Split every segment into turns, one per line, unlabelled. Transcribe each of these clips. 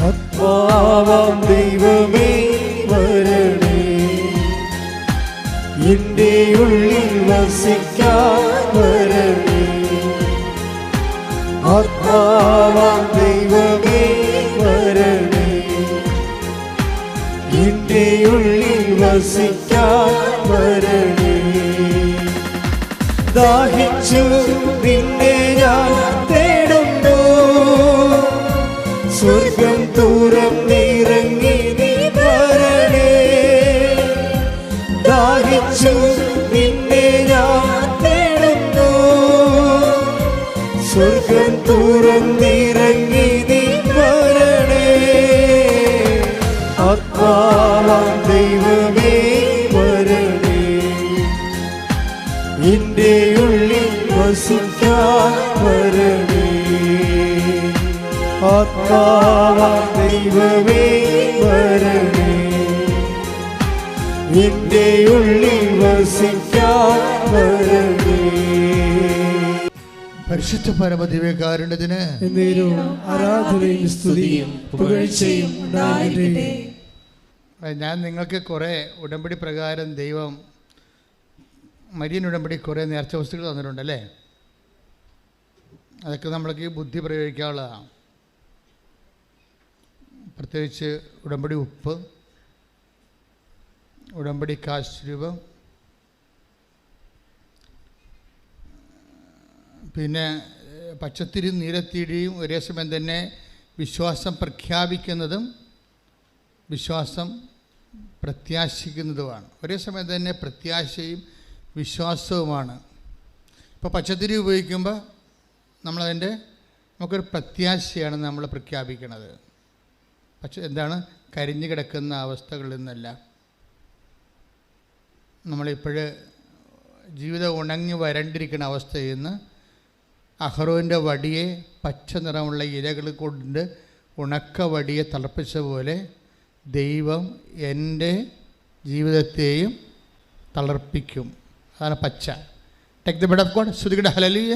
ആത്മാവാം ദൈവമേ വരണേ, എന്റെ ഉള്ളിൽ വസിക്കാൻ വരണേ. ആത്മാവാം ദൈവമേ വരണേ, എന്റെ ഉള്ളിൽ വസിക്കാൻ വരണേ. ദാഹിച്ചു നിന്നെ ഞാൻ തേടുന്നു, സ്വർഗം തുറന്നിറങ്ങി നീ വരണേ. ദാഹിച്ചു നിന്നെ ഞാൻ തേടുന്നു, സ്വർഗം തുറന്നിറങ്ങി നീ വരണേ. ആത്മാവാം ദൈവമേ വരണേ, എന്റെ ഉള്ളിൽ വസിക്കാൻ വരണേ. ആത്മാവാം ദൈവമേ വരണേ, എന്റെ ഉള്ളിൽ വസിക്കാൻ വരണേ.
പരിശുദ്ധ പരമദിവ്യകാരുണ്യത്തിന്
ആരാധനയും സ്തുതിയും പുകഴ്ചയും ഉണ്ടാകട്ടെ.
ഞാൻ നിങ്ങൾക്ക് കുറേ ഉടമ്പടി പ്രകാരം ദൈവം മരിയൻ ഉടമ്പടി കുറേ നേർച്ച വസ്തുക്കൾ തന്നിട്ടുണ്ടല്ലേ. അതൊക്കെ നമ്മൾക്ക് ബുദ്ധി പ്രയോഗിക്കാനുള്ളതാണ്. പ്രത്യേകിച്ച് ഉടമ്പടി ഉപ്പ്, ഉടമ്പടി കാശ്രൂപം, പിന്നെ പച്ചത്തിരി നീലത്തിരിയും ഒരേ സമയം തന്നെ വിശ്വാസം പ്രഖ്യാപിക്കുന്നതും വിശ്വാസം പ്രത്യാശിക്കുന്നതുമാണ്. ഒരേ സമയം തന്നെ പ്രത്യാശയും വിശ്വാസവുമാണ്. ഇപ്പോൾ പച്ചത്തിരി ഉപയോഗിക്കുമ്പോൾ നമുക്കൊരു പ്രത്യാശയാണ് നമ്മൾ പ്രഖ്യാപിക്കുന്നത്. എന്താണ്? കരിഞ്ഞു കിടക്കുന്ന അവസ്ഥകളിൽ നിന്നല്ല. നമ്മളിപ്പോൾ ജീവിതം ഉണങ്ങി വരണ്ടിരിക്കുന്ന അവസ്ഥയിൽ നിന്ന് അഹ്റോൻ്റെ വടിയെ പച്ച നിറമുള്ള ഇലകൾ കൊണ്ട് ഉണക്ക വടിയെ തളർപ്പിച്ച പോലെ ദൈവം എൻ്റെ ജീവിതത്തെയും തളർപ്പിക്കും. അതാണ് പച്ച. Take the bread of God. ശ്രുതികട ഹല്ലേലൂയ.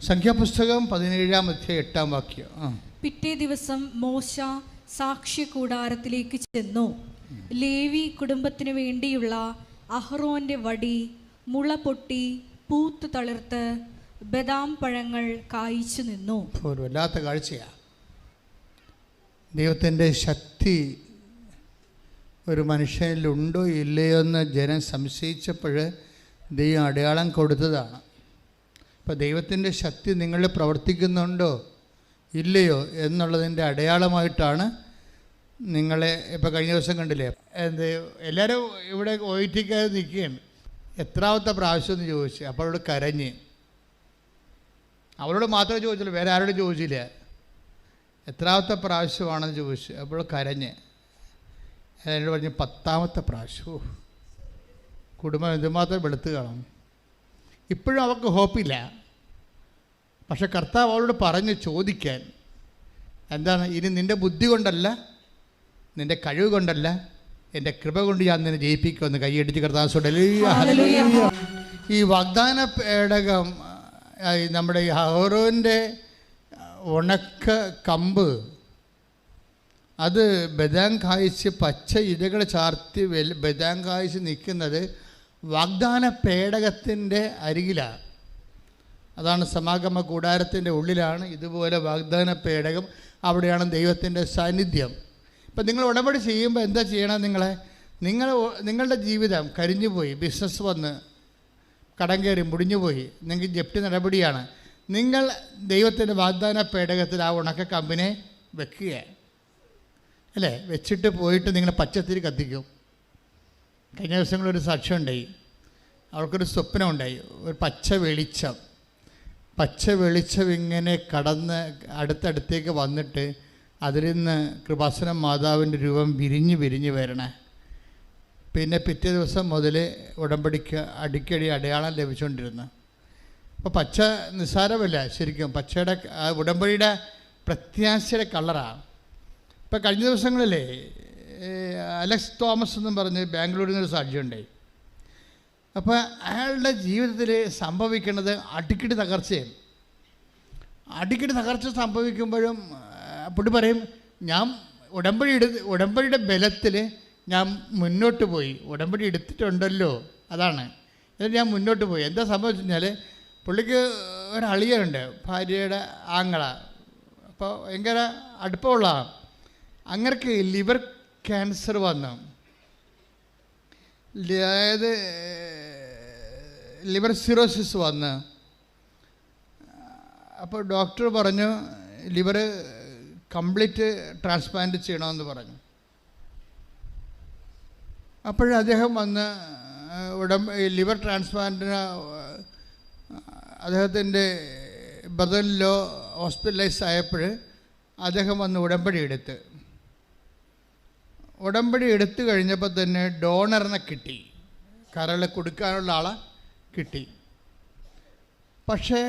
സംഖ്യാപുസ്തകം 17-8
പിറ്റേ ദിവസം മോശ സാക്ഷ്യ കൂടാരത്തിലേക്ക് ചെന്നു. ലേവി കുടുംബത്തിനു വേണ്ടിയുള്ള അഹ്റോന്റെ വടി മുള പൊട്ടി പൂത്ത് തളിർത്ത് ബദാം പഴങ്ങൾ കായ്ച്ചു നിന്നു.
വല്ലാത്ത കാഴ്ചയാണ്. ദൈവത്തിൻ്റെ ശക്തി ഒരു മനുഷ്യനിലുണ്ടോ ഇല്ലയോ എന്ന് ജനം സംശയിച്ചപ്പോൾ ദൈവം അടയാളം കൊടുത്തതാണ്. അപ്പോൾ ദൈവത്തിൻ്റെ ശക്തി നിങ്ങളിൽ പ്രവർത്തിക്കുന്നുണ്ടോ ഇല്ലയോ എന്നുള്ളതിൻ്റെ അടയാളമായിട്ടാണ് നിങ്ങളെ ഇപ്പോൾ കഴിഞ്ഞ ദിവസം കണ്ടില്ലേ, എല്ലാവരും ഇവിടെ ഒയിറ്റിക്കാതെ നിൽക്കുകയാണ്. എത്രാമത്തെ പ്രാവശ്യം എന്ന് ചോദിച്ചു. അപ്പോൾ അവളോട് കരഞ്ഞ്. അവളോട് മാത്രമേ ചോദിച്ചുള്ളൂ, വേറെ ആരോടും ചോദിച്ചില്ല. എത്രാമത്തെ പ്രാവശ്യമാണെന്ന് ചോദിച്ചു. അപ്പോൾ കരഞ്ഞ്. എന്നോട് പറഞ്ഞ് 10ാമത്തെ പ്രാവശ്യം. കുടുംബം എന്തുമാത്രം വെളുത്ത് കാണും. ഇപ്പോഴും അവൾക്ക് ഹോപ്പില്ല. പക്ഷെ കർത്താവ് അവളോട് പറഞ്ഞ് ചോദിക്കാൻ, എന്താണ്? ഇനി നിൻ്റെ ബുദ്ധി കൊണ്ടല്ല, നിൻ്റെ കഴിവ് കൊണ്ടല്ല, എൻ്റെ കൃപ കൊണ്ട് ഞാൻ നിന്നെ ജയിപ്പിക്കുമെന്ന് കൈയടിച്ച് കർത്താവ്. ഈ വാഗ്ദാന പേടകം, നമ്മുടെ ഈ അഹ്റോൻ്റെ ഉണക്ക കമ്പ്, അത് ബദാം കായ്ച്ച് പച്ച ഇലകൾ ചാർത്തി ബദാം കായ്ച്ച് നിൽക്കുന്നത് വാഗ്ദാന പേടകത്തിൻ്റെ അരികിലാണ്. അതാണ് സമാഗമ കൂടാരത്തിൻ്റെ ഉള്ളിലാണ് ഇതുപോലെ വാഗ്ദാന പേടകം. അവിടെയാണ് ദൈവത്തിൻ്റെ സാന്നിധ്യം. ഇപ്പം നിങ്ങൾ ഉടമ്പടി ചെയ്യുമ്പോൾ എന്താ ചെയ്യണം? നിങ്ങളുടെ ജീവിതം കരിഞ്ഞുപോയി, ബിസിനസ് വന്ന് കടം കയറി മുടിഞ്ഞുപോയി, നിങ്ങൾക്ക് ജപ്തി നടപടിയാണ്. നിങ്ങൾ ദൈവത്തിൻ്റെ വാഗ്ദാന പേടകത്തിൽ ആ ഉണക്ക കമ്പിനെ വെക്കുക അല്ലേ? വെച്ചിട്ട് പോയിട്ട് നിങ്ങൾ പച്ചത്തിരി കത്തിക്കും. കഴിഞ്ഞ ദിവസങ്ങളൊരു സാക്ഷ്യം ഉണ്ടായി. അവർക്കൊരു സ്വപ്നം ഉണ്ടായി. ഒരു പച്ച വെളിച്ചം ഇങ്ങനെ കടന്ന് അടുത്തടുത്തേക്ക് വന്നിട്ട് അതിൽ നിന്ന് കൃപാസനം മാതാവിൻ്റെ രൂപം വിരിഞ്ഞ് വരണേ. പിന്നെ പിറ്റേ ദിവസം മുതൽ ഉടമ്പടിക്ക് അടിക്കടി അടയാളം ലഭിച്ചുകൊണ്ടിരുന്നു. അപ്പോൾ പച്ച നിസ്സാരമല്ല ശരിക്കും. പച്ചയുടെ ഉടമ്പടിയുടെ പ്രത്യാശയുടെ കളറാണ്. ഇപ്പോൾ കഴിഞ്ഞ ദിവസങ്ങളിലേ അലക്സ് തോമസ് എന്നും പറഞ്ഞ് ബാംഗ്ലൂരിൽ നിന്നൊരു സാക്ഷ്യമുണ്ടായി. അപ്പോൾ അയാളുടെ ജീവിതത്തിൽ സംഭവിക്കുന്നത് അടിക്കടി തകർച്ചയാണ്. അടിക്കടി തകർച്ച സംഭവിക്കുമ്പോഴും പുള്ളി പറയും, ഞാൻ ഉടമ്പടിയുടെ ബലത്തിൽ ഞാൻ മുന്നോട്ട് പോയി, ഉടമ്പടി എടുത്തിട്ടുണ്ടല്ലോ, അതാണ് എന്നിട്ട് ഞാൻ മുന്നോട്ട് പോയി. എന്താ സംഭവിച്ചു കഴിഞ്ഞാൽ പുള്ളിക്ക് ഒരളിയുണ്ട്, ഭാര്യയുടെ ആങ്ങള, അപ്പോൾ ഭയങ്കര അടുപ്പമുള്ള, അങ്ങർക്ക് ലിവർ ക്യാൻസർ വന്നു. അതായത് ലിവർ സിറോസിസ് വന്ന്. അപ്പോൾ ഡോക്ടർ പറഞ്ഞു ലിവർ കംപ്ലീറ്റ് ട്രാൻസ്പ്ലാന്റ് ചെയ്യണമെന്ന് പറഞ്ഞു. അദ്ദേഹം വന്ന് ലിവർ ട്രാൻസ്പ്ലാന്റിന് അദ്ദേഹത്തിൻ്റെ ബ്രദറിലോ ഹോസ്പിറ്റലൈസ് ആയപ്പോൾ അദ്ദേഹം വന്ന് ഉടമ്പടി എടുത്തു കഴിഞ്ഞപ്പോൾ തന്നെ ഡോണറിനെ കിട്ടി, കരൾ കൊടുക്കാനുള്ള ആളെ കിട്ടി. പക്ഷേ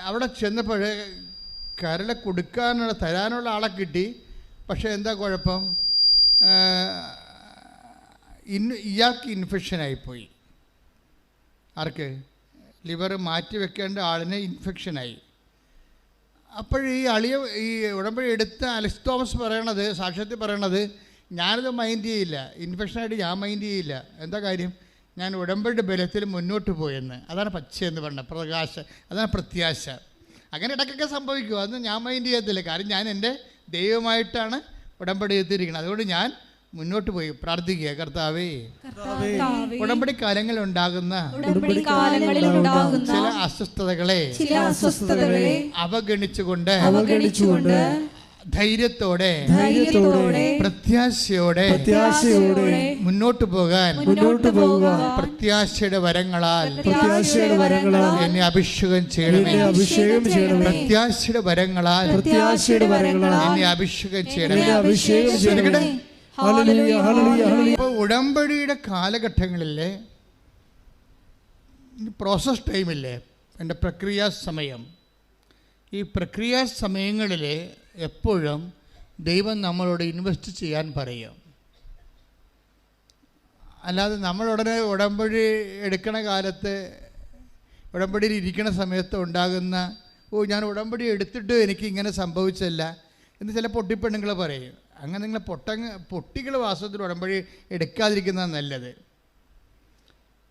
അവിടെ ചെന്നപ്പോൾ കരൾ തരാനുള്ള ആളെ കിട്ടി. പക്ഷേ എന്താ കുഴപ്പം, ഇയാൾക്ക് ഇൻഫെക്ഷനായിപ്പോയി. ആർക്ക്? ലിവർ മാറ്റി വെക്കേണ്ട ആളിന് ഇൻഫെക്ഷനായി. ഈ ഉടമ്പടി എടുത്ത അലക്സ് തോമസ് പറയണത്, സാക്ഷ്യത്തിൽ പറയണത്, ഞാനത് മൈൻഡ് ചെയ്യില്ല, ഇൻഫെക്ഷനായിട്ട് ഞാൻ മൈൻഡ് ചെയ്യില്ല. എന്താ കാര്യം? ഞാൻ ഉടമ്പടിയുടെ ബലത്തിൽ മുന്നോട്ട് പോയെന്ന്. അതാണ് പച്ചയെന്ന് പറഞ്ഞത്, അതാണ് പ്രത്യാശ. അങ്ങനെ ഇടയ്ക്കൊക്കെ സംഭവിക്കും, അതൊന്നും ഞാൻ മൈൻഡ് ചെയ്യത്തില്ല. കാരണം ഞാൻ എൻ്റെ ദൈവമായിട്ടാണ് ഉടമ്പടി എടുത്തിരിക്കുന്നത്. അതുകൊണ്ട് ഞാൻ മുന്നോട്ട് പോയി പ്രാർത്ഥിക്കുക, കർത്താവേ, ഉടമ്പടി കാലങ്ങളിൽ ഉണ്ടാകുന്ന ചില അസ്വസ്ഥതകളെ അവഗണിച്ചുകൊണ്ട് ധൈര്യത്തോടെ പ്രത്യാശയോടെ മുന്നോട്ട് പോകാൻ പ്രത്യാശയുടെ വരങ്ങളാൽ എന്നെ അഭിഷേകം ചെയ്യണമേ. പ്രത്യാശയുടെ വരങ്ങളാൽ എന്നെ അഭിഷേകം ചെയ്യണമേ. ഇപ്പോൾ ഉടമ്പടിയുടെ കാലഘട്ടങ്ങളിലെ പ്രോസസ് ടൈമില്ലേ, എൻ്റെ പ്രക്രിയാ സമയം, ഈ പ്രക്രിയാ സമയങ്ങളിൽ എപ്പോഴും ദൈവം നമ്മളോട് ഇൻവെസ്റ്റ് ചെയ്യാൻ പറയും. അല്ലാതെ നമ്മളുടനെ ഉടമ്പടി എടുക്കണ കാലത്ത്, ഉടമ്പടിയിൽ ഇരിക്കണ സമയത്ത് ഉണ്ടാകുന്ന ഞാൻ ഉടമ്പടി എടുത്തിട്ട് എനിക്ക് ഇങ്ങനെ സംഭവിച്ചല്ല എന്ന് ചില പൊട്ടിപ്പെണ്ണുങ്ങൾ പറയും. അങ്ങനെ നിങ്ങൾ പൊട്ടികൾ വാസ്തവത്തിൽ ഉടമ്പടി എടുക്കാതിരിക്കുന്നതാണ് നല്ലത്.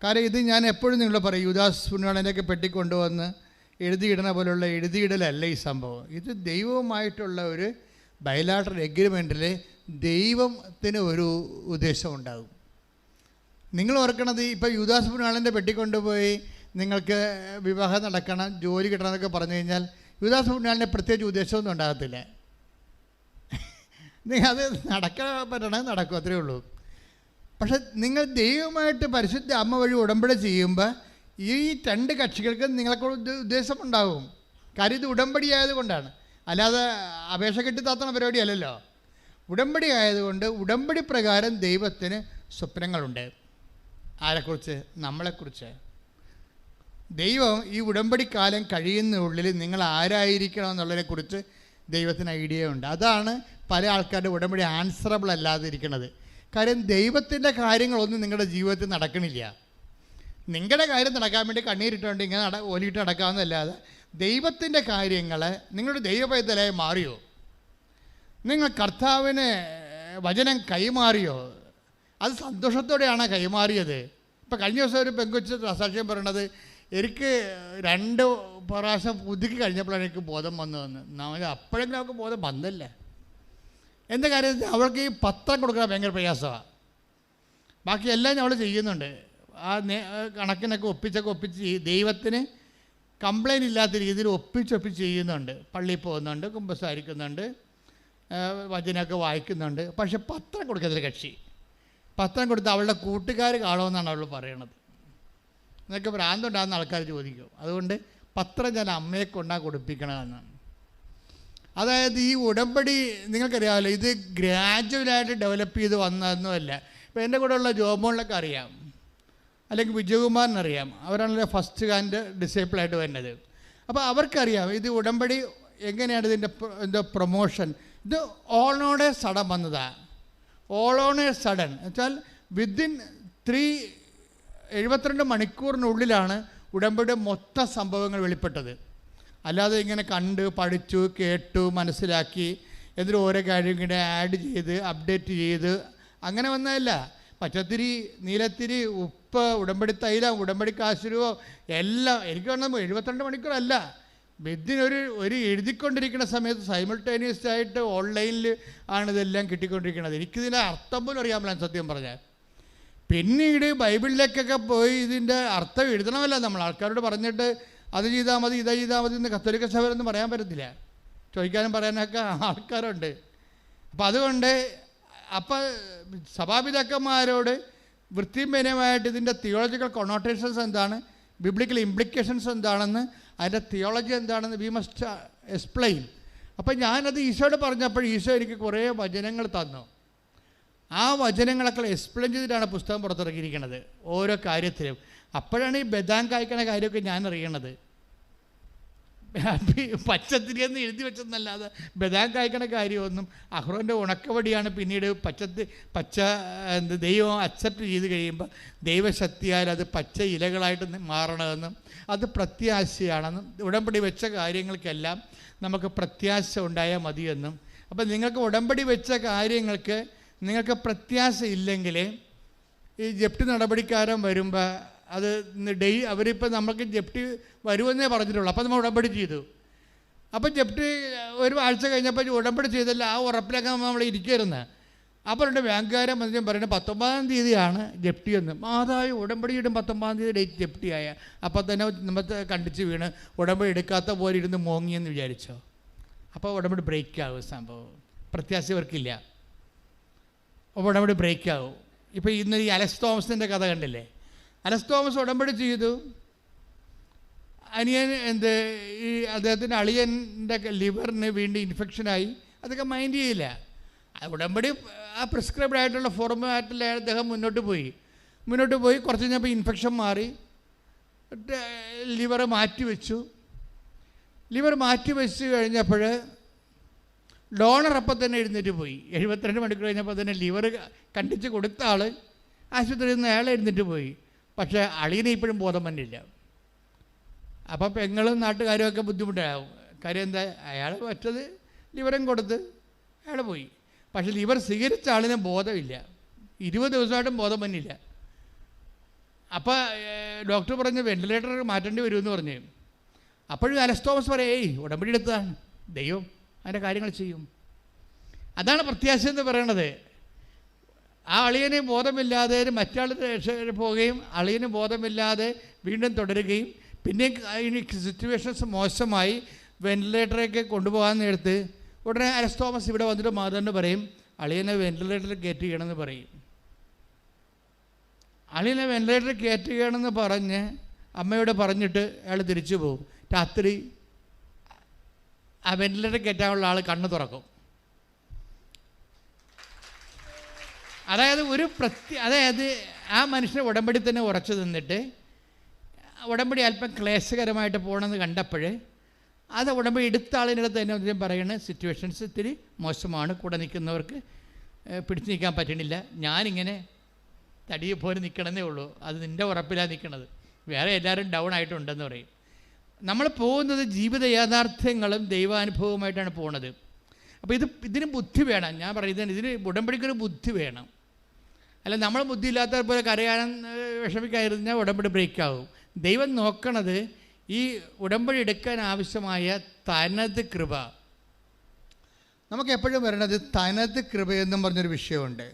കാരണം ഇത് ഞാൻ എപ്പോഴും നിങ്ങൾ പറയും, യൂദാസ് പുണ്യാളനെയൊക്കെ പെട്ടിക്കൊണ്ടുവന്ന് എഴുതിയിടണ പോലുള്ള എഴുതിയിടലല്ല ഈ സംഭവം. ഇത് ദൈവവുമായിട്ടുള്ള ഒരു ബയലാട്രൽ എഗ്രിമെൻറ്റിൽ ദൈവത്തിന് ഒരു ഉദ്ദേശം ഉണ്ടാകും. നിങ്ങൾ ഓർക്കണത് ഇപ്പോൾ യൂദാസ് പുണ്യാളൻ്റെ പെട്ടിക്കൊണ്ടുപോയി നിങ്ങൾക്ക് വിവാഹം നടക്കണം, ജോലി കിട്ടണം എന്നൊക്കെ പറഞ്ഞു കഴിഞ്ഞാൽ യൂദാസ് പുണ്യാളൻ്റെ പ്രത്യേകിച്ച് ഉദ്ദേശമൊന്നും ഉണ്ടാകത്തില്ല. അത് നടക്കാൻ പറ്റണേ നടക്കും, അത്രയേ ഉള്ളൂ. പക്ഷെ നിങ്ങൾ ദൈവമായിട്ട് പരിശുദ്ധ അമ്മ വഴി ഉടമ്പടി ചെയ്യുമ്പോൾ ഈ രണ്ട് കക്ഷികൾക്കും നിങ്ങൾക്ക് ഉദ്ദേശമുണ്ടാകും. കാര്യം ഇത് ഉടമ്പടി ആയതുകൊണ്ടാണ്, അല്ലാതെ അപേക്ഷ കെട്ടിത്താത്തണ പരിപാടി അല്ലല്ലോ. ഉടമ്പടി ആയതുകൊണ്ട് ഉടമ്പടി പ്രകാരം ദൈവത്തിന് സ്വപ്നങ്ങളുണ്ട്. ആരെക്കുറിച്ച്? നമ്മളെക്കുറിച്ച്. ദൈവം ഈ ഉടമ്പടി കാലം കഴിയുന്നതിനുള്ളിൽ നിങ്ങൾ ആരായിരിക്കണം എന്നുള്ളതിനെക്കുറിച്ച് ദൈവത്തിന് ഐഡിയ ഉണ്ട്. അതാണ് പല ആൾക്കാരുടെ ഉടമ്പടി ആൻസറബിൾ അല്ലാതിരിക്കുന്നത്. കാര്യം ദൈവത്തിൻ്റെ കാര്യങ്ങളൊന്നും നിങ്ങളുടെ ജീവിതത്തിൽ നടക്കണില്ല. നിങ്ങളുടെ കാര്യം നടക്കാൻ വേണ്ടി കണ്ണീരിട്ടുകൊണ്ട് ഇങ്ങനെ ഓലിയിട്ട് നടക്കാവുന്നതല്ലാതെ ദൈവത്തിൻ്റെ കാര്യങ്ങൾ നിങ്ങളുടെ ദൈവപൈതലായി മാറിയോ? നിങ്ങൾ കർത്താവിന് വചനം കൈമാറിയോ? അത് സന്തോഷത്തോടെയാണ് കൈമാറിയത്. ഇപ്പം കഴിഞ്ഞ ദിവസം ഒരു പെങ്കൊച്ച് സാക്ഷ്യം പറയണത്, എനിക്ക് 2 പ്രാവശ്യം പുതുക്കി കഴിഞ്ഞപ്പോഴാണ് എനിക്ക് ബോധം വന്നതെന്ന്. നമ്മൾ അപ്പോഴെങ്കിലും അവൾക്ക് ബോധം വന്നില്ല. എന്താ കാര്യം? അവൾക്ക് ഈ പത്രം കൊടുക്കാൻ ഭയങ്കര പ്രയാസമാണ്. ബാക്കി എല്ലാം അവൾ ചെയ്യുന്നുണ്ട്. ആ കണക്കിനൊക്കെ ഒപ്പിച്ച് ദൈവത്തിന് കംപ്ലൈൻറ്റ് ഇല്ലാത്ത രീതിയിൽ ഒപ്പിച്ച് ചെയ്യുന്നുണ്ട്. പള്ളിയിൽ പോകുന്നുണ്ട്, കുമ്പസാരിക്കുന്നുണ്ട്, വചനമൊക്കെ വായിക്കുന്നുണ്ട്. പക്ഷെ പത്രം കൊടുക്കത്തില്ല കക്ഷി. പത്രം കൊടുത്ത് അവളുടെ കൂട്ടുകാർ കാണുമെന്നാണ് അവൾ പറയണത്. എന്നൊക്കെ ഭ്രാന്തുണ്ടാകുന്ന ആൾക്കാർ ചോദിക്കും. അതുകൊണ്ട് പത്രം ഞാൻ അമ്മയെ കൊണ്ടാ കൊടുപ്പിക്കണമെന്നാണ്. അതായത് ഈ ഉടമ്പടി നിങ്ങൾക്കറിയാമല്ലോ, ഇത് ഗ്രാജുവലായിട്ട് ഡെവലപ്പ് ചെയ്ത് വന്നതൊന്നുമല്ല. ഇപ്പോൾ എൻ്റെ കൂടെ ഉള്ള ജോബോണിലൊക്കെ അറിയാം, അല്ലെങ്കിൽ വിജയകുമാറിനറിയാം. അവരാണല്ലോ ഫസ്റ്റ് ഹാൻഡ് ഡിസേബിളായിട്ട് വരുന്നത്. അപ്പോൾ അവർക്കറിയാം ഇത് ഉടമ്പടി എങ്ങനെയാണ് ഇതിൻ്റെ പ്രൊമോഷൻ. ഇത് ഓൾ ഓൺ എ സഡൻ വന്നതാണ്. ഓൾ ഓൺ എ സഡൻ എന്നുവെച്ചാൽ വിത്തിൻ 72 മണിക്കൂറിനുള്ളിലാണ് ഉടമ്പടിയുടെ മൊത്തം സംഭവങ്ങൾ വെളിപ്പെട്ടത്. അല്ലാതെ ഇങ്ങനെ കണ്ട് പഠിച്ചു കേട്ടു മനസ്സിലാക്കി എന്നിട്ട് ഓരോ കാര്യം ഇങ്ങനെ ആഡ് ചെയ്ത് അപ്ഡേറ്റ് ചെയ്ത് അങ്ങനെ വന്നതല്ല. പച്ചത്തിരി, നീലത്തിരി, ഉപ്പ്, ഉടമ്പടി തൈലം, ഉടമ്പടി കാശുരുവോ എല്ലാം എനിക്ക് വേണം 72 മണിക്കൂറല്ല. ഒരു എഴുതിക്കൊണ്ടിരിക്കുന്ന സമയത്ത് സൈമിൾട്ടേനിയസ് ആയിട്ട് ഓൺലൈനിൽ ആണ് ഇതെല്ലാം കിട്ടിക്കൊണ്ടിരിക്കുന്നത്. എനിക്കിതിൻ്റെ അർത്ഥം പോലും അറിയാൻ പറ്റില്ല സത്യം പറഞ്ഞാൽ. പിന്നീട് ബൈബിളിലേക്കൊക്കെ പോയി ഇതിൻ്റെ അർത്ഥം എഴുതണമല്ല നമ്മൾ. ആൾക്കാരോട് പറഞ്ഞിട്ട് അത് ചെയ്താൽ മതി ഇത് ചെയ്താൽ മതി എന്ന് കത്തോലിക്ക സഭയിലൊന്നും പറയാൻ പറ്റത്തില്ല. ചോദിക്കാനും പറയാനൊക്കെ ആൾക്കാരുണ്ട്. അപ്പം അതുകൊണ്ട് സഭാപിതാക്കന്മാരോട് വൃത്തിപരമായിട്ട് ഇതിൻ്റെ തിയോളജിക്കൽ കൊണോട്ടേഷൻസ് എന്താണ്, ബിബ്ലിക്കൽ ഇംപ്ലിക്കേഷൻസ് എന്താണെന്ന്, അതിൻ്റെ തിയോളജി എന്താണെന്ന് വി മസ്റ്റ് എക്സ്പ്ലെയിൻ. അപ്പം ഞാനത് ഈശോയോട് പറഞ്ഞപ്പോൾ ഈശോ എനിക്ക് കുറേ വചനങ്ങൾ തന്നു. ആ വചനങ്ങളൊക്കെ എക്സ്പ്ലെയിൻ ചെയ്തിട്ടാണ് പുസ്തകം പുറത്തിറക്കിയിരിക്കുന്നത് ഓരോ കാര്യത്തിലും. അപ്പോഴാണ് ഈ ബദാം കായ്ക്കണ കാര്യമൊക്കെ ഞാൻ അറിയണത്. പച്ചത്തിരിയെന്ന് എഴുതി വെച്ചെന്നല്ലാതെ ബദാം കായ്ക്കണ കാര്യമൊന്നും അഹ്റോൻ്റെ ഉണക്കവടിയാണ് പിന്നീട് ദൈവം അക്സെപ്റ്റ് ചെയ്ത് കഴിയുമ്പോൾ ദൈവശക്തിയാൽ അത് പച്ച ഇലകളായിട്ട് മാറണമെന്നും അത് പ്രത്യാശയാണെന്നും ഉടമ്പടി വെച്ച കാര്യങ്ങൾക്കെല്ലാം നമുക്ക് പ്രത്യാശ ഉണ്ടായാൽ മതിയെന്നും. അപ്പം നിങ്ങൾക്ക് ഉടമ്പടി വെച്ച കാര്യങ്ങൾക്ക് നിങ്ങൾക്ക് പ്രത്യാശ ഇല്ലെങ്കിൽ ഈ ജപ്തി നടപടിക്കാരൻ വരുമ്പോൾ അത് അവരിപ്പോൾ നമുക്ക് ജപ്തി വരുമെന്നേ പറഞ്ഞിട്ടുള്ളൂ. അപ്പോൾ നമ്മൾ ഉടമ്പടി ചെയ്തു. അപ്പം ജപ്തി ഒരു ആഴ്ച കഴിഞ്ഞപ്പോൾ ഉടമ്പടി ചെയ്തല്ല, ആ ഉറപ്പിലൊക്കെ നമ്മൾ ഇരിക്കരുന്ന്. അപ്പോൾ എൻ്റെ ബാങ്കുകാരൻ മനുഷ്യൻ പറയുന്നത് 19-ാം തീയതിയാണ് ജപ്തിയെന്ന്. മാതാവ് ഉടമ്പടിയിടും 19-ാം തീയതി ഡേറ്റ് ജപ്തിയായ. അപ്പോൾ തന്നെ നമ്മൾ കണ്ടിച്ച് വീണ് ഉടമ്പടി എടുക്കാത്ത പോലെ ഇരുന്ന് മോങ്ങിയെന്ന് വിചാരിച്ചോ. അപ്പോൾ ഉടമ്പടി ബ്രേക്കാവും. സംഭവം പ്രത്യാശ ഇവർക്കില്ല. അപ്പോൾ ഉടമ്പടി ബ്രേക്കാവും. ഇപ്പോൾ ഇന്ന് ഈ അലക്സ് തോമസിൻ്റെ കഥ കണ്ടില്ലേ? അലക്സ് തോമസ് ഉടമ്പടി ചെയ്തു. അനിയൻ ഈ അദ്ദേഹത്തിൻ്റെ അളിയൻ്റെ ലിവറിന് വീണ്ടും ഇൻഫെക്ഷനായി. അതൊക്കെ മൈൻഡ് ചെയ്യില്ല. ഉടമ്പടി ആ പ്രിസ്ക്രൈബ്ഡ് ആയിട്ടുള്ള ഫോർമാറ്റിൽ അദ്ദേഹം മുന്നോട്ട് പോയി കുറച്ച് കഴിഞ്ഞപ്പോൾ ഇൻഫെക്ഷൻ മാറി, ലിവർ മാറ്റിവെച്ചു. ലിവർ മാറ്റിവെച്ച് കഴിഞ്ഞപ്പോൾ ഡോണർ അപ്പം തന്നെ എഴുന്നേറ്റ് പോയി. 72 മണിക്കൂർ കഴിഞ്ഞപ്പോൾ തന്നെ ലിവർ കണ്ടിച്ച് കൊടുത്ത ആൾ ആശുപത്രിയിൽ നിന്ന് അയാൾ എഴുന്നേറ്റ് പോയി. പക്ഷേ അളിയനെ ഇപ്പോഴും ബോധം വന്നില്ല. അപ്പം പെങ്ങളും നാട്ടുകാരും ഒക്കെ ബുദ്ധിമുട്ടാകും. കാര്യം എന്താ, അയാൾ മറ്റത് ലിവറും കൊടുത്ത് അയാൾ പോയി. പക്ഷേ ലിവർ സ്വീകരിച്ച ആളിന് ബോധമില്ല. 20 ദിവസമായിട്ടും ബോധം വന്നില്ല. അപ്പോൾ ഡോക്ടർ പറഞ്ഞ് വെന്റിലേറ്റർ മാറ്റേണ്ടി വരുമെന്ന് പറഞ്ഞു. അപ്പോഴും അലക്സ് തോമസ് പറയേ ഉടമ്പടി എടുത്തതാണ്, ദൈവം അതിൻ്റെ കാര്യങ്ങൾ ചെയ്യും. അതാണ് പ്രത്യാശ എന്ന് പറയണത്. ആ അളിയന് ബോധമില്ലാതെ മറ്റാൾ പോവുകയും അളിയന് ബോധമില്ലാതെ വീണ്ടും തുടരുകയും പിന്നെ സിറ്റുവേഷൻസ് മോശമായി വെന്റിലേറ്ററൊക്കെ കൊണ്ടുപോകാൻ നേരത്ത് ഉടനെ അലക്സ് തോമസ് ഇവിടെ വന്നിട്ട് മാതാവിനോട് പറയും അളിയനെ വെന്റിലേറ്ററിൽ കയറ്റുകയാണെന്ന് പറയും. അളിയനെ വെന്റിലേറ്ററിൽ കയറ്റുകയാണെന്ന് പറഞ്ഞ് അമ്മയോട് പറഞ്ഞിട്ട് അയാൾ തിരിച്ചു പോകും. രാത്രി ആ വെന്റിലേറ്റർ കയറ്റാനുള്ള ആൾ കണ്ണ് തുറക്കും. അതായത് ആ മനുഷ്യനെ ഉടമ്പടി തന്നെ ഉറച്ചു നിന്നിട്ട് ഉടമ്പടി അല്പം ക്ലേശകരമായിട്ട് പോകണമെന്ന് കണ്ടപ്പോൾ അത് ഉടമ്പടി എടുത്ത ആളിനടുത്ത് തന്നെ പറയുന്നത് സിറ്റുവേഷൻസ് ഇത്തിരി മോശമാണ്, കൂടെ നിൽക്കുന്നവർക്ക് പിടിച്ചു നിൽക്കാൻ പറ്റണില്ല, ഞാനിങ്ങനെ തടിയെ പോലെ നിൽക്കണമെന്നേ ഉള്ളൂ, അത് നിൻ്റെ ഉറപ്പിലാണ് നിൽക്കണത്, വേറെ എല്ലാവരും ഡൗൺ ആയിട്ടുണ്ടെന്ന് പറയും. നമ്മൾ പോകുന്നത് ജീവിത യാഥാർത്ഥ്യങ്ങളും ദൈവാനുഭവമായിട്ടാണ് പോകുന്നത്. അപ്പോൾ ഇതിന് ബുദ്ധി വേണം. ഞാൻ പറയുന്നത് ഇതിന് ഉടമ്പടിക്കൊരു ബുദ്ധി വേണം. അല്ല നമ്മൾ ബുദ്ധി ഇല്ലാത്തവർ പോലെ കരയാനും വിഷമിക്കാതിരുന്നാൽ ഉടമ്പടി ബ്രേക്കാവും. ദൈവം നോക്കണത് ഈ ഉടമ്പടി എടുക്കാൻ ആവശ്യമായ തനത് കൃപ. നമുക്ക് എപ്പോഴും വരണത് തനത് കൃപയെന്നും പറഞ്ഞൊരു വിഷയമുണ്ട്.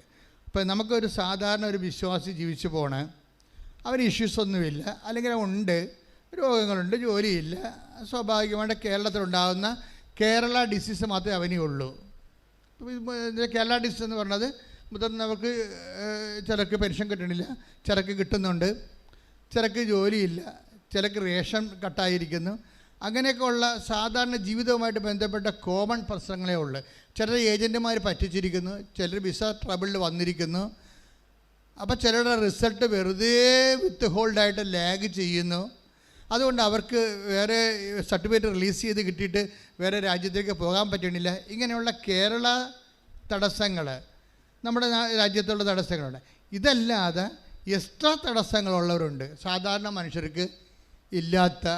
ഇപ്പം നമുക്കൊരു സാധാരണ ഒരു വിശ്വാസി ജീവിച്ചു പോണ അവന് ഇഷ്യൂസൊന്നുമില്ല, അല്ലെങ്കിൽ ഉണ്ട്, രോഗങ്ങളുണ്ട്, ജോലിയില്ല, സ്വാഭാവികമായിട്ട് കേരളത്തിലുണ്ടാകുന്ന കേരള ഡിസീസ് മാത്രമേ അവനുള്ളൂ. കേരള ഡിസീസ് എന്ന് പറഞ്ഞത് മുതിർന്നവർക്ക് ചിലർക്ക് പെൻഷൻ കിട്ടണില്ല, ചിലർക്ക് കിട്ടുന്നുണ്ട്, ചിലർക്ക് ജോലിയില്ല, ചിലർക്ക് റേഷൻ കട്ടായിരിക്കുന്നു. അങ്ങനെയൊക്കെ ഉള്ള സാധാരണ ജീവിതവുമായിട്ട് ബന്ധപ്പെട്ട കോമൺ പ്രശ്നങ്ങളേ ഉള്ളൂ. ചിലർ ഏജൻറ്റുമാർ പറ്റിച്ചിരിക്കുന്നു, ചിലർ വിസ ട്രബിളിൽ വന്നിരിക്കുന്നു. അപ്പോൾ ചിലരുടെ റിസൾട്ട് വെറുതെ വിത്ത് ഹോൾഡായിട്ട് ലാഗ് ചെയ്യുന്നു. അതുകൊണ്ട് അവർക്ക് വേറെ സർട്ടിഫിക്കറ്റ് റിലീസ് ചെയ്ത് കിട്ടിയിട്ട് വേറെ രാജ്യത്തേക്ക് പോകാൻ പറ്റണില്ല. ഇങ്ങനെയുള്ള കേരള തടസ്സങ്ങൾ നമ്മുടെ രാജ്യത്തുള്ള തടസ്സങ്ങളുണ്ട്. ഇതല്ലാതെ എക്സ്ട്രാ തടസ്സങ്ങളുള്ളവരുണ്ട്, സാധാരണ മനുഷ്യർക്ക് ഇല്ലാത്ത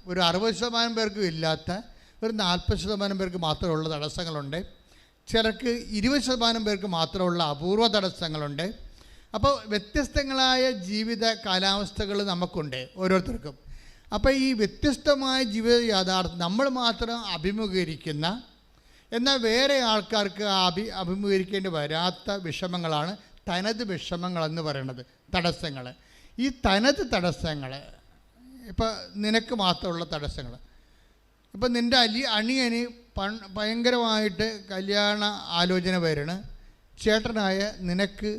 ഒരു 60% പേർക്കും ഇല്ലാത്ത ഒരു 40% പേർക്ക് മാത്രമുള്ള തടസ്സങ്ങളുണ്ട്. ചിലർക്ക് 20% പേർക്ക് മാത്രമുള്ള അപൂർവ തടസ്സങ്ങളുണ്ട്. അപ്പോൾ വ്യത്യസ്തങ്ങളായ ജീവിത കാലാവസ്ഥകൾ നമുക്കുണ്ട് ഓരോരുത്തർക്കും. അപ്പോൾ ഈ വ്യത്യസ്തമായ ജീവിത യാഥാർത്ഥ്യം നമ്മൾ മാത്രം അഭിമുഖീകരിക്കുന്ന, എന്നാൽ വേറെ ആൾക്കാർക്ക് അഭിമുഖീകരിക്കേണ്ടി വരാത്ത വിഷമങ്ങളാണ് തനത് വിഷമങ്ങളെന്ന് പറയുന്നത്, തടസ്സങ്ങൾ. ഈ തനത് തടസ്സങ്ങൾ ഇപ്പോൾ നിനക്ക് മാത്രമുള്ള തടസ്സങ്ങൾ. ഇപ്പം നിൻ്റെ അണിയന് ഭയങ്കരമായിട്ട് കല്യാണ ആലോചന വരണം, ചേട്ടനായ നിനക്ക്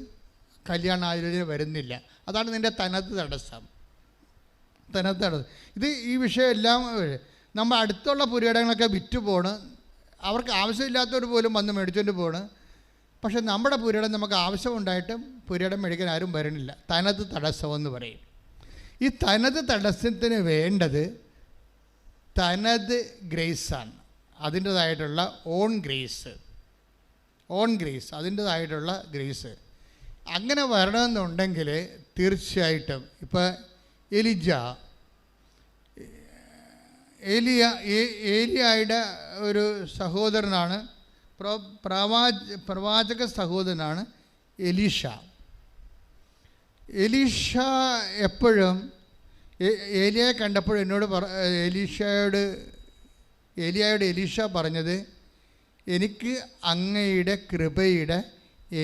കല്യാണ ആലോചന വരുന്നില്ല. അതാണ് നിൻ്റെ തനത് തടസ്സം. ഇത് ഈ വിഷയം എല്ലാം നമ്മൾ അടുത്തുള്ള പുരയിടങ്ങളൊക്കെ വിറ്റ് പോണ്, അവർക്ക് ആവശ്യമില്ലാത്തവർ പോലും വന്ന് മേടിച്ചുകൊണ്ട് പോണ്. പക്ഷെ നമ്മുടെ പുരയിടം നമുക്ക് ആവശ്യമുണ്ടായിട്ടും പുരയിടം മേടിക്കാൻ ആരും വരണില്ല. തനത് തടസ്സമെന്ന് പറയും. ഈ തനത് തടസ്സത്തിന് വേണ്ടത് തനത് ഗ്രേസാണ്, അതിൻ്റേതായിട്ടുള്ള ഓൺ ഗ്രേസ്, അതിൻ്റേതായിട്ടുള്ള ഗ്രേസ്. അങ്ങനെ വരണമെന്നുണ്ടെങ്കിൽ തീർച്ചയായിട്ടും ഇപ്പോൾ ഏലിയായുടെ ഒരു സഹോദരനാണ്, പ്രവാചക സഹോദരനാണ് എലീഷ. എപ്പോഴും ഏലിയയെ കണ്ടപ്പോൾ എന്നോട് ഏലിയായോട് എലീഷ പറഞ്ഞത്, എനിക്ക് അങ്ങയുടെ കൃപയുടെ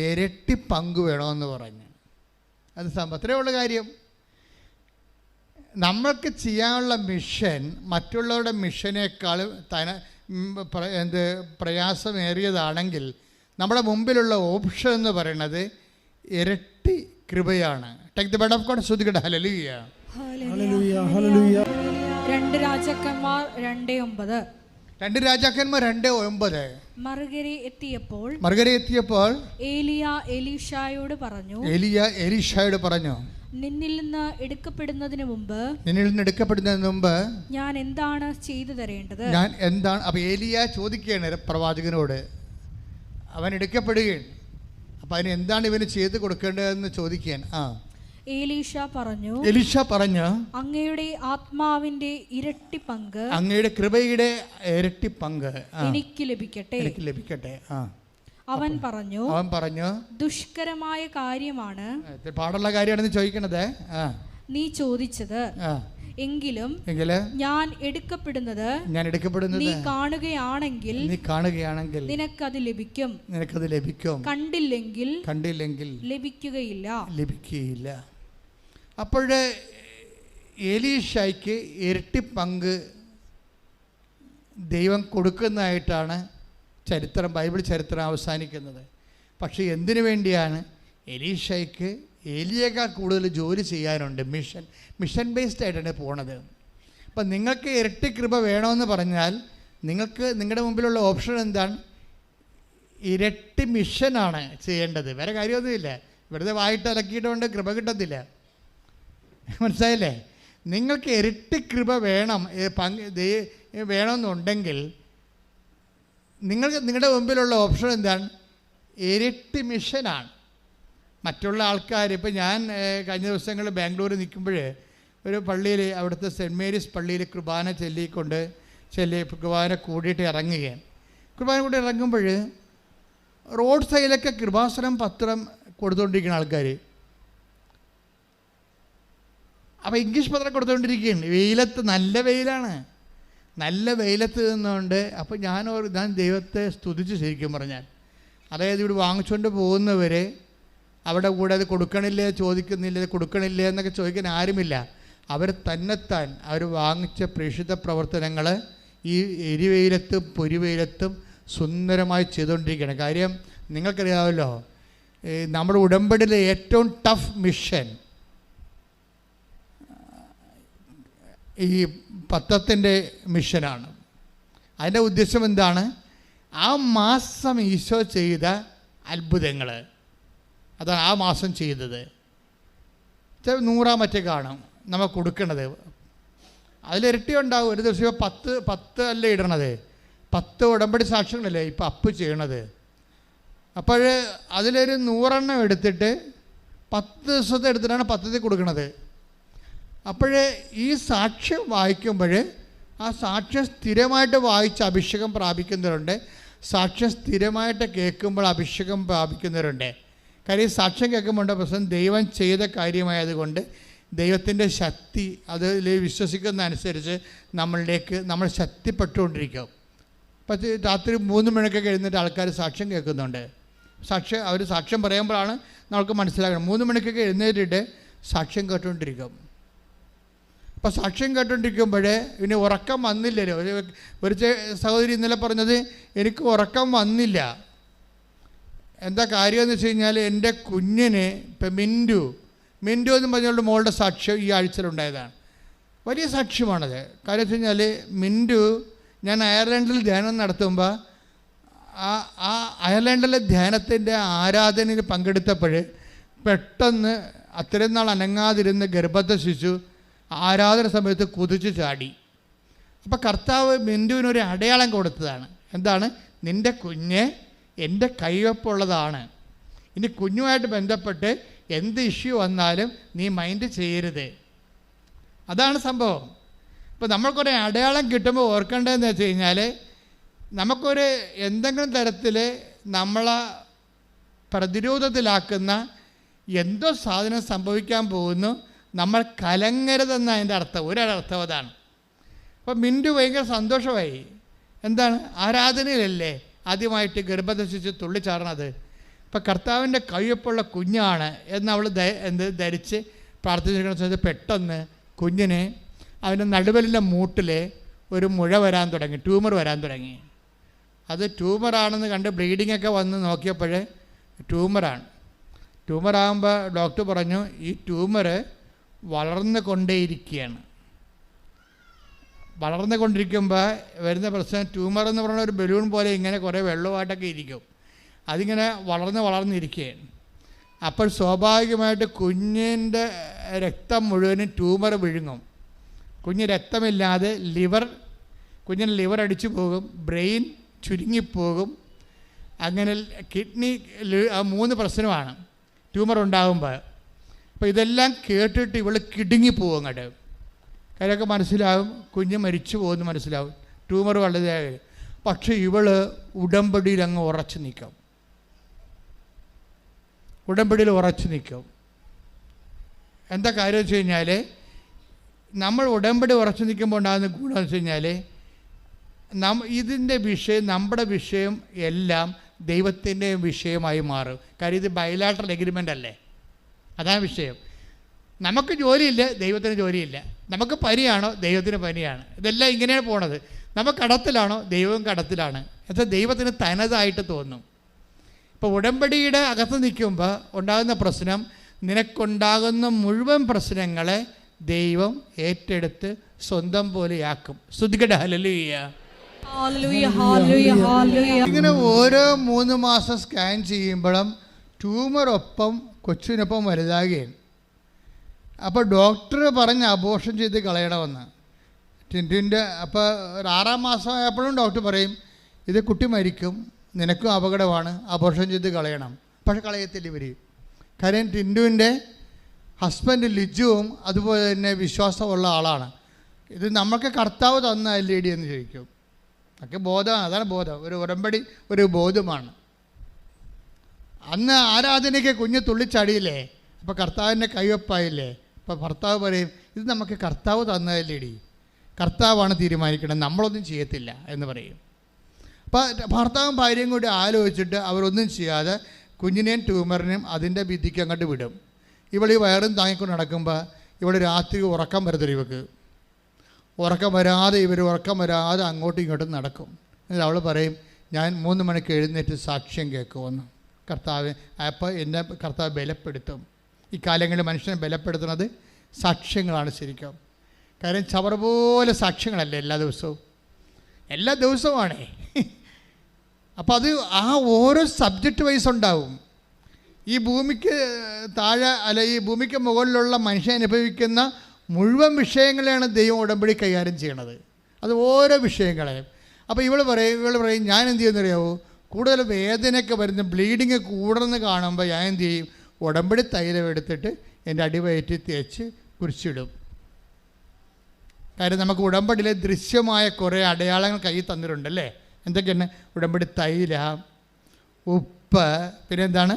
ഇരട്ടി പങ്ക് വേണമെന്ന് പറഞ്ഞു. അത് അത്രയേ ഉള്ള കാര്യം. നമ്മൾക്ക് ചെയ്യാനുള്ള മിഷൻ മറ്റുള്ളവരുടെ മിഷനേക്കാളും പ്രയാസമേറിയതാണെങ്കിൽ നമ്മുടെ മുമ്പിലുള്ള ഓപ്ഷൻ എന്ന് പറയുന്നത് ഇരട്ടി കൃപയാണ്. Take the word of God. ശ്രുതികട്ടെ. ഹല്ലേലൂയ,
ഹല്ലേലൂയ, ഹല്ലേലൂയ.
2 രാജാക്കന്മാർ 2:9.
2 രാജാക്കന്മാർ 2:9.
മറുകര എത്തിയപ്പോൾ ഏലിയ എലീഷായോട് പറഞ്ഞു, നിന്നിൽ നിന്ന് എടുക്കപ്പെടുന്നതിന് മുമ്പ് ഞാൻ എന്താണ് ചെയ്തു തരേണ്ടത്?
അപ്പോൾ ഏലിയ ചോദിക്കുകയാണ് പ്രവാചകനോട്, അവൻ എടുക്കപ്പെടുകയാണ്, അപ്പം അതിന് എന്താണ് ഇവന് ചെയ്ത് കൊടുക്കേണ്ടതെന്ന് ചോദിക്കാൻ.
എലീഷ പറഞ്ഞു, അങ്ങയുടെ ആത്മാവിന്റെ ഇരട്ടി പങ്ക്,
അങ്ങയുടെ കൃപയുടെ ഇരട്ടി പങ്ക്
എനിക്ക് ലഭിക്കട്ടെ. അവൻ പറഞ്ഞു, ദുഷ്കരമായ കാര്യമാണ്,
പാടുള്ള കാര്യമാണെന്ന് ചോദിക്കണത്
നീ ചോദിച്ചത്. എങ്കിലും ഞാൻ എടുക്കപ്പെടുന്നത് നീ കാണുകയാണെങ്കിൽ നിനക്കത് ലഭിക്കും, കണ്ടില്ലെങ്കിൽ
ലഭിക്കുകയില്ല. അപ്പോഴേ എലീഷയ്ക്ക് ഇരട്ടി പങ്ക് ദൈവം കൊടുക്കുന്നതായിട്ടാണ് ബൈബിൾ ചരിത്രം അവസാനിക്കുന്നത്. പക്ഷേ എന്തിനു വേണ്ടിയാണ്? എലീഷയ്ക്ക് ഏലിയേക്കാൾ കൂടുതൽ ജോലി ചെയ്യാനുണ്ട്. മിഷൻ ബേസ്ഡ് ആയിട്ടാണ് പോണത്. അപ്പം നിങ്ങൾക്ക് ഇരട്ടി കൃപ വേണമെന്ന് പറഞ്ഞാൽ നിങ്ങൾക്ക് നിങ്ങളുടെ മുമ്പിലുള്ള ഓപ്ഷൻ എന്താണ്? ഇരട്ടി മിഷനാണ് ചെയ്യേണ്ടത്. വേറെ കാര്യമൊന്നുമില്ല. വെറുതെ വായിട്ട് അലക്കിയിട്ടുകൊണ്ട് കൃപ കിട്ടത്തില്ല. മനസ്സിലായില്ലേ? നിങ്ങൾക്ക് ഇരട്ടി കൃപ വേണമെന്നുണ്ടെങ്കിൽ നിങ്ങളുടെ മുമ്പിലുള്ള ഓപ്ഷൻ എന്താണ്? ഇരട്ടി മിഷനാണ്. മറ്റുള്ള ആൾക്കാർ, ഇപ്പം ഞാൻ കഴിഞ്ഞ ദിവസങ്ങളിൽ ബാംഗ്ലൂർ നിൽക്കുമ്പോൾ ഒരു പള്ളിയിൽ, അവിടുത്തെ സെൻറ്റ് മേരീസ് പള്ളിയിൽ കുർബാന കൂടിയിട്ട് ഇറങ്ങുകയാണ്. കുർബാന കൂടി ഇറങ്ങുമ്പോൾ റോഡ് സൈഡിലൊക്കെ കൃപാസനം പത്രം കൊടുത്തുകൊണ്ടിരിക്കുന്ന ആൾക്കാർ. അപ്പോൾ ഇംഗ്ലീഷ് പത്രം കൊടുത്തുകൊണ്ടിരിക്കുകയാണ്. വെയിലത്ത്, നല്ല വെയിലാണ്, നല്ല വെയിലത്ത് നിന്നുകൊണ്ട്. അപ്പോൾ ഞാൻ ദൈവത്തെ സ്തുതിച്ച് ശരിക്കും പറഞ്ഞാൽ, അതായത് ഇവിടെ വാങ്ങിച്ചുകൊണ്ട് പോകുന്നവരെ അവിടെ കൂടെ അത് കൊടുക്കണില്ലേ എന്നൊക്കെ ചോദിക്കാൻ ആരുമില്ല. അവർ തന്നെത്താൻ അവർ വാങ്ങിച്ച പ്രേക്ഷിത പ്രവർത്തനങ്ങൾ ഈ എരിവെയിലത്തും പൊരിവെയിലത്തും സുന്ദരമായി ചെയ്തുകൊണ്ടിരിക്കുകയാണ്. കാര്യം നിങ്ങൾക്കറിയാമല്ലോ, നമ്മുടെ ഉടമ്പടിയിലെ ഏറ്റവും ടഫ് മിഷൻ ഈ പത്രത്തിൻ്റെ മിഷനാണ്. അതിൻ്റെ ഉദ്ദേശം എന്താണ്? ആ മാസം ഈശോ ചെയ്ത അത്ഭുതങ്ങൾ, അതാണ് ആ മാസം ചെയ്തത്. 100 മറ്റേ കാണും നമ്മൾ കൊടുക്കണത്. അതിലിരട്ടി ഉണ്ടാവും. ഒരു ദിവസം 10 അല്ലേ ഇടണത്, 10 ഉടമ്പടി സാക്ഷ്യങ്ങളല്ലേ ഇപ്പം അപ്പ് ചെയ്യണത്. അപ്പോൾ അതിലൊരു 100 എടുത്തിട്ട് 10 ദിവസത്തെ എടുത്തിട്ടാണ് 10 കൊടുക്കണത്. അപ്പോൾ ഈ സാക്ഷ്യം വായിക്കുമ്പോൾ ആ സാക്ഷ്യം സ്ഥിരമായിട്ട് വായിച്ച് അഭിഷേകം പ്രാപിക്കുന്നവരുണ്ട്, സാക്ഷ്യം സ്ഥിരമായിട്ട് കേൾക്കുമ്പോൾ അഭിഷേകം പ്രാപിക്കുന്നവരുണ്ട്. കാര്യം സാക്ഷ്യം കേൾക്കുമ്പോൾ പ്രശ്നം ദൈവം ചെയ്ത കാര്യമായതുകൊണ്ട് ദൈവത്തിൻ്റെ ശക്തി അതിൽ വിശ്വസിക്കുന്ന അനുസരിച്ച് നമ്മൾ ശക്തിപ്പെട്ടുകൊണ്ടിരിക്കും. പക്ഷേ രാത്രി 3 മണിക്കൊക്കെ എഴുന്നേറ്റ് ആൾക്കാർ സാക്ഷ്യം കേൾക്കുന്നുണ്ട്. അവർ സാക്ഷ്യം പറയുമ്പോഴാണ് നമുക്ക് മനസ്സിലാക്കണം. 3 മണിക്കൊക്കെ എഴുന്നേറ്റിട്ട് സാക്ഷ്യം കേട്ടുകൊണ്ടിരിക്കും. അപ്പോൾ സാക്ഷ്യം കേട്ടുകൊണ്ടിരിക്കുമ്പോഴേ ഇനി ഉറക്കം വന്നില്ലല്ലോ. ഒരു സഹോദരി ഇന്നലെ പറഞ്ഞത്, എനിക്ക് ഉറക്കം വന്നില്ല. എന്താ കാര്യമെന്ന് വെച്ച് കഴിഞ്ഞാൽ എൻ്റെ കുഞ്ഞിന് ഇപ്പം മിൻറ്റു എന്ന് പറഞ്ഞുകൊണ്ട് മോളുടെ സാക്ഷ്യം ഈ ആഴ്ചയിലുണ്ടായതാണ്. വലിയ സാക്ഷ്യമാണത്. കാര്യം വെച്ച് കഴിഞ്ഞാൽ മിൻറ്റു, ഞാൻ അയർലൻഡിൽ ധ്യാനം നടത്തുമ്പോൾ ആ അയർലൻഡിലെ ധ്യാനത്തിൻ്റെ ആരാധനയിൽ പങ്കെടുത്തപ്പോൾ പെട്ടെന്ന് അത്രയും നാൾ അനങ്ങാതിരുന്ന് ഗർഭത്തെ ശിശു ആരാധന സമയത്ത് കുതിച്ച് ചാടി. അപ്പോൾ കർത്താവ് മിൻറ്റുവിനൊരു അടയാളം കൊടുത്തതാണ്. എന്താണ്? നിൻ്റെ കുഞ്ഞ് എൻ്റെ കൈവപ്പുള്ളതാണ്. ഇനി കുഞ്ഞുമായിട്ട് ബന്ധപ്പെട്ട് എന്ത് ഇഷ്യൂ വന്നാലും നീ മൈൻഡ് ചെയ്യരുത്. അതാണ് സംഭവം. ഇപ്പോൾ നമ്മൾക്കൊരു അടയാളം കിട്ടുമ്പോൾ ഓർക്കേണ്ടതെന്ന് വെച്ച് കഴിഞ്ഞാൽ, നമുക്കൊരു എന്തെങ്കിലും തരത്തിൽ നമ്മളെ പ്രതിരോധത്തിലാക്കുന്ന എന്തോ സാധനം സംഭവിക്കാൻ പോകുന്നു, നമ്മൾ കലങ്ങരുതെന്ന അതിൻ്റെ അർത്ഥം. ഒരർത്ഥം അതാണ്. അപ്പോൾ മിൻറ്റു ഭയങ്കര സന്തോഷമായി. എന്താണ്? ആരാധനയിലല്ലേ ആദ്യമായിട്ട് ഗർഭദശിച്ച് തുള്ളിച്ചാടണത്. ഇപ്പം കർത്താവിൻ്റെ കയ്യൊപ്പുള്ള കുഞ്ഞാണ് എന്നവൾ ധരിച്ച് പ്രാർത്ഥിച്ചിരിക്കുന്ന സമയത്ത് പെട്ടെന്ന് കുഞ്ഞിന് അതിൻ്റെ നടുവലിൻ്റെ മൂട്ടിൽ ഒരു മുഴ വരാൻ തുടങ്ങി, ട്യൂമർ വരാൻ തുടങ്ങി. അത് ട്യൂമറാണെന്ന് കണ്ട് ബ്ലീഡിങ്ങൊക്കെ വന്ന് നോക്കിയപ്പോൾ ട്യൂമറാകുമ്പോൾ ഡോക്ടർ പറഞ്ഞു, ഈ ട്യൂമർ വളർന്നു കൊണ്ടിരിക്കുമ്പോൾ വരുന്ന പ്രശ്നം, ട്യൂമർ എന്ന് പറയുന്ന ഒരു ബലൂൺ പോലെ ഇങ്ങനെ കുറേ വെള്ളമായിട്ടൊക്കെ ഇരിക്കും. അതിങ്ങനെ വളർന്നിരിക്കുകയാണ്. അപ്പോൾ സ്വാഭാവികമായിട്ട് കുഞ്ഞിൻ്റെ രക്തം മുഴുവനും ട്യൂമർ വിഴുങ്ങും. കുഞ്ഞ് രക്തമില്ലാതെ കുഞ്ഞിന് ലിവർ അടിച്ചു പോകും, ബ്രെയിൻ ചുരുങ്ങിപ്പോകും. അങ്ങനെ കിഡ്നി, 3 പ്രശ്നമാണ് ട്യൂമർ ഉണ്ടാകുമ്പോൾ. അപ്പോൾ ഇതെല്ലാം കേട്ടിട്ട് ഇവൾ കിടുങ്ങിപ്പോവും. അങ്ങോട്ട് കാര്യമൊക്കെ മനസ്സിലാവും, കുഞ്ഞ് മരിച്ചു പോകുമെന്ന് മനസ്സിലാവും, ട്യൂമർ വളരെ. പക്ഷേ ഇവൾ ഉടമ്പടിയിൽ അങ്ങ് ഉറച്ചു നിൽക്കും. എന്താ കാര്യം വെച്ച് കഴിഞ്ഞാൽ, നമ്മൾ ഉടമ്പടി ഉറച്ചു നിൽക്കുമ്പോൾ ഉണ്ടാകുന്ന ഗുണമെന്ന് വെച്ച് കഴിഞ്ഞാൽ, ഇതിൻ്റെ വിഷയം, നമ്മുടെ വിഷയം എല്ലാം ദൈവത്തിൻ്റെ വിഷയമായി മാറും. കാര്യം ഇത് ബൈലാറ്ററൽ എഗ്രിമെൻ്റ് അല്ലേ, അതാണ് വിഷയം. നമുക്ക് ജോലിയില്ല, ദൈവത്തിന് ജോലിയില്ല. നമുക്ക് പനിയാണോ, ദൈവത്തിന് പനിയാണ്. ഇതെല്ലാം ഇങ്ങനെയാണ് പോണത്. നമുക്ക് കടത്തിലാണോ, ദൈവവും കടത്തിലാണ്. എന്നാൽ ദൈവത്തിന് തനതായിട്ട് തോന്നും. ഇപ്പോൾ ഉടമ്പടിയുടെ അകത്ത് നിൽക്കുമ്പോൾ ഉണ്ടാകുന്ന പ്രശ്നം, നിനക്കുണ്ടാകുന്ന മുഴുവൻ പ്രശ്നങ്ങളെ ദൈവം ഏറ്റെടുത്ത് സ്വന്തം പോലെയാക്കും. സ്തുതിക്കട്ടെ, ഹല്ലേലൂയ. ഇങ്ങനെ ഓരോ 3 മാസം സ്കാൻ ചെയ്യുമ്പോഴും ട്യൂമറൊപ്പം കൊച്ചിനൊപ്പം വലുതാകുകയാണ്. അപ്പോൾ ഡോക്ടർ പറഞ്ഞ് അബോർഷൻ ചെയ്ത് കളയണമെന്ന്. ടിൻറ്റിൻ്റെ അപ്പോൾ 6-ാം മാസം ആയപ്പോഴും ഡോക്ടർ പറയും, ഇത് കുട്ടി മരിക്കും, നിനക്കും അപകടമാണ്, അബോർഷൻ ചെയ്ത് കളയണം. പക്ഷെ കളയത്തില്ല ഇവർ. കാര്യം ടിൻറ്റുവിൻ്റെ ഹസ്ബൻഡ് ലിജുവും അതുപോലെ തന്നെ വിശ്വാസമുള്ള ആളാണ്. ഇത് നമുക്ക് കർത്താവ് തന്ന എൽഇഡി എന്ന് ചോദിക്കും. ഒക്കെ ബോധമാണ്. അതാണ് ബോധം. ഒരു ഉടമ്പടി ഒരു ബോധമാണ്. അന്ന് ആരാധനയ്ക്ക് കുഞ്ഞ് തുള്ളിച്ചാടിയില്ലേ, അപ്പോൾ കർത്താവിൻ്റെ കൈവപ്പായില്ലേ. അപ്പോൾ ഭർത്താവ് പറയും, ഇത് നമുക്ക് കർത്താവ് തന്നതല്ലേടി, കർത്താവാണ് തീരുമാനിക്കണം, നമ്മളൊന്നും ചെയ്യത്തില്ല എന്ന് പറയും. അപ്പോൾ ഭർത്താവും ഭാര്യയും കൂടി ആലോചിച്ചിട്ട് അവരൊന്നും ചെയ്യാതെ കുഞ്ഞിനെയും ട്യൂമറിനെയും അതിൻ്റെ വിധിക്ക് അങ്ങോട്ട് വിടും. ഇവൾ ഈ വയറും താങ്ങിക്കൊണ്ട് നടക്കുമ്പോൾ ഇവിടെ രാത്രി ഉറക്കം വരത്തില്ല. ഉറക്കം വരാതെ അങ്ങോട്ടും ഇങ്ങോട്ടും നടക്കും. എന്നിട്ട് അവൾ പറയും, ഞാൻ 3 മണിക്ക് എഴുന്നേറ്റ് സാക്ഷ്യം കേൾക്കുമെന്ന്. കർത്താവ് അപ്പോൾ എന്നെ കർത്താവ് ബലപ്പെടുത്തും. ഈ കാലങ്ങളിൽ മനുഷ്യനെ ബലപ്പെടുത്തുന്നത് സാക്ഷ്യങ്ങളാണ് ശരിക്കും. കാര്യം ചവർ പോലെ സാക്ഷ്യങ്ങളല്ലേ എല്ലാ ദിവസവുമാണേ. അപ്പോൾ അത് ആ ഓരോ സബ്ജക്റ്റ് വൈസ് ഉണ്ടാവും. ഈ ഭൂമിക്ക് താഴെ ഈ ഭൂമിക്ക് മുകളിലുള്ള മനുഷ്യൻ അനുഭവിക്കുന്ന മുഴുവൻ വിഷയങ്ങളെയാണ് ദൈവം ഉടമ്പടി കൈകാര്യം ചെയ്യണത്. അത് ഓരോ വിഷയങ്ങളെയും. അപ്പോൾ ഇവൾ പറയും ഞാൻ എന്ത് ചെയ്യുന്നറിയാവോ, കൂടുതൽ വേദനയൊക്കെ വരുന്ന ബ്ലീഡിങ് കൂടുന്ന കാണുമ്പോൾ ഞാൻ എന്ത് ചെയ്യും, ഉടമ്പടി തൈലം എടുത്തിട്ട് എൻ്റെ അടിവയറ്റിൽ തേച്ച് കുരിച്ചിടും. കാര്യം നമുക്ക് ഉടമ്പടിയിലെ ദൃശ്യമായ കുറേ അടയാളങ്ങൾ കയ്യിൽ തന്നിട്ടുണ്ടല്ലേ. എന്തൊക്കെയാണ്? ഉടമ്പടി തൈലം, ഉപ്പ്, പിന്നെ എന്താണ്,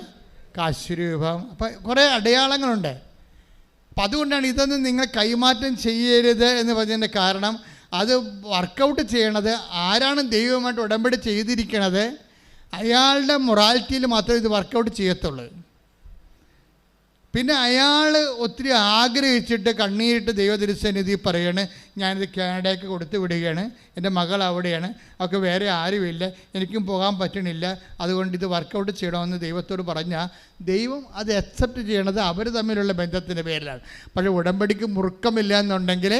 കാശുരൂപം. അപ്പം കുറേ അടയാളങ്ങളുണ്ട്. അപ്പം അതുകൊണ്ടാണ് ഇതൊന്നും നിങ്ങൾ കൈമാറ്റം ചെയ്യരുത് എന്ന് പറഞ്ഞതിൻ്റെ കാരണം, അത് വർക്കൗട്ട് ചെയ്യണത് ആരാണ് ദൈവമായിട്ട് ഉടമ്പടി ചെയ്തിരിക്കണത്, അയാളുടെ മൊറാലിറ്റിയിൽ മാത്രമേ ഇത് വർക്കൗട്ട് ചെയ്യത്തുള്ളൂ. പിന്നെ അയാൾ ഒത്തിരി ആഗ്രഹിച്ചിട്ട് കണ്ണീരിട്ട് ദൈവതിരുസന്നിധി പറയാണ്, ഞാനിത് കാനഡയ്ക്ക് കൊടുത്തു വിടുകയാണ്, എൻ്റെ മകൾ അവിടെയാണ്, അവർക്ക് വേറെ ആരുമില്ല, എനിക്കും പോകാൻ പറ്റണില്ല, അതുകൊണ്ട് ഇത് വർക്കൗട്ട് ചെയ്യണമെന്ന് ദൈവത്തോട് പറഞ്ഞാൽ ദൈവം അത് അക്സെപ്റ്റ് ചെയ്യണത് അവർ തമ്മിലുള്ള ബന്ധത്തിൻ്റെ പേരിലാണ്. പക്ഷേ ഉടമ്പടിക്ക് മുറുക്കമില്ല എന്നുണ്ടെങ്കിൽ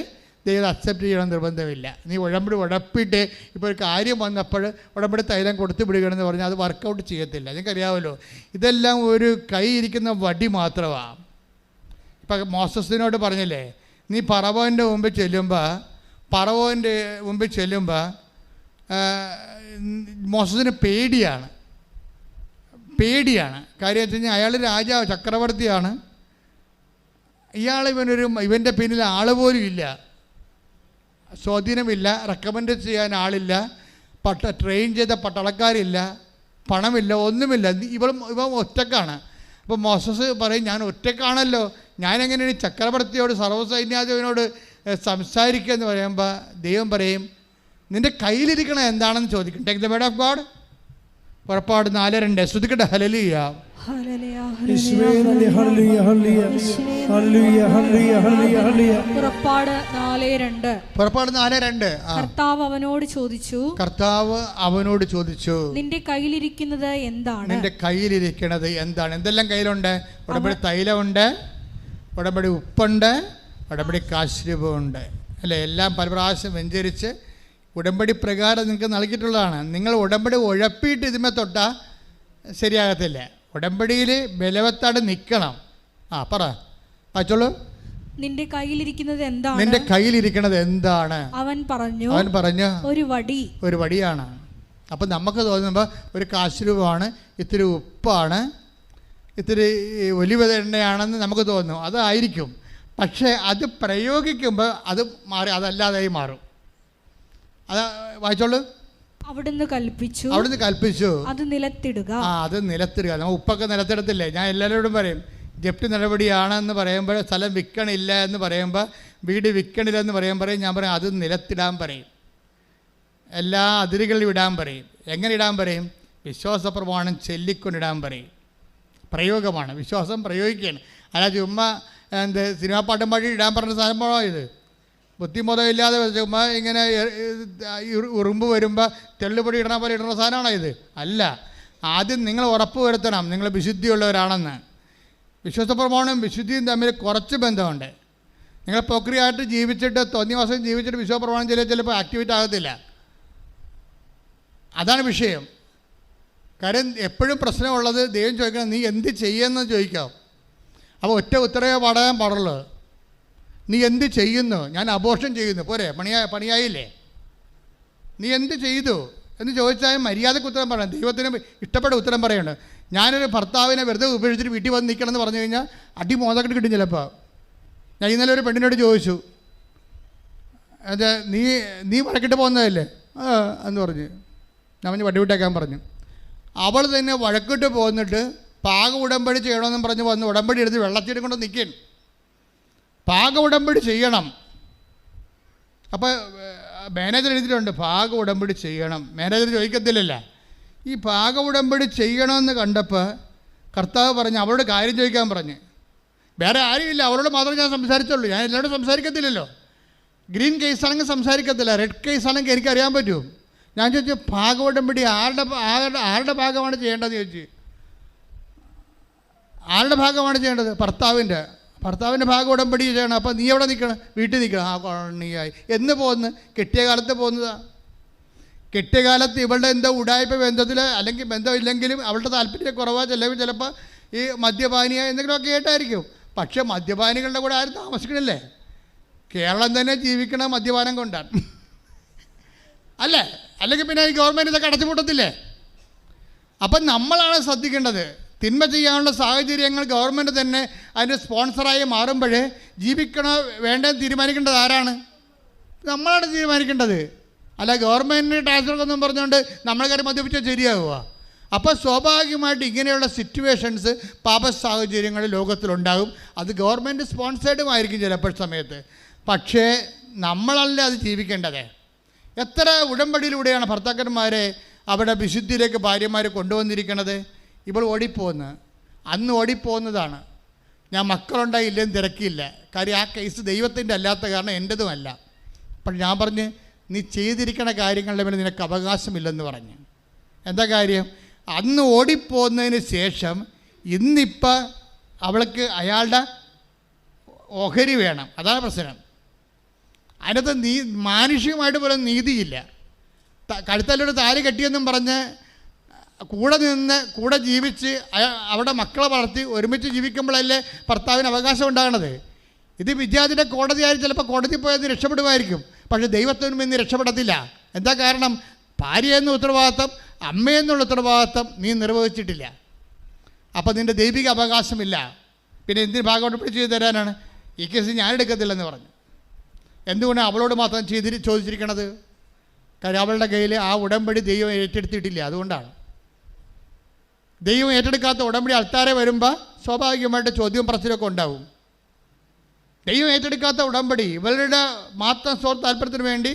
ദൈവം അക്സെപ്റ്റ് ചെയ്യണം നിർബന്ധമില്ല. നീ ഉടമ്പടി ഉടപ്പിയിട്ട് ഇപ്പോൾ ഒരു കാര്യം വന്നപ്പോൾ ഉടമ്പടി തൈലം കൊടുത്തു വിടുകയാണെന്ന് പറഞ്ഞാൽ അത് വർക്കൗട്ട് ചെയ്യത്തില്ല. നിങ്ങൾക്കറിയാമല്ലോ, ഇതെല്ലാം ഒരു കൈ ഇരിക്കുന്ന വടി മാത്രമാണ്. ഇപ്പം മോസസിനോട് പറഞ്ഞില്ലേ, നീ പറവോൻ്റെ മുമ്പിൽ ചെല്ലുമ്പോൾ മോസസിന് പേടിയാണ്. കാര്യം വെച്ച് കഴിഞ്ഞാൽ അയാൾ രാജാവ്, ചക്രവർത്തിയാണ്. ഇവൻ്റെ പിന്നിൽ ആൾ പോലും ഇല്ല, സ്വാധീനമില്ല, റെക്കമെൻഡ് ചെയ്യാൻ ആളില്ല, ട്രെയിൻ ചെയ്ത പട്ടാളക്കാരില്ല, പണമില്ല, ഒന്നുമില്ല. ഇവൻ ഒറ്റക്കാണ്. അപ്പോൾ മോസസ് പറയും, ഞാൻ ഒറ്റക്കാണല്ലോ, ഞാനെങ്ങനെയാണ് ചക്രവർത്തിയോട് സർവ്വസൈന്യാധിപനോട് സംസാരിക്കുക എന്ന് പറയുമ്പോൾ ദൈവം പറയും, നിൻ്റെ കയ്യിലിരിക്കണ എന്താണെന്ന് ചോദിക്കും. Take the word of God. പുറപ്പാട് 4:2. ശ്രദ്ധിക്കട്ടെ. ഹല്ലേലൂയ.
പുറപ്പാട് 4:2. കർത്താവ് അവനോട് ചോദിച്ചു, നിന്റെ കയ്യിലിരിക്കുന്നത് എന്താണ്?
എന്തെല്ലാം കയ്യിലുണ്ട്? ഉടമ്പടി തൈലമുണ്ട്, ഉടമ്പടി ഉപ്പുണ്ട്, ഉടമ്പടി കാശ്രൂപമുണ്ട്, അല്ലേ? എല്ലാം പല പ്രാവശ്യം വെഞ്ചരിച്ച് ഉടമ്പടി പ്രകാരം നിങ്ങൾക്ക് നൽകിയിട്ടുള്ളതാണ്. നിങ്ങൾ ഉടമ്പടി ഉഴപ്പിയിട്ട് ഇതിന്മേ തൊട്ടാൽ ശരിയാകത്തില്ല. ഉടമ്പടിയിൽ ബലവത്താട് നിൽക്കണം. പറ, വായിച്ചോളൂ.
നിന്റെ കയ്യിലിരിക്കുന്നത് എന്താണ്? അവൻ പറഞ്ഞു ഒരു വടിയാണ്. അപ്പം നമുക്ക് തോന്നുമ്പോൾ ഒരു കാശ്രൂപമാണ്, ഇത്തിരി ഉപ്പാണ്, ഇത്തിരി ഒലിവ് എണ്ണയാണെന്ന് നമുക്ക് തോന്നും. അതായിരിക്കും. പക്ഷേ അത് പ്രയോഗിക്കുമ്പോൾ അത് മാറി, അതല്ലാതായി മാറും. അത് വായിച്ചോളൂ. അവിടുന്ന് കൽപ്പിച്ചു അത് നിലത്തിടുക.
നമ്മൾ ഉപ്പൊക്കെ നിലത്തിടത്തില്ലേ? ഞാൻ എല്ലാവരോടും പറയും, ജപ്തി നടപടിയാണെന്ന് പറയുമ്പോൾ, സ്ഥലം വിൽക്കണില്ല എന്ന് പറയുമ്പോൾ, വീട് വിൽക്കണില്ല എന്ന് പറയുമ്പോൾ ഞാൻ പറയും അത് നിലത്തിടാൻ പറയും, എല്ലാ അതിരുകളിലും ഇടാൻ പറയും. എങ്ങനെ ഇടാൻ പറയും? വിശ്വാസ പ്രമാണം ചൊല്ലിക്കൊണ്ടിടാൻ പറയും. പ്രയോഗമാണ്, വിശ്വാസം പ്രയോഗിക്കുകയാണ്. അല്ല ചുമ്മാ സിനിമാ പാട്ടും പാടി ഇടാൻ പറഞ്ഞ സാധനമാണോ ഇത്? ബുദ്ധിബോധമില്ലാതെ ചുമ്മാ ഇങ്ങനെ ഉറുമ്പ് വരുമ്പോൾ തെള്ളുപൊടി ഇടണ പോലെ ഇടുന്ന സാധനമാണോ ഇത്? അല്ല. ആദ്യം നിങ്ങൾ ഉറപ്പ് വരുത്തണം നിങ്ങൾ വിശുദ്ധിയുള്ളവരാണെന്ന്. വിശ്വാസ പ്രമാണവും വിശുദ്ധിയും തമ്മിൽ കുറച്ച് ബന്ധമുണ്ട്. നിങ്ങൾ പ്രക്രിയയായിട്ട് ജീവിച്ചിട്ട് 90 മാസം ജീവിച്ചിട്ട് വിശ്വാസ പ്രമാണം ചിലപ്പോൾ ആക്ടിവേറ്റ് ആകത്തില്ല. അതാണ് വിഷയം. കാര്യം എപ്പോഴും പ്രശ്നമുള്ളത് ദൈവം ചോദിക്കണം, നീ എന്ത് ചെയ്യുമെന്ന് ചോദിക്കാം. അപ്പോൾ ഒറ്റ ഉത്തരവേ പാടാൻ പാടുള്ളൂ. നീ എന്ത് ചെയ്യുന്നു? ഞാൻ അബോർഷൻ ചെയ്യുന്നു. പോരെ, പണിയായില്ലേ? നീ എന്ത് ചെയ്തു എന്ന് ചോദിച്ചാൽ മര്യാദക്ക് ഉത്തരം പറയണം. ദൈവത്തിന് ഇഷ്ടപ്പെട്ട ഉത്തരം പറയണം. ഞാനൊരു ഭർത്താവിനെ വെറുതെ ഉപേക്ഷിച്ചിട്ട് വീട്ടിൽ വന്ന് നിൽക്കണം എന്ന് പറഞ്ഞു കഴിഞ്ഞാൽ അടി മോതക്കെട്ട് കിട്ടും ചിലപ്പോൾ. ഞാൻ ഇന്നലെ ഒരു പെണ്ണിനോട് ചോദിച്ചു, അത് നീ വഴക്കിട്ട് പോകുന്നതല്ലേ എന്ന് പറഞ്ഞു. ഞാൻ വടിവിട്ടേക്കാൻ പറഞ്ഞു. അവൾ തന്നെ വഴക്കിട്ട് പോന്നിട്ട് പാക ഉടമ്പടി ചെയ്യണമെന്നും പറഞ്ഞ് വന്ന് ഉടമ്പടി എടുത്ത് വെള്ളത്തിനും കൊണ്ട് നിൽക്കും. പാക ഉടമ്പടി ചെയ്യണം. അപ്പോൾ മാനേജർ എഴുതിയിട്ടുണ്ട് പാക ഉടമ്പടി ചെയ്യണം. മാനേജർ ചോദിക്കത്തില്ലല്ലോ. ഈ പാക ഉടമ്പടി ചെയ്യണമെന്ന് കണ്ടപ്പോൾ കർത്താവ് പറഞ്ഞ് അവളോട് കാര്യം ചോദിക്കാൻ പറഞ്ഞ്. വേറെ ആരുമില്ല, അവളോട് മാത്രമേ ഞാൻ സംസാരിച്ചുള്ളൂ. ഞാൻ എല്ലാവരോടും സംസാരിക്കത്തില്ലല്ലോ. ഗ്രീൻ കേസാണെങ്കിൽ സംസാരിക്കത്തില്ല, റെഡ് കേസാണെങ്കിൽ എനിക്കറിയാൻ പറ്റുമോ? ഞാൻ ചോദിച്ചു പാക ഉടമ്പടി ആരുടെ ഭാഗമാണ് ചെയ്യേണ്ടതെന്ന് ചോദിച്ചു. ആരുടെ ഭാഗമാണ് ചെയ്യേണ്ടത്? ഭർത്താവിൻ്റെ ഭാഗം ഉടമ്പടി ചെയ്യണം. അപ്പോൾ നീ എവിടെ നിൽക്കണം? വീട്ടിൽ നിൽക്കണം. ആ നീയായി എന്ന് പോകുന്നു. കെട്ടിയ കാലത്ത് പോകുന്നതാണ്. കെട്ടിയ കാലത്ത് ഇവളുടെ എന്തോ ഉടായ്പ ബന്ധത്തിൽ അല്ലെങ്കിൽ ബന്ധമില്ലെങ്കിലും അവളുടെ താല്പര്യക്കുറവാ, ചിലപ്പോൾ ഈ മദ്യപാനിയായ എന്തെങ്കിലുമൊക്കെ ആയിട്ടായിരിക്കും. പക്ഷേ മദ്യപാനികളുടെ കൂടെ ആരും താമസിക്കണില്ലേ? കേരളം തന്നെ ജീവിക്കണ മദ്യപാനം കൊണ്ടാണ് അല്ലേ? അല്ലെങ്കിൽ പിന്നെ ഈ ഗവൺമെൻറ് ഇതൊക്കെ അടച്ചുപൂട്ടത്തില്ലേ? അപ്പം നമ്മളാണ് ശ്രദ്ധിക്കേണ്ടത്. തിന്മ ചെയ്യാനുള്ള സാഹചര്യങ്ങൾ ഗവൺമെൻറ് തന്നെ അതിൻ്റെ സ്പോൺസറായി മാറുമ്പോഴേ ജീവിക്കണോ വേണ്ടെന്ന് തീരുമാനിക്കേണ്ടത് ആരാണ്? നമ്മളാണ് തീരുമാനിക്കേണ്ടത്. അല്ല ഗവൺമെൻറ്റിന് ടാക്സ് കൊടുക്കൊന്നും പറഞ്ഞുകൊണ്ട് നമ്മളെ കാര്യം മദ്യപിച്ചാൽ ശരിയാവുക. അപ്പോൾ സ്വാഭാവികമായിട്ട് ഇങ്ങനെയുള്ള സിറ്റുവേഷൻസ് പാപ സാഹചര്യങ്ങൾ ലോകത്തിലുണ്ടാകും. അത് ഗവൺമെൻറ് സ്പോൺസേർഡുമായിരിക്കും ചിലപ്പോൾ സമയത്ത്. പക്ഷേ നമ്മളല്ല അത് ജീവിക്കേണ്ടത്. എത്ര ഉടമ്പടിയിലൂടെയാണ് ഭർത്താക്കന്മാരെ അവിടെ വിശുദ്ധിയിലേക്ക് ഭാര്യമാരെ കൊണ്ടുവന്നിരിക്കുന്നത്. ഇപ്പോൾ ഓടിപ്പോകുന്നു, അന്ന് ഓടിപ്പോകുന്നതാണ്. ഞാൻ മക്കളുണ്ടായി ഇല്ലെന്ന് തിരക്കിയില്ല. കാര്യം ആ കേസ് ദൈവത്തിൻ്റെ അല്ലാത്ത കാരണം എൻ്റെതുമല്ല. അപ്പോൾ ഞാൻ പറഞ്ഞ് നീ ചെയ്തിരിക്കുന്ന കാര്യങ്ങളുടെ മേലെ നിനക്ക് അവകാശമില്ലെന്ന് പറഞ്ഞ്. എന്താ കാര്യം? അന്ന് ഓടിപ്പോകുന്നതിന് ശേഷം ഇന്നിപ്പോൾ അവൾക്ക് അയാളുടെ ഓഹരി വേണം. അതാണ് പ്രശ്നം. അതിനകത്ത് മാനുഷികമായിട്ട് പോലും നീതിയില്ല. കഴുത്തല്ലൊരു താലി കെട്ടിയെന്നും പറഞ്ഞ് കൂടെ നിന്ന് കൂടെ ജീവിച്ച് അവിടെ മക്കളെ വളർത്തി ഒരുമിച്ച് ജീവിക്കുമ്പോഴല്ലേ ഭർത്താവിന് അവകാശം ഉണ്ടാകണത്. ഇത് വിദ്യാർത്ഥിയുടെ കോടതിയായി ചിലപ്പോൾ കോടതി പോയത് രക്ഷപ്പെടുമായിരിക്കും, പക്ഷേ ദൈവത്തിനും ഇന്ന് രക്ഷപ്പെടത്തില്ല. എന്താ കാരണം? ഭാര്യ എന്ന ഉത്തരവാദിത്തം, അമ്മയെന്നുള്ള ഉത്തരവാദിത്തം നീ നിർവഹിച്ചിട്ടില്ല. അപ്പോൾ നിൻ്റെ ദൈവിക അവകാശമില്ല. പിന്നെ എന്തിന് ഭാഗമായിട്ട് പിടിച്ച് തരാനാണ്? ഈ കേസ് ഞാൻ എടുക്കത്തില്ലെന്ന് പറഞ്ഞു. എന്തുകൊണ്ടാണ് അവളോട് മാത്രം ചോദിച്ചിരിക്കണത്? കാര്യം അവളുടെ കയ്യിൽ ആ ഉടമ്പടി ദൈവം ഏറ്റെടുത്തിട്ടില്ല. അതുകൊണ്ടാണ്. ദൈവം ഏറ്റെടുക്കാത്ത ഉടമ്പടി അൾത്താരെ വരുമ്പോൾ സ്വാഭാവികമായിട്ട് ചോദ്യവും പറച്ചിലൊക്കെ ഉണ്ടാവും. ദൈവം ഏറ്റെടുക്കാത്ത ഉടമ്പടി ഇവരുടെ മാത്രം താല്പര്യത്തിന് വേണ്ടി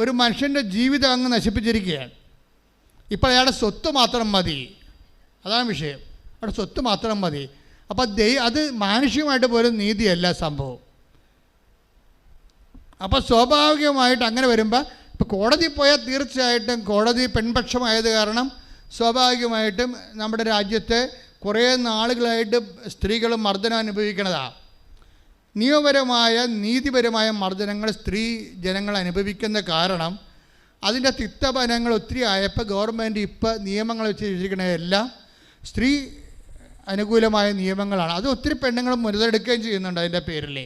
ഒരു മനുഷ്യൻ്റെ ജീവിതം അങ്ങ് നശിപ്പിച്ചിരിക്കുകയാണ്. ഇപ്പോൾ അയാളുടെ സ്വത്ത് മാത്രം മതി, അതാണ് വിഷയം. അവിടെ സ്വത്ത് മാത്രം മതി. അപ്പോൾ അത് മാനുഷികമായിട്ട് പോലും നീതിയല്ല സംഭവം. അപ്പോൾ സ്വാഭാവികമായിട്ട് അങ്ങനെ വരുമ്പോൾ ഇപ്പോൾ കോടതി പോയാൽ തീർച്ചയായിട്ടും കോടതി പെൺപക്ഷമായത് കാരണം സ്വാഭാവികമായിട്ടും നമ്മുടെ രാജ്യത്തെ കുറേ നാളുകളായിട്ട് സ്ത്രീകൾ മർദ്ദനം അനുഭവിക്കുന്നതാണ്. നിയമപരമായ നീതിപരമായ മർദ്ദനങ്ങൾ സ്ത്രീ ജനങ്ങൾ അനുഭവിക്കുന്ന കാരണം അതിൻ്റെ തിക്തഫലങ്ങൾ ഒത്തിരി ആയപ്പോൾ ഗവൺമെൻറ് ഇപ്പോൾ നിയമങ്ങൾ വെച്ചിരിക്കുന്നതെല്ലാം സ്ത്രീ അനുകൂലമായ നിയമങ്ങളാണ്. അത് ഒത്തിരി പെണ്ണുങ്ങൾ മുതലെടുക്കുകയും ചെയ്യുന്നുണ്ട് അതിൻ്റെ പേരിൽ.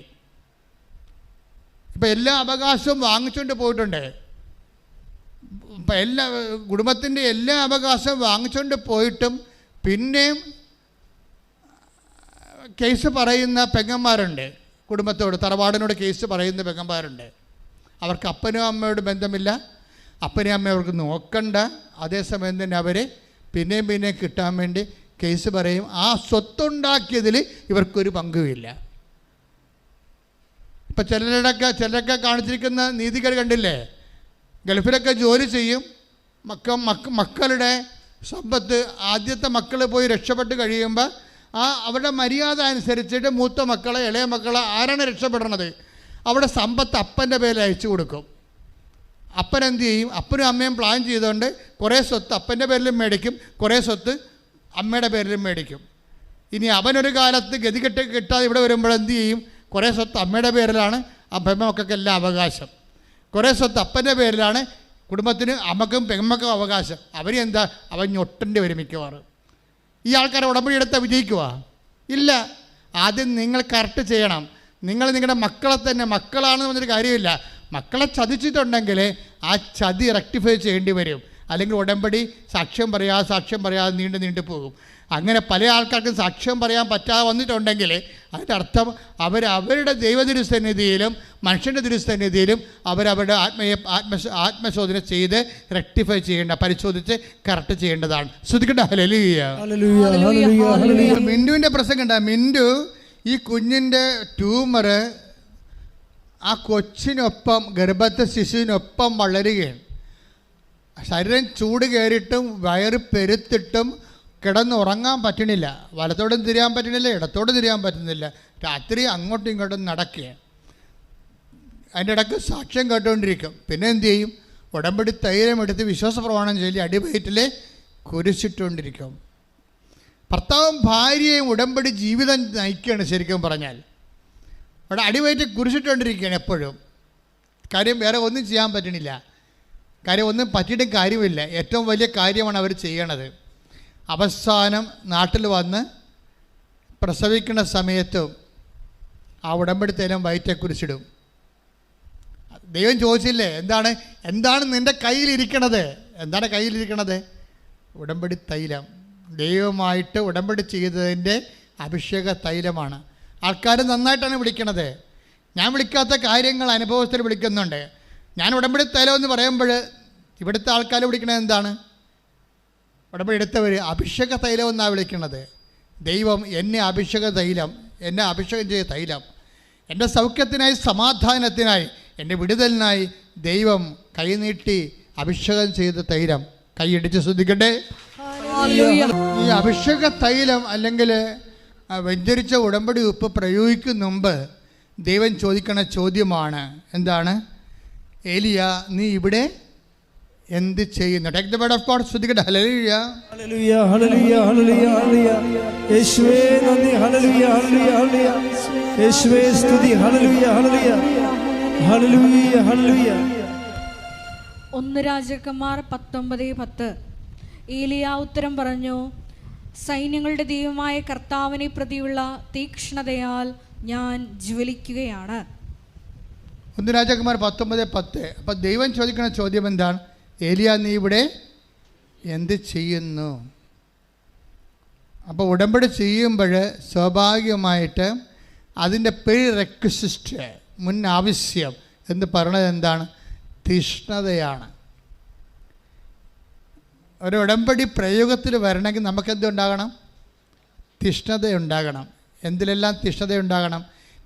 ഇപ്പം എല്ലാ അവകാശവും വാങ്ങിച്ചുകൊണ്ട് പോയിട്ടുണ്ട്. ഇപ്പം എല്ലാ കുടുംബത്തിൻ്റെ എല്ലാ അവകാശവും വാങ്ങിച്ചുകൊണ്ട് പോയിട്ടും പിന്നെയും കേസ് പറയുന്ന പെങ്ങന്മാരുണ്ട്. കുടുംബത്തോട് തറവാടിനോട് കേസ് പറയുന്ന പെങ്ങന്മാരുണ്ട്. അവർക്ക് അപ്പനും അമ്മയോട് ബന്ധമില്ല, അപ്പനെയും അമ്മയും അവർക്ക് നോക്കണ്ട. അതേസമയം തന്നെ അവർ പിന്നെയും കിട്ടാൻ വേണ്ടി കേസ് പറയും. ആ സ്വത്തുണ്ടാക്കിയതിൽ ഇവർക്കൊരു പങ്കുമില്ല. ഇപ്പം ചിലരൊക്കെ കാണിച്ചിരിക്കുന്ന നീതികൾ കണ്ടില്ലേ? ഗൾഫിലൊക്കെ ജോലി ചെയ്യും, മക്കളുടെ സമ്പത്ത് ആദ്യത്തെ മക്കൾ പോയി രക്ഷപ്പെട്ട് കഴിയുമ്പോൾ അവരുടെ മര്യാദ അനുസരിച്ചിട്ട് മൂത്ത മക്കളെ ഇളയ മക്കളെ ആരാണ് രക്ഷപ്പെടണത് അവിടെ സമ്പത്ത് അപ്പൻ്റെ പേരിൽ അയച്ചു കൊടുക്കും. അപ്പൻ എന്ത് ചെയ്യും? അപ്പനും അമ്മയും പ്ലാൻ ചെയ്തുകൊണ്ട് കുറേ സ്വത്ത് അപ്പൻ്റെ പേരിലും മേടിക്കും, കുറേ സ്വത്ത് അമ്മയുടെ പേരിലും മേടിക്കും. ഇനി അവനൊരു കാലത്ത് ഗതികെട്ട് കിട്ടാതെ ഇവിടെ വരുമ്പോഴെന്ത് ചെയ്യും? കുറേ സ്വത്ത് അമ്മയുടെ പേരിലാണ് പെമ്മക്കൊക്കെ എല്ലാം അവകാശം, കുറേ സ്വത്ത് അപ്പൻ്റെ പേരിലാണ് കുടുംബത്തിന് അമ്മക്കും പെമ്മക്കും അവകാശം. അവരെന്താ? അവൻ ഞൊട്ടേണ്ടി വരും മിക്കവാറും. ഈ ആൾക്കാരെ ഉടമ്പടി എടുത്താൽ വിജയിക്കുക ഇല്ല. ആദ്യം നിങ്ങൾ കറക്റ്റ് ചെയ്യണം. നിങ്ങൾ നിങ്ങളുടെ മക്കളെ തന്നെ മക്കളാണെന്ന് പറഞ്ഞൊരു കാര്യമില്ല. മക്കളെ ചതിച്ചിട്ടുണ്ടെങ്കിൽ ആ ചതി റെക്ടിഫൈ ചെയ്യേണ്ടി വരും. അല്ലെങ്കിൽ ഉടമ്പടി സാക്ഷ്യം പറയാതെ നീണ്ടു പോകും. അങ്ങനെ പല ആൾക്കാർക്കും സാക്ഷ്യം പറയാൻ പറ്റാതെ വന്നിട്ടുണ്ടെങ്കിൽ അതിൻ്റെ അർത്ഥം അവരുടെ ദൈവതിരുസന്നിധിയിലും മനുഷ്യൻ്റെ തിരുസന്നിധിയിലും അവരവരുടെ ആത്മശോധന ചെയ്ത് റെക്ടിഫൈ പരിശോധിച്ച് കറക്റ്റ് ചെയ്യേണ്ടതാണ്. ശ്രദ്ധിക്കട്ടെ. ഹല്ലേലൂയ. മിൻറ്റുവിൻ്റെ പ്രസംഗം ഉണ്ടാ. മിൻറ്റു ഈ കുഞ്ഞിൻ്റെ ട്യൂമർ ആ കൊച്ചിനൊപ്പം ഗർഭത്തെ ശിശുവിനൊപ്പം വളരുകയാണ്. ശരീരം ചൂട് കയറിയിട്ടും വയറ് പെരുത്തിട്ടും കിടന്നുറങ്ങാൻ പറ്റണില്ല. വലത്തോടും തിരിയാൻ പറ്റണില്ല, ഇടത്തോടും തിരിയാൻ പറ്റുന്നില്ല. രാത്രി അങ്ങോട്ടും ഇങ്ങോട്ടും നടക്കുകയാണ്. അതിൻ്റെ ഇടയ്ക്ക് സാക്ഷ്യം കേട്ടുകൊണ്ടിരിക്കും. പിന്നെ എന്തു ചെയ്യും? ഉടമ്പടി തൈലം എടുത്ത് വിശ്വാസ പ്രമാണം ചൊല്ലി അടിവയറ്റിൽ കുരിശിട്ടുകൊണ്ടിരിക്കും. ഭർത്താവും ഭാര്യയും ഉടമ്പടി ജീവിതം നയിക്കുകയാണ്. ശരിക്കും പറഞ്ഞാൽ അവിടെ അടിവയറ്റിൽ കുരിശിട്ടുകൊണ്ടിരിക്കുകയാണ് എപ്പോഴും. കാര്യം വേറെ ഒന്നും ചെയ്യാൻ പറ്റണില്ല. കാര്യം ഒന്നും പറ്റിയിട്ടും കാര്യമില്ല. ഏറ്റവും വലിയ കാര്യമാണ് അവർ ചെയ്യണത്. അവസാനം നാട്ടിൽ വന്ന് പ്രസവിക്കുന്ന സമയത്തും ആ ഉടമ്പടി തൈലം വയറ്റെ കുരിശിടും. ദൈവം ചോദിച്ചില്ലേ എന്താണ് നിൻ്റെ കയ്യിലിരിക്കണത്? എന്താണ് കയ്യിലിരിക്കണത്? ഉടമ്പടി തൈലം. ദൈവമായിട്ട് ഉടമ്പടി ചെയ്തതിൻ്റെ അഭിഷേക തൈലമാണ്. ആൾക്കാർ നന്നായിട്ടാണ് വിളിക്കണത്. ഞാൻ വിളിക്കാത്ത കാര്യങ്ങൾ അനുഭവത്തിൽ വിളിക്കുന്നുണ്ട്. ഞാൻ ഉടമ്പടി തൈലം എന്ന് പറയുമ്പോൾ ഇവിടുത്തെ ആൾക്കാർ വിളിക്കണത് എന്താണ്? ഉടമ്പടി എടുത്തവർ അഭിഷേക തൈലം എന്നാണ് വിളിക്കുന്നത്. ദൈവം എന്നെ അഭിഷേക തൈലം, എന്നെ അഭിഷേകം ചെയ്ത തൈലം, എൻ്റെ സൗഖ്യത്തിനായി, സമാധാനത്തിനായി, എൻ്റെ വിടുതലിനായി ദൈവം കൈനീട്ടി അഭിഷേകം ചെയ്ത തൈലം. കൈയിടിച്ച് ശ്രദ്ധിക്കട്ടെ. ഈ അഭിഷേക തൈലം അല്ലെങ്കിൽ വെഞ്ചരിച്ച ഉടമ്പടി ഉപ്പ് പ്രയോഗിക്കുന്ന മുമ്പ് ദൈവം ചോദിക്കുന്ന ചോദ്യമാണ്, എന്താണ്? ഏലിയ, നീ ഇവിടെ എന്ത് ചെയ്യുന്നു? Take the word of God. ശ്രദ്ധിക്കട്ടെ. ഹല്ലേലൂയ,
ഹല്ലേലൂയ, ഹല്ലേലൂയ, ഹല്ലേലൂയ, ഹല്ലേലൂയ. യേശുവേ നന്ദി. ഹല്ലേലൂയ, ഹല്ലേലൂയ, ഹല്ലേലൂയ. യേശുവേ സ്തുതി. ഹല്ലേലൂയ, ഹല്ലേലൂയ, ഹല്ലേലൂയ, ഹല്ലേലൂയ.
1 രാജാക്കന്മാർ 19:10. ഏലിയ ഉത്തരം പറഞ്ഞു, സൈന്യങ്ങളുടെ ദൈവമായ കർത്താവിനെ പ്രതിയുള്ള തീക്ഷ്ണതയാൽ ഞാൻ ജ്വലിക്കുകയാണ്.
1 രാജാക്കന്മാർ 19:10. അപ്പം ദൈവം ചോദിക്കുന്ന ചോദ്യം എന്താണ്? ഏലിയ, നീ ഇവിടെ എന്ത് ചെയ്യുന്നു? അപ്പോൾ ഉടമ്പടി ചെയ്യുമ്പോൾ സ്വാഭാവികമായിട്ട് അതിൻ്റെ പ്രീറെക്വിസിറ്റ്, മുൻ ആവശ്യം എന്ന് പറയുന്നത് എന്താണ്? തീഷ്ണതയാണ്. ഒരു ഉടമ്പടി പ്രയോഗത്തിൽ വരണമെങ്കിൽ നമുക്കെന്തുണ്ടാകണം? തീഷ്ണതയുണ്ടാകണം. എന്തിലെല്ലാം തീഷ്ണതയുണ്ടാകണം?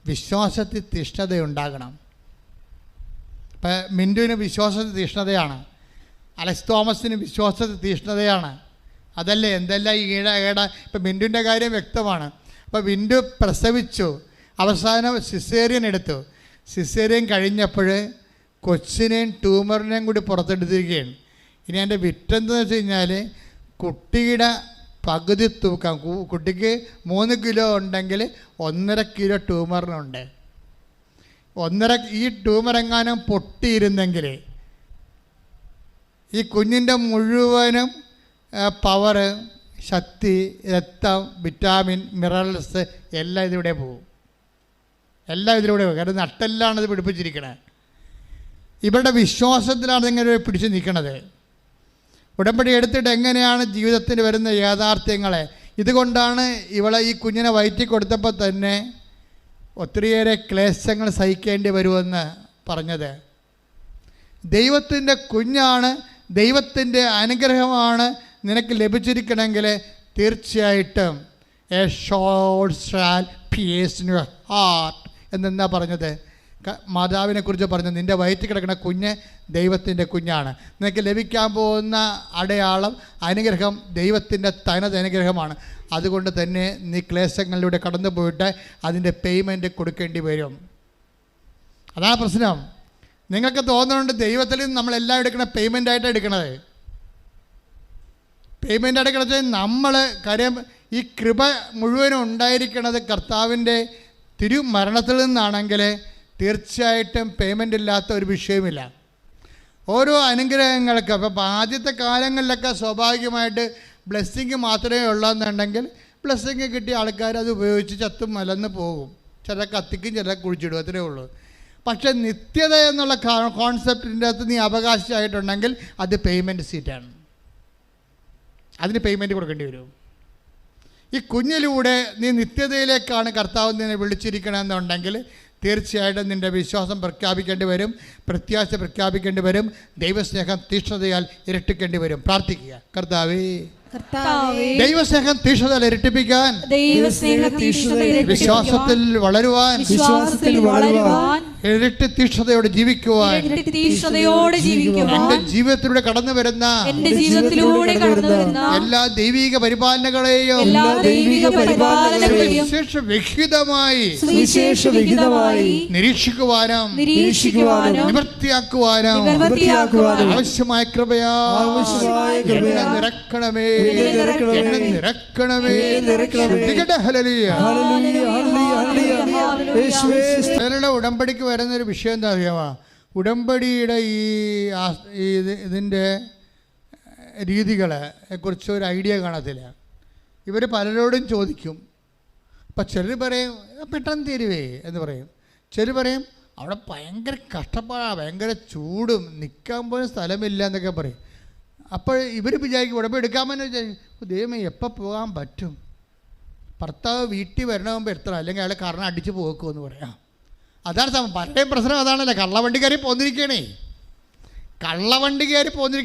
വിശ്വാസത്തിൽ തീഷ്ണതയുണ്ടാകണം. ഇപ്പം മിൻറ്റുവിന് വിശ്വാസത്തിൽ തീഷ്ണതയാണ്, അലക്സ് തോമസിന് വിശ്വാസത്തിൽ തീഷ്ണതയാണ്. അതല്ലേ എന്തെല്ലാം ഇപ്പം മിൻറ്റുവിൻ്റെ കാര്യം വ്യക്തമാണ്. അപ്പോൾ മിൻറ്റു പ്രസവിച്ചു, അവസാനം സിസേറിയൻ എടുത്തു. സിസേറിയൻ കഴിഞ്ഞപ്പോൾ കൊച്ചിനെയും ട്യൂമറിനെയും കൂടി പുറത്തെടുത്തിരിക്കുകയാണ്. ഇനി എൻ്റെ വിറ്റെന്തെന്ന് വെച്ച് കഴിഞ്ഞാൽ കുട്ടിയുടെ പകുതി തൂക്കം, കുട്ടിക്ക് 3 കിലോ ഉണ്ടെങ്കിൽ 1.5 കിലോ ട്യൂമറിനുണ്ട്. ഈ ട്യൂമർ എങ്ങാനും പൊട്ടിയിരുന്നെങ്കിൽ ഈ കുഞ്ഞിൻ്റെ മുഴുവനും പവറ്, ശക്തി, രക്തം, വിറ്റാമിൻ, മിനറൽസ് എല്ലാം ഇതിലൂടെ പോകും. എല്ലാം ഇതിലൂടെ പോകും. കാരണം നട്ടെല്ലാണ് ഇത് പിടിപ്പിച്ചിരിക്കണത്. ഇവരുടെ വിശ്വാസത്തിലാണ് ഇങ്ങനെ പിടിച്ച് നിൽക്കുന്നത്. ഉടമ്പടി എടുത്തിട്ട് എങ്ങനെയാണ് ജീവിതത്തിൽ വരുന്ന യാഥാർത്ഥ്യങ്ങളെ, ഇതുകൊണ്ടാണ് ഇവളെ ഈ കുഞ്ഞിനെ വയറ്റി കൊടുത്തപ്പോൾ തന്നെ ഒത്തിരിയേറെ ക്ലേശങ്ങൾ സഹിക്കേണ്ടി വരുമെന്ന് പറഞ്ഞത്. ദൈവത്തിൻ്റെ കുഞ്ഞാണ്, ദൈവത്തിൻ്റെ അനുഗ്രഹമാണ് നിനക്ക് ലഭിച്ചിരിക്കണമെങ്കിൽ തീർച്ചയായിട്ടും a sword shall pierce in your heart എന്നെന്താ പറഞ്ഞത്? മാതാവിനെക്കുറിച്ച് പറഞ്ഞത്, നിൻ്റെ വയറ്റിൽ കിടക്കുന്ന കുഞ്ഞ് ദൈവത്തിൻ്റെ കുഞ്ഞാണ്. നിനക്ക് ലഭിക്കാൻ പോകുന്ന അടയാളം, അനുഗ്രഹം ദൈവത്തിൻ്റെ തനത് അനുഗ്രഹമാണ്. അതുകൊണ്ട് തന്നെ നീ ക്ലേശങ്ങളിലൂടെ കടന്നു പോയിട്ട് അതിൻ്റെ പേയ്മെൻറ്റ് കൊടുക്കേണ്ടി വരും. അതാണ് പ്രശ്നം. നിങ്ങൾക്ക് തോന്നുന്നുണ്ട് ദൈവത്തിൽ നിന്ന് നമ്മളെല്ലാം എടുക്കണ പേയ്മെൻറ്റായിട്ടാണ് എടുക്കണത്. പേയ്മെൻറ്റായിട്ട് കിടച്ചാൽ നമ്മൾ കാര്യം ഈ കൃപ മുഴുവനും ഉണ്ടായിരിക്കണത് കർത്താവിൻ്റെ തിരുമരണത്തിൽ നിന്നാണെങ്കിൽ തീർച്ചയായിട്ടും പേയ്മെൻ്റ് ഇല്ലാത്ത ഒരു വിഷയമില്ല. ഓരോ അനുഗ്രഹങ്ങൾക്ക് അപ്പോൾ ആദ്യത്തെ കാലങ്ങളിലൊക്കെ സ്വാഭാവികമായിട്ട് ബ്ലെസ്സിങ് മാത്രമേ ഉള്ളതെന്നുണ്ടെങ്കിൽ ബ്ലെസ്സിങ് കിട്ടിയ ആൾക്കാർ അത് ഉപയോഗിച്ച് ചത്തും മലന്ന് പോകും. ചില കത്തിക്കും, ചില കുഴിച്ചിടും, അത്രയേ ഉള്ളൂ. പക്ഷേ നിത്യത എന്നുള്ള കോൺസെപ്റ്റിൻ്റെ അകത്ത് നീ അവകാശമായിട്ടുണ്ടെങ്കിൽ അത് പേയ്മെൻറ്റ് സീറ്റാണ്. അതിന് പേയ്മെൻറ്റ് കൊടുക്കേണ്ടി വരും. ഈ കുഞ്ഞിലൂടെ നീ നിത്യതയിലേക്കാണ് കർത്താവ് നിന്നെ വിളിച്ചിരിക്കണമെന്നുണ്ടെങ്കിൽ തീർച്ചയായിട്ടും നിൻ്റെ വിശ്വാസം പ്രഖ്യാപിക്കേണ്ടി വരും, പ്രത്യാശ പ്രഖ്യാപിക്കേണ്ടി വരും, ദൈവസ്നേഹം തീഷ്ണതയാൽ ഇരട്ടിക്കേണ്ടി വരും. പ്രാർത്ഥിക്കുക. കർത്താവേ, ദൈവസ്നേഹം തീഷ്ണതയാൽ ഇരട്ടിപ്പിക്കാൻ, വിശ്വാസത്തിൽ വളരുവാൻ, ഇരട്ടി തീഷ്ണതയോടെ ജീവിക്കുവാൻ, എൻ്റെ ജീവിതത്തിലൂടെ കടന്നു വരുന്ന എല്ലാ ദൈവിക പരിപാലനകളെയും വിശേഷവിഹിതമായി നിരീക്ഷിക്കുവാനും നിവൃത്തിയാക്കുവാനും ആവശ്യമായ കൃപയാ എന്നെ നിറക്കണമേ, എന്നെ നിറക്കണമേ. ഉടമ്പടിക്ക് വരുന്നൊരു വിഷയം എന്താ അറിയാമോ? ഉടമ്പടിയുടെ ഇതിൻ്റെ രീതികളെ കുറിച്ച് ഒരു ഐഡിയ കാണത്തില്ല. ഇവർ പലരോടും ചോദിക്കും. അപ്പം ചിലർ പറയും പെട്ടെന്ന് തീരുവേ എന്ന് പറയും. ചിലർ പറയും അവിടെ ഭയങ്കര കഷ്ടപ്പാടാണ്, ഭയങ്കര ചൂടും, നിൽക്കാൻ പോലും സ്ഥലമില്ല എന്നൊക്കെ പറയും. അപ്പോൾ ഇവർ വിചാരിക്കും ഉടമ്പടി എടുക്കാമെന്ന് വിചാരിക്കും, ദൈവമേ എപ്പോൾ പോകാൻ പറ്റും? ഭർത്താവ് വീട്ടിൽ വരണമെങ്കിൽ എത്ര, അല്ലെങ്കിൽ അയാൾ കാരണം അടിച്ച് പോക്കുമെന്ന് പറയാം. അതാണ് പലരുടെയും പ്രശ്നം അതാണല്ലോ. കള്ളവണ്ടി കയറി പോന്നിരിക്കണേ. കള്ളവണ്ടി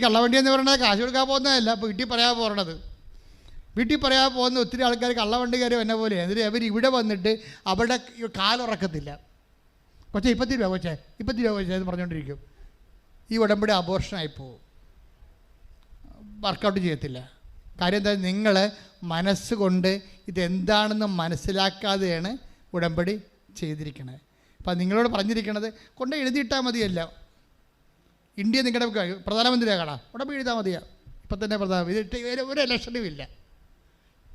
കള്ളവണ്ടി എന്ന് പറയുന്നത് കാശ് കൊടുക്കാൻ പോകുന്നതല്ല, വീട്ടിൽ പറയാൻ പോകണത്. വീട്ടിൽ പറയാൻ പോകുന്ന ഒത്തിരി ആൾക്കാർ കള്ളവണ്ടി കയറി എന്നെ പോലെ. എന്നിട്ട് അവർ ഇവിടെ വന്നിട്ട് അവിടെ കാലുറക്കത്തില്ല. കൊച്ചേ 20 രൂപ കൊച്ചേ 20 രൂപ കൊച്ചേ എന്ന് പറഞ്ഞുകൊണ്ടിരിക്കും. ഈ ഉടമ്പടി അബോർഷനായി പോവും, വർക്കൗട്ട് ചെയ്യത്തില്ല. കാര്യം എന്താ, നിങ്ങൾ മനസ്സുകൊണ്ട് ഇതെന്താണെന്ന് മനസ്സിലാക്കാതെയാണ് ഉടമ്പടി ചെയ്തിരിക്കണത്. അപ്പം നിങ്ങളോട് പറഞ്ഞിരിക്കണത് കൊണ്ട് എഴുതിയിട്ടാൽ മതിയല്ല. ഇന്ത്യ നിങ്ങളുടെ പ്രധാനമന്ത്രിയാകണം, ഉടമ്പടി എഴുതാൽ മതിയാ. ഇപ്പം തന്നെ പ്രധാനമന്ത്രി ഒരു ഇലക്ഷനും ഇല്ല,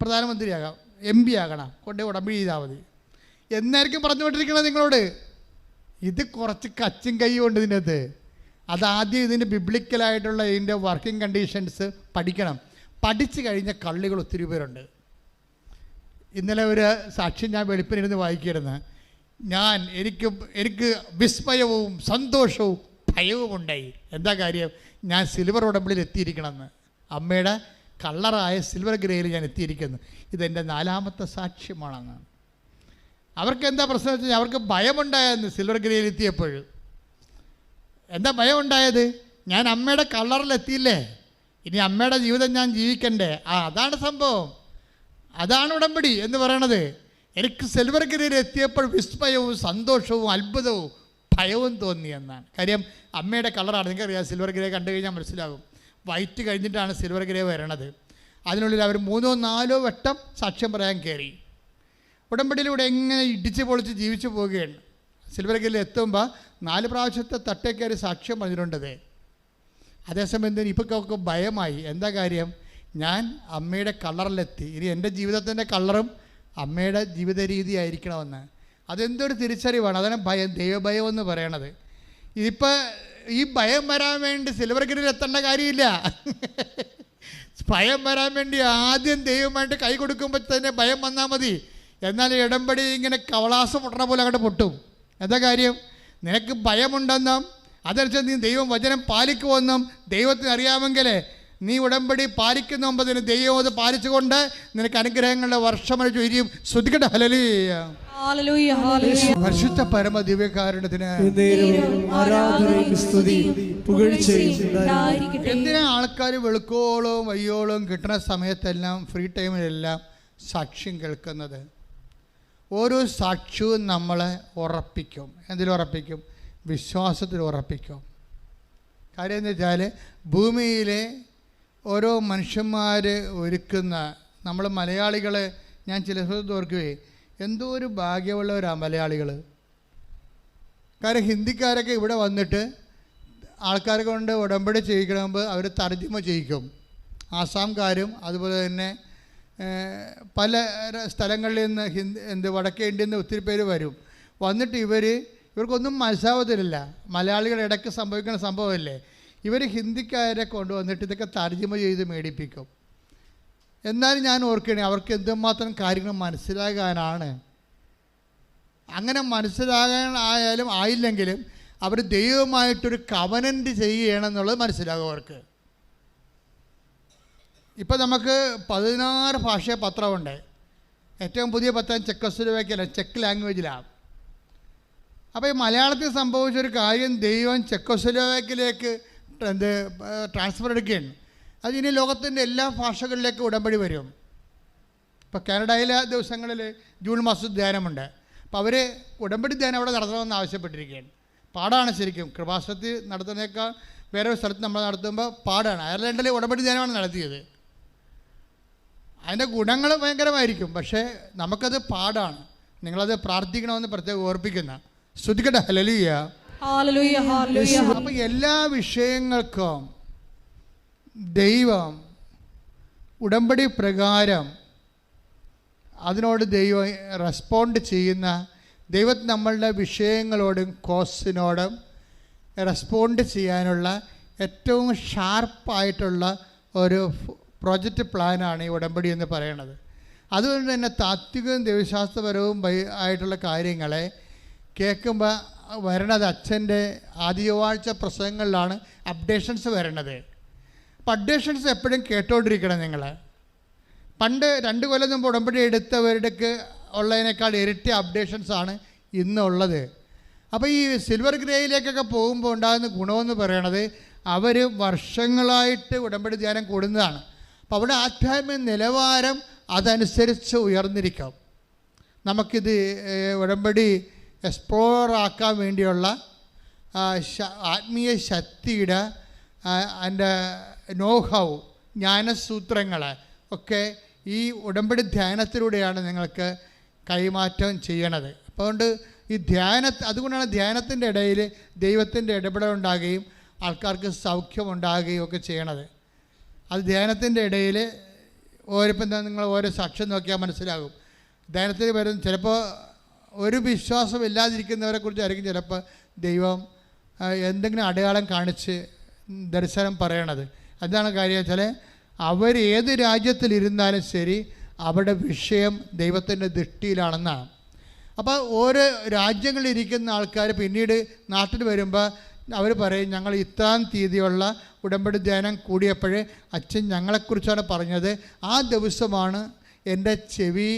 പ്രധാനമന്ത്രിയാകാം, MP ആകണം, കൊണ്ട് ഉടമ്പടി ചെയ്താൽ മതി എന്നായിരിക്കും പറഞ്ഞുകൊണ്ടിരിക്കണത് നിങ്ങളോട്. ഇത് കുറച്ച് കച്ചും കൈയുണ്ട് ഇതിനകത്ത്. അതാദ്യം ഇതിൻ്റെ ബിബ്ലിക്കലായിട്ടുള്ള ഇതിൻ്റെ വർക്കിംഗ് കണ്ടീഷൻസ് പഠിക്കണം. പഠിച്ചു കഴിഞ്ഞ കള്ളികൾ ഒത്തിരി പേരുണ്ട്. ഇന്നലെ ഒരു സാക്ഷ്യം ഞാൻ വെളുപ്പിനിരുന്ന് വായിക്കിരുന്നു. എനിക്ക് വിസ്മയവും സന്തോഷവും ഭയവും ഉണ്ടായി. എന്താ കാര്യം? ഞാൻ സിൽവർ ഉടമ്പടിയിൽ എത്തിയിരിക്കണമെന്ന്. അമ്മയുടെ കളറായ സിൽവർ ഗ്രേയിൽ ഞാൻ എത്തിയിരിക്കുന്നു. ഇതെൻ്റെ 4ാമത്തെ സാക്ഷ്യമാണെന്ന്. അവർക്ക് എന്താ പ്രശ്നം വെച്ചാൽ അവർക്ക് ഭയമുണ്ടായെന്ന്. സിൽവർ ഗ്രേയിൽ എത്തിയപ്പോൾ എന്താ ഭയം ഉണ്ടായത്? ഞാൻ അമ്മയുടെ കളറിലെത്തിയില്ലേ, ഇനി അമ്മയുടെ ജീവിതം ഞാൻ ജീവിക്കണ്ടേ. അതാണ് സംഭവം. അതാണ് ഉടമ്പടി എന്ന് പറയണത്. എനിക്ക് സിൽവർ ഗ്രേയിൽ എത്തിയപ്പോൾ വിസ്മയവും സന്തോഷവും അത്ഭുതവും ഭയവും തോന്നിയെന്നാണ്. കാര്യം അമ്മയുടെ കളറാണ്. നിങ്ങൾക്കറിയാം, സിൽവർ ഗ്രേ കണ്ടു കഴിഞ്ഞാൽ മനസ്സിലാകും. വൈറ്റ് കഴിഞ്ഞിട്ടാണ് സിൽവർ ഗ്രേ വരണത്. അതിനുള്ളിൽ അവർ 3-4 വട്ടം സാക്ഷ്യം പറയാൻ കയറി. ഉടമ്പടിയിലൂടെ എങ്ങനെ ഇടിച്ച് പൊളിച്ച് ജീവിച്ചു പോവുകയാണ്. സിൽവർ ഗ്രേയിൽ എത്തുമ്പോൾ 4 പ്രാവശ്യത്തെ തട്ടേ കയറി സാക്ഷ്യം പറഞ്ഞിട്ടുണ്ടത്. അതേസമയം എന്തിനും ഇപ്പൊക്കെ ഭയമായി. എന്താ കാര്യം? ഞാൻ അമ്മയുടെ കളറിലെത്തി, ഇനി എൻ്റെ ജീവിതത്തിൻ്റെ കളറും അമ്മയുടെ ജീവിത രീതി ആയിരിക്കണമെന്ന്. അതെന്തൊരു തിരിച്ചറിവാണ്. അതാണ് ഭയം, ദൈവഭയം എന്ന് പറയണത്. ഇതിപ്പോൾ ഈ ഭയം വരാൻ വേണ്ടി സിൽവർ ഗ്രേയിൽ എത്തേണ്ട കാര്യമില്ല. ഭയം വരാൻ വേണ്ടി ആദ്യം ദൈവമായിട്ട് കൈ കൊടുക്കുമ്പോൾ തന്നെ ഭയം വന്നാൽ മതി. എന്നാൽ ഇടമ്പടി ഇങ്ങനെ കവളാസം പൊട്ടണ പോലെ അങ്ങോട്ട് പൊട്ടും. എന്താ കാര്യം? നിനക്ക് ഭയമുണ്ടെന്നും അതനുസരിച്ച് നീ ദൈവം വചനം പാലിക്കുമെന്നും ദൈവത്തിന് അറിയാമെങ്കിൽ നീ ഉടമ്പടി പാലിക്കുന്നുമ്പതിന് ദൈവം അത് പാലിച്ചുകൊണ്ട് നിനക്ക് അനുഗ്രഹങ്ങളുടെ വർഷമഴ ചൊരിയും. ശ്രുതിക്കട്ടെ ഹല്ലേലൂയ. പരിശുദ്ധ പരമ ദിവ്യകാരുണ്യത്തിന് എന്തിനാ ആൾക്കാർ വെളുക്കോളവും വയ്യോളവും കിട്ടുന്ന സമയത്തെല്ലാം ഫ്രീ ടൈമിലെല്ലാം സാക്ഷ്യം കേൾക്കുന്നത്? ഓരോ സാക്ഷ്യവും നമ്മളെ ഉറപ്പിക്കും. എന്തിലുറപ്പിക്കും? വിശ്വാസത്തിൽ ഉറപ്പിക്കും. കാര്യം എന്ന് വെച്ചാൽ ഭൂമിയിലെ ഓരോ മനുഷ്യന്മാർ ഒരുക്കുന്ന നമ്മൾ മലയാളികളെ ഞാൻ ചില സ്ഥലത്ത് ഓർക്കുകയെ എന്തോ ഒരു ഭാഗ്യമുള്ളവരാണ് മലയാളികൾ. കാര്യം ഹിന്ദിക്കാരൊക്കെ ഇവിടെ വന്നിട്ട് ആൾക്കാരെ കൊണ്ട് ഉടമ്പടി ചെയ്യിക്കണമെങ്കിൽ അവർ തർജ്ജിമ ചെയ്യിക്കും. ആസാംകാരും അതുപോലെ തന്നെ പല സ്ഥലങ്ങളിൽ നിന്ന് വടക്കേ ഇന്ത്യയിൽ നിന്ന് ഒത്തിരി പേര് വരും. വന്നിട്ട് ഇവർക്കൊന്നും മനസ്സാവത്തില്ല. മലയാളികളുടെ ഇടയ്ക്ക് സംഭവിക്കുന്ന സംഭവമല്ലേ. ഇവർ ഹിന്ദിക്കാരെ കൊണ്ടുവന്നിട്ട് ഇതൊക്കെ തർജ്ജിമ ചെയ്ത് മേടിപ്പിക്കും. എന്നാലും ഞാൻ ഓർക്കണേ അവർക്ക് എന്തുമാത്രം കാര്യങ്ങൾ മനസ്സിലാകാനാണ്. അങ്ങനെ മനസ്സിലാകാൻ ആയില്ലെങ്കിലും അവർ ദൈവമായിട്ടൊരു കവനൻ്റ് ചെയ്യണമെന്നുള്ളത് മനസ്സിലാകും അവർക്ക്. ഇപ്പം നമുക്ക് 16 ഭാഷ പത്രമുണ്ട്. ഏറ്റവും പുതിയ പത്രം ചെക്കോസ്ലോവാക്യയിലാണ്, ചെക്ക് ലാംഗ്വേജിലാണ്. അപ്പോൾ ഈ മലയാളത്തിൽ സംഭവിച്ചൊരു കാര്യം, ദൈവം ചെക്കോസ്ലോവാക്യയിലേക്ക് ട്രാൻസ്ഫർ എടുക്കുകയാണ്. അത് ഇനി ലോകത്തിൻ്റെ എല്ലാ ഭാഷകളിലേക്കും ഉടമ്പടി വരും. ഇപ്പോൾ കാനഡയിലെ ദിവസങ്ങളിൽ ജൂൺ മാസത്തിൽ ധ്യാനമുണ്ട്. അപ്പോൾ അവർ ഉടമ്പടി ധ്യാനം അവിടെ നടത്തണമെന്ന് ആവശ്യപ്പെട്ടിരിക്കുകയാണ്. പാടാണ് ശരിക്കും. കൃപാസനത്തിൽ നടത്തുന്നതിനേക്കാൾ വേറെ ഒരു സ്ഥലത്ത് നമ്മൾ നടത്തുമ്പോൾ പാടാണ്. അയർലൻഡിൽ ഉടമ്പടി ധ്യാനമാണ് നടത്തിയത്. അതിൻ്റെ ഗുണങ്ങൾ ഭയങ്കരമായിരിക്കും, പക്ഷേ നമുക്കത് പാടാണ്. നിങ്ങളത് പ്രാർത്ഥിക്കണമെന്ന് പ്രത്യേകം ഓർപ്പിക്കുന്ന. ശ്രുതിക്കട്ടെ ഹല്ലേലൂയ. അപ്പം എല്ലാ വിഷയങ്ങൾക്കും ദൈവം ഉടമ്പടി പ്രകാരം അതിനോട് ദൈവം റെസ്പോണ്ട് ചെയ്യുന്ന ദൈവം നമ്മളുടെ വിഷയങ്ങളോടും കോസിനോടും റെസ്പോണ്ട് ചെയ്യാനുള്ള ഏറ്റവും ഷാർപ്പായിട്ടുള്ള ഒരു പ്രോജക്റ്റ് പ്ലാനാണ് ഈ ഉടമ്പടി എന്ന് പറയണത്. അതുകൊണ്ട് തന്നെ താത്വികവും ദൈവശാസ്ത്രപരവും ആയിട്ടുള്ള കാര്യങ്ങളെ കേൾക്കുമ്പോൾ വരണത് അച്ഛൻ്റെ ആദ്യവാഴ്ച പ്രസംഗങ്ങളിലാണ് അപ്ഡേഷൻസ് വരണത്. അപ്പോൾ അപ്ഡേഷൻസ് എപ്പോഴും കേട്ടോണ്ടിരിക്കണം നിങ്ങൾ. പണ്ട് 2 കൊല്ലം മുമ്പ് ഉടമ്പടി എടുത്തവരുടെക്ക് ഉള്ളതിനേക്കാൾ ഇരട്ടി അപ്ഡേഷൻസാണ് ഇന്നുള്ളത്. അപ്പോൾ ഈ സിൽവർ ഗ്രേയിലേക്കൊക്കെ പോകുമ്പോൾ ഉണ്ടാകുന്ന ഗുണമെന്ന് പറയണത് അവർ വർഷങ്ങളായിട്ട് ഉടമ്പടി ധ്യാനം കൂടുന്നതാണ്. അപ്പോൾ അവിടെ ആധ്യാത്മിക നിലവാരം അതനുസരിച്ച് ഉയർന്നിരിക്കാം. നമുക്കിത് ഉടമ്പടി എക്സ്പ്ലോർ ആക്കാൻ വേണ്ടിയുള്ള ആത്മീയ ശക്തിയുടെ അതിൻ്റെ നോഹൗ ജ്ഞാനസൂത്രങ്ങൾ ഒക്കെ ഈ ഉടമ്പടി ധ്യാനത്തിലൂടെയാണ് നിങ്ങൾക്ക് കൈമാറ്റം ചെയ്യണത്. അപ്പോൾ അതുകൊണ്ട് ഈ അതുകൊണ്ടാണ് ധ്യാനത്തിൻ്റെ ഇടയിൽ ദൈവത്തിൻ്റെ ഇടപെടലുണ്ടാകുകയും ആൾക്കാർക്ക് സൗഖ്യമുണ്ടാകുകയും ഒക്കെ ചെയ്യണത്. അത് ധ്യാനത്തിൻ്റെ ഇടയിൽ ഓരോപ്പം നിങ്ങൾ ഓരോ സാക്ഷ്യം നോക്കിയാൽ മനസ്സിലാകും. ധ്യാനത്തിൽ വരും ചിലപ്പോൾ ഒരു വിശ്വാസം ഇല്ലാതിരിക്കുന്നവരെ കുറിച്ചായിരിക്കും ചിലപ്പോൾ ദൈവം എന്തെങ്കിലും അടയാളം കാണിച്ച് ദർശനം പറയണത്. എന്താണ് കാര്യം വെച്ചാൽ അവർ ഏത് രാജ്യത്തിലിരുന്നാലും ശരി അവരുടെ വിഷയം ദൈവത്തിൻ്റെ ദൃഷ്ടിയിലാണെന്നാണ്. അപ്പോൾ ഓരോ രാജ്യങ്ങളിലിരിക്കുന്ന ആൾക്കാർ പിന്നീട് നാട്ടിൽ വരുമ്പോൾ അവർ പറയും, ഞങ്ങൾ ഇത്രാം തീയതിയുള്ള ഉടമ്പടി ധ്യാനം കൂടിയപ്പോൾ അച്ഛൻ ഞങ്ങളെക്കുറിച്ചാണ് പറഞ്ഞത്. ആ ദിവസമാണ് എൻ്റെ ചെവി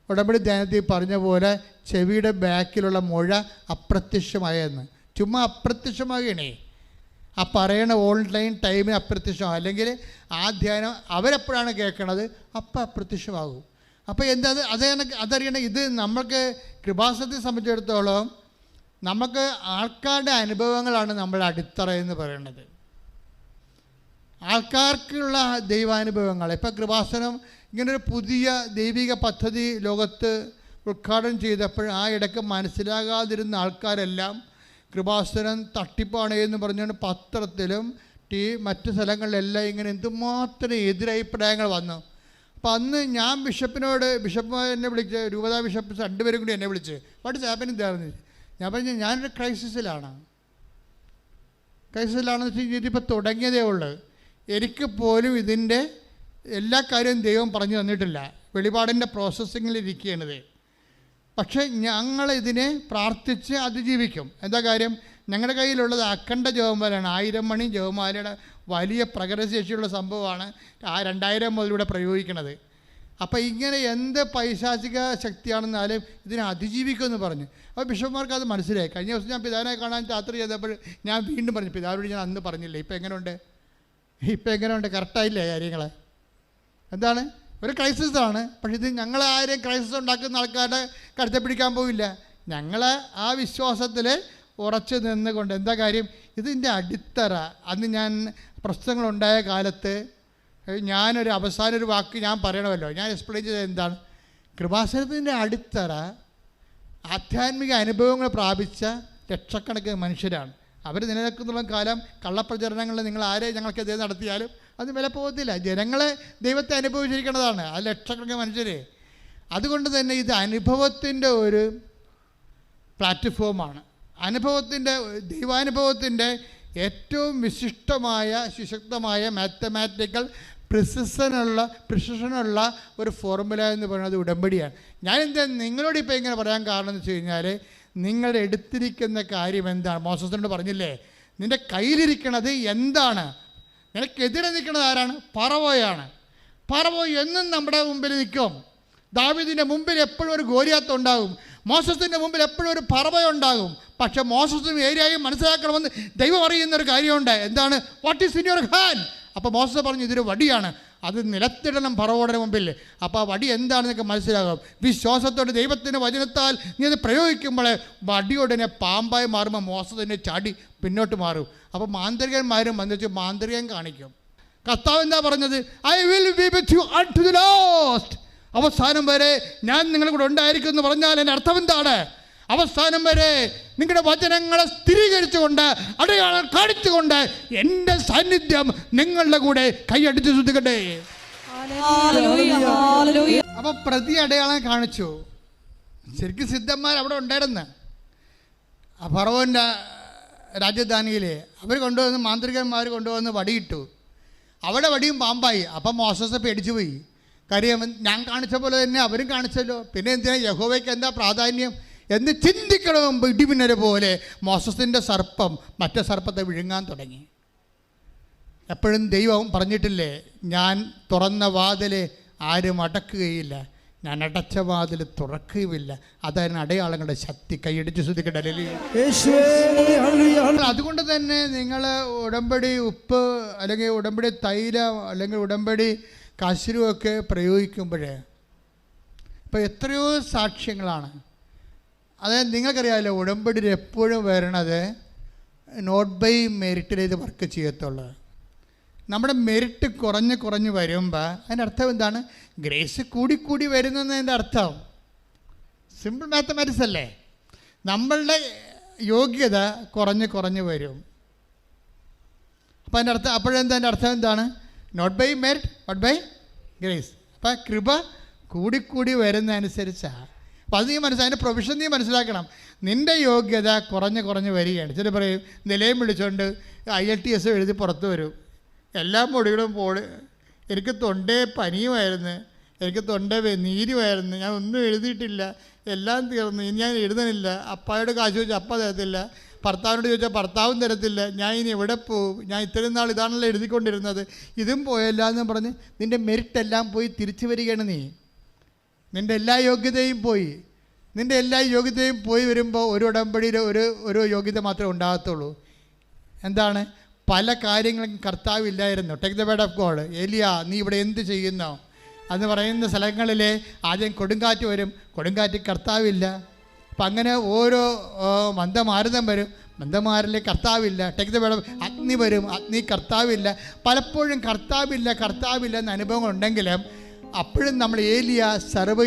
ഉടമ്പടി ധ്യാനത്തിൽ പറഞ്ഞ പോലെ ചെവിയുടെ ബാക്കിലുള്ള മുഴ അപ്രത്യക്ഷമായെന്ന്. ചുമ്മാ അപ്രത്യക്ഷമാകണേ, ആ പറയണ ഓൺലൈൻ ടൈമിന് അപ്രത്യക്ഷമാകും. അല്ലെങ്കിൽ ആ ധ്യാനം അവരെപ്പോഴാണ് കേൾക്കണത് അപ്പം അപ്രത്യക്ഷമാകും. അപ്പോൾ എന്താ അതറിയണം. ഇത് നമ്മൾക്ക് കൃപാസനത്തെ സംബന്ധിച്ചിടത്തോളം നമുക്ക് ആൾക്കാരുടെ അനുഭവങ്ങളാണ് നമ്മുടെ അടിത്തറ എന്ന് പറയുന്നത്. ആൾക്കാർക്കുള്ള ദൈവാനുഭവങ്ങൾ. ഇപ്പോൾ കൃപാസനം ഇങ്ങനൊരു പുതിയ ദൈവിക പദ്ധതി ലോകത്ത് ഉദ്ഘാടനം ചെയ്തപ്പോൾ ആ ഇടയ്ക്ക് മനസ്സിലാകാതിരുന്ന ആൾക്കാരെല്ലാം കൃപാസനം തട്ടിപ്പാണ് എന്ന് പറഞ്ഞുകൊണ്ട് പത്രത്തിലും മറ്റ് സ്ഥലങ്ങളിലെല്ലാം ഇങ്ങനെ എന്തുമാത്രം എതിരഭിപ്രായങ്ങൾ വന്നു. അപ്പം അന്ന് ഞാൻ ബിഷപ്പ് എന്നെ വിളിച്ച്, രൂപതാ ബിഷപ്പ് രണ്ടുപേരും കൂടി എന്നെ വിളിച്ച് വാട്ട് ഇസ് ഹാപ്പനിങ് ഇതായിരുന്നു. ഞാൻ പറഞ്ഞു ഞാനൊരു ക്രൈസിസിലാണെന്ന് വെച്ച് കഴിഞ്ഞാൽ ഇതിപ്പോൾ തുടങ്ങിയതേ ഉള്ളൂ. എനിക്ക് പോലും ഇതിൻ്റെ എല്ലാ കാര്യവും ദൈവം പറഞ്ഞു തന്നിട്ടില്ല. വെളിപാടിൻ്റെ പ്രോസസ്സിങ്ങിലിരിക്കുകയാണിത്. പക്ഷേ ഞങ്ങളിതിനെ പ്രാർത്ഥിച്ച് അതിജീവിക്കും. എന്താ കാര്യം? ഞങ്ങളുടെ കയ്യിലുള്ളത് അഖണ്ഡ ജപമാലയാണ്. 1000 മണി ജപമാലയുടെ വലിയ പ്രകടശേഷിയുള്ള സംഭവമാണ് 2000 മുതലിവിടെ പ്രയോഗിക്കുന്നത്. അപ്പോൾ ഇങ്ങനെ എന്ത് പൈശാചിക ശക്തിയാണെന്നാലും ഇതിനെ അതിജീവിക്കുമെന്ന് പറഞ്ഞു. അപ്പോൾ ബിഷപ്പ്മാർക്ക് അത് മനസ്സിലായി. കഴിഞ്ഞ ദിവസം ഞാൻ പിതാവിനെ കാണാൻ യാത്ര ചെയ്തപ്പോൾ ഞാൻ വീണ്ടും പറഞ്ഞു, പിതാവിനോട് ഞാൻ അന്ന് പറഞ്ഞില്ലേ, ഇപ്പം എങ്ങനെയുണ്ട് കറക്റ്റായില്ലേ കാര്യങ്ങൾ? എന്താണ് ഒരു ക്രൈസിസാണ്. പക്ഷേ ഇത് ഞങ്ങളാരും ക്രൈസിസ് ഉണ്ടാക്കുന്ന ആൾക്കാരുടെ കരുത്തെ പിടിക്കാൻ പോവില്ല. ഞങ്ങൾ ആ വിശ്വാസത്തിൽ ഉറച്ചു നിന്നുകൊണ്ട്. എന്താ കാര്യം? ഇതിൻ്റെ അടിത്തറ. അന്ന് ഞാൻ പ്രശ്നങ്ങളുണ്ടായ കാലത്ത് ഞാനൊരു ഒരു വാക്ക് ഞാൻ പറയണമല്ലോ, ഞാൻ എക്സ്പ്ലെയിൻ ചെയ്തത് എന്താണ്? കൃപാസനത്തിൻ്റെ അടിത്തറ ആധ്യാത്മിക അനുഭവങ്ങൾ പ്രാപിച്ച ലക്ഷക്കണക്കിന് മനുഷ്യരാണ്. അവർ നിലനിൽക്കുന്നുള്ള കാലം കള്ളപ്രചരണങ്ങളിൽ നിങ്ങൾ ആരെ ഞങ്ങൾക്കെതിരെ നടത്തിയാലും അത് വില പോകത്തില്ല. ജനങ്ങളെ ദൈവത്തെ അനുഭവിച്ചിരിക്കുന്നതാണ് ആ ലക്ഷക്കണക്കിന് മനുഷ്യർ. അതുകൊണ്ട് തന്നെ ഇത് അനുഭവത്തിൻ്റെ ഒരു പ്ലാറ്റ്ഫോമാണ്. ദൈവാനുഭവത്തിൻ്റെ ഏറ്റവും വിശിഷ്ടമായ സുശക്തമായ മാത്തമാറ്റിക്കൽ പ്രിസിഷനുള്ള ഒരു ഫോർമുല എന്ന് പറയുന്നത് ഉടമ്പടിയാണ്. ഞാനെന്താ നിങ്ങളോട് ഇപ്പോൾ ഇങ്ങനെ പറയാൻ കാരണം എന്ന് വെച്ച് കഴിഞ്ഞാൽ, നിങ്ങളുടെ എടുത്തിരിക്കുന്ന കാര്യം എന്താണ്? മോസസിനോട് പറഞ്ഞില്ലേ, നിൻ്റെ കയ്യിലിരിക്കണത് എന്താണ്? നിനക്കെതിരെ നിൽക്കുന്നത് ആരാണ്? ഫറവോയാണ്. ഫറവോ എന്നും നമ്മുടെ മുമ്പിൽ നിൽക്കും. ദാവീദിൻ്റെ മുമ്പിൽ എപ്പോഴും ഒരു ഗോലിയാത്ത് ഉണ്ടാകും. മോസസിൻ്റെ മുമ്പിൽ എപ്പോഴും ഒരു ഫറവോ ഉണ്ടാകും. പക്ഷേ മോസസും ഏരിയയും മനസ്സിലാക്കണമെന്ന് ദൈവം അറിയുന്നൊരു കാര്യമുണ്ട്. എന്താണ്? What is in your hand? അപ്പോൾ മോസസ് പറഞ്ഞു, ഇതൊരു വടിയാണ്, അത് നിലത്തിടണം ഫറവോയുടെ മുമ്പിൽ. അപ്പോൾ ആ വടി എന്താണെന്നൊക്കെ മനസ്സിലാകും. വിശ്വാസത്തോടെ ദൈവത്തിൻ്റെ വചനത്താൽ നീ അത് പ്രയോഗിക്കുമ്പോൾ വടിയോടനെ പാമ്പായി മാറുമ്പോൾ മോസസിനെ ചാടി പിന്നോട്ട് മാറും. അപ്പോൾ മാന്ത്രികന്മാരും വന്നിട്ട് മാന്ത്രികം കാണിക്കും. കർത്താവ് എന്താ പറഞ്ഞത്? I will be with you unto the last. അവസാനം വരെ ഞാൻ നിങ്ങളുടെ കൂടെ ഉണ്ടായിരിക്കും എന്ന് പറഞ്ഞാൽ എൻ്റെ അർത്ഥം എന്താണ്? അവസാനം വരെ നിങ്ങളുടെ വചനങ്ങളെ സ്ഥിരീകരിച്ചുകൊണ്ട് അടയാളം കാണിച്ചുകൊണ്ട് എൻ്റെ സാന്നിധ്യം നിങ്ങളുടെ കൂടെ കൈയടിച്ച് ശ്രദ്ധിക്കട്ടെ. അപ്പൊ പ്രതി അടയാളം കാണിച്ചു. ശരിക്കും സിദ്ധന്മാർ അവിടെ ഉണ്ടായിരുന്നു. ഫറവോൻ്റെ രാജധാനിയിലെ അവർ കൊണ്ടുവന്ന് മാന്ത്രികന്മാർ കൊണ്ടുവന്ന് വടിയിട്ടു. അവിടെ വടിയും പാമ്പായി. അപ്പം മോസസ് പേടിച്ചു പോയി. കാര്യം ഞാൻ കാണിച്ച പോലെ തന്നെ അവരും കാണിച്ചല്ലോ, പിന്നെ എന്തിനാ യഹോവയ്ക്ക് എന്താ പ്രാധാന്യം എന്ന് ചിന്തിക്കണം. ഇടിമിന്നലെ പോലെ മോസസിൻ്റെ സർപ്പം മറ്റേ സർപ്പത്തെ വിഴുങ്ങാൻ തുടങ്ങി. എപ്പോഴും ദൈവം പറഞ്ഞിട്ടില്ലേ, ഞാൻ തുറന്ന വാതിൽ ആരും അടക്കുകയില്ല, ഞാൻ അടച്ച വാതിൽ തുറക്കുകയുമില്ല. അതായിരുന്നു അടയാളങ്ങളുടെ ശക്തി. കൈയടിച്ച് ശ്രദ്ധിക്കട്ടെ. അതുകൊണ്ട് തന്നെ നിങ്ങൾ ഉടമ്പടി ഉപ്പ് അല്ലെങ്കിൽ ഉടമ്പടി തൈലം അല്ലെങ്കിൽ ഉടമ്പടി കശുരുമൊക്കെ പ്രയോഗിക്കുമ്പോൾ ഇപ്പോൾ എത്രയോ സാക്ഷ്യങ്ങളാണ്. അതായത് നിങ്ങൾക്കറിയാമല്ലോ, ഉടമ്പടിയിൽ എപ്പോഴും വരണത് നോട്ട് ബൈ മെറിറ്റിൽ വർക്ക് ചെയ്യത്തുള്ളൂ. നമ്മുടെ മെറിറ്റ് കുറഞ്ഞ് വരുമ്പോൾ അതിൻ്റെ അർത്ഥം എന്താണ്? ഗ്രേസ് കൂടി വരുന്നതിൻ്റെ അർത്ഥം സിമ്പിൾ മാത്തമാറ്റിക്സ് അല്ലേ. നമ്മളുടെ യോഗ്യത കുറഞ്ഞ് വരും. അപ്പോൾ അതിൻ്റെ അർത്ഥം അപ്പോഴെന്താ അതിൻ്റെ അർത്ഥം എന്താണ്? Not by merit but by grace. അപ്പം കൃപ കൂടി വരുന്നതനുസരിച്ചാണ്. അപ്പോൾ അത് നീ അതിൻ്റെ പ്രൊവിഷൻ നീ മനസ്സിലാക്കണം. നിൻ്റെ യോഗ്യത കുറഞ്ഞ് വരികയാണ്. ചില പറയും നിലയം വിളിച്ചുകൊണ്ട് IELTS എഴുതി പുറത്ത് വരും. എല്ലാ മൊഴികളും എനിക്ക് തൊണ്ടേ പനിയുമായിരുന്നു, എനിക്ക് തൊണ്ട നീരുമായിരുന്നു, ഞാൻ ഒന്നും എഴുതിയിട്ടില്ല, എല്ലാം തീർന്നു, ഇനി ഞാൻ എഴുതണില്ല. അപ്പായോട് കാശ് ചോദിച്ചാൽ അപ്പ തരത്തില്ല, ഭർത്താവിനോട് ചോദിച്ചാൽ ഭർത്താവും തരത്തില്ല, ഞാൻ ഇനി എവിടെ പോവും, ഞാൻ ഇത്രയും നാൾ ഇതാണല്ലോ എഴുതിക്കൊണ്ടിരുന്നത്, ഇതും പോയല്ല എന്ന് പറഞ്ഞ് നിൻ്റെ മെറിറ്റ് എല്ലാം പോയി തിരിച്ചു വരികയാണ്. നിൻ്റെ എല്ലാ യോഗ്യതയും പോയി വരുമ്പോൾ ഒരു ഉടമ്പടിയിൽ ഒരു യോഗ്യത മാത്രമേ ഉണ്ടാകത്തുള്ളൂ. എന്താണ്? പല കാര്യങ്ങളും കർത്താവില്ലായിരുന്നു. Take the word of God. ഏലിയ, നീ ഇവിടെ എന്ത് ചെയ്യുന്നു എന്ന് പറയുന്ന സ്ഥലങ്ങളിൽ ആദ്യം കൊടുങ്കാറ്റ് വരും, കൊടുങ്കാറ്റ് കർത്താവില്ല. അപ്പം അങ്ങനെ ഓരോ മന്ദമാരുതം വരും, മന്ദമാരിലെ കർത്താവില്ല. ടേക്ക് ദ വേർഡ് ഓഫ് അഗ്നി വരും, അഗ്നി കർത്താവില്ല. പലപ്പോഴും കർത്താവില്ല എന്ന അനുഭവം ഉണ്ടെങ്കിലും അപ്പോഴും നമ്മൾ ഏലിയ സർവ്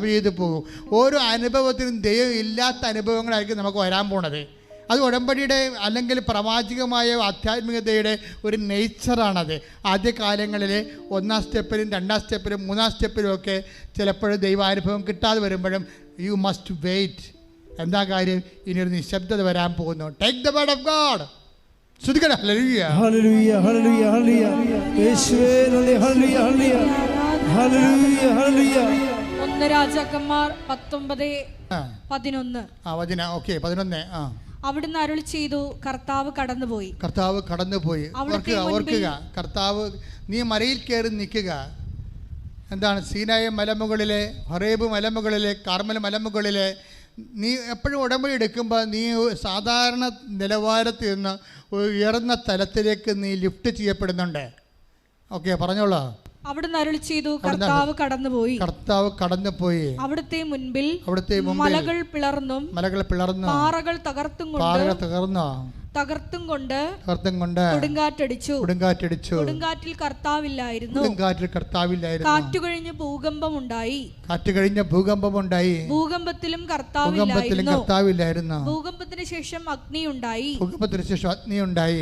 ചെയ്ത് പോകും. ഓരോ അനുഭവത്തിനും ദൈവം ഇല്ലാത്ത അനുഭവങ്ങളായിരിക്കും നമുക്ക് വരാൻ പോണത്. അത് ഉടമ്പടിയുടെ അല്ലെങ്കിൽ പ്രവാചികമായ ആധ്യാത്മികതയുടെ ഒരു നേച്ചറാണത്. ആദ്യകാലങ്ങളിൽ 1ാം സ്റ്റെപ്പിലും 2ാം സ്റ്റെപ്പിലും 3ാം സ്റ്റെപ്പിലും ഒക്കെ ചിലപ്പോഴും ദൈവാനുഭവം കിട്ടാതെ വരുമ്പോഴും യു മസ്റ്റ് വെയിറ്റ്. എന്താ കാര്യം? ഇനിയൊരു നിശബ്ദത വരാൻ പോകുന്നു. Take the word of God. ശ്രദ്ധിക്കണം. ഹല്ലേലൂയ,
ഹല്ലേലൂയ, ഹല്ലേലൂയ, ഹല്ലേലൂയ. യേശുവേ നന്ദി. ഹല്ലേലൂയ, ഹല്ലേലൂയ, ഹല്ലേലൂയ, ഹല്ലേലൂയ.
1 രാജാക്കന്മാർ 19:11.
ഓക്കെ 11.
അവിടുന്ന് അരുളി ചെയ്തു, കർത്താവ് കടന്നുപോയി.
ഓർക്കുക, കർത്താവ് നീ മലയിൽ കയറി നിൽക്കുക. എന്താണ്? സീനായ മലമുകളിലെ, ഹൊറേബ് മലമുകളിലെ, കാർമൽ മലമുകളിലെ നീ എപ്പോഴും ഉടമ്പടി എടുക്കുമ്പോൾ നീ സാധാരണ നിലവാരത്തിൽ നിന്ന് ഉയർന്ന തലത്തിലേക്ക് നീ ലിഫ്റ്റ് ചെയ്യപ്പെടുന്നുണ്ട്. ഓക്കെ, പറഞ്ഞോളാം.
അവിടുന്ന് അരുളി ചെയ്തു, കർത്താവ് കടന്നുപോയി. അവിടുത്തെ മുൻപിൽ മലകൾ പിളർന്നും പാറകൾ തകർത്തും കൊണ്ട് കൊടുങ്കാറ്റടിച്ചു. കൊടുങ്കാറ്റിൽ കർത്താവില്ലായിരുന്നു. കാറ്റു കഴിഞ്ഞ് ഭൂകമ്പമുണ്ടായി. ഭൂകമ്പത്തിലും കർത്താവില്ലായിരുന്നു. ഭൂകമ്പത്തിന് ശേഷം അഗ്നിയുണ്ടായി.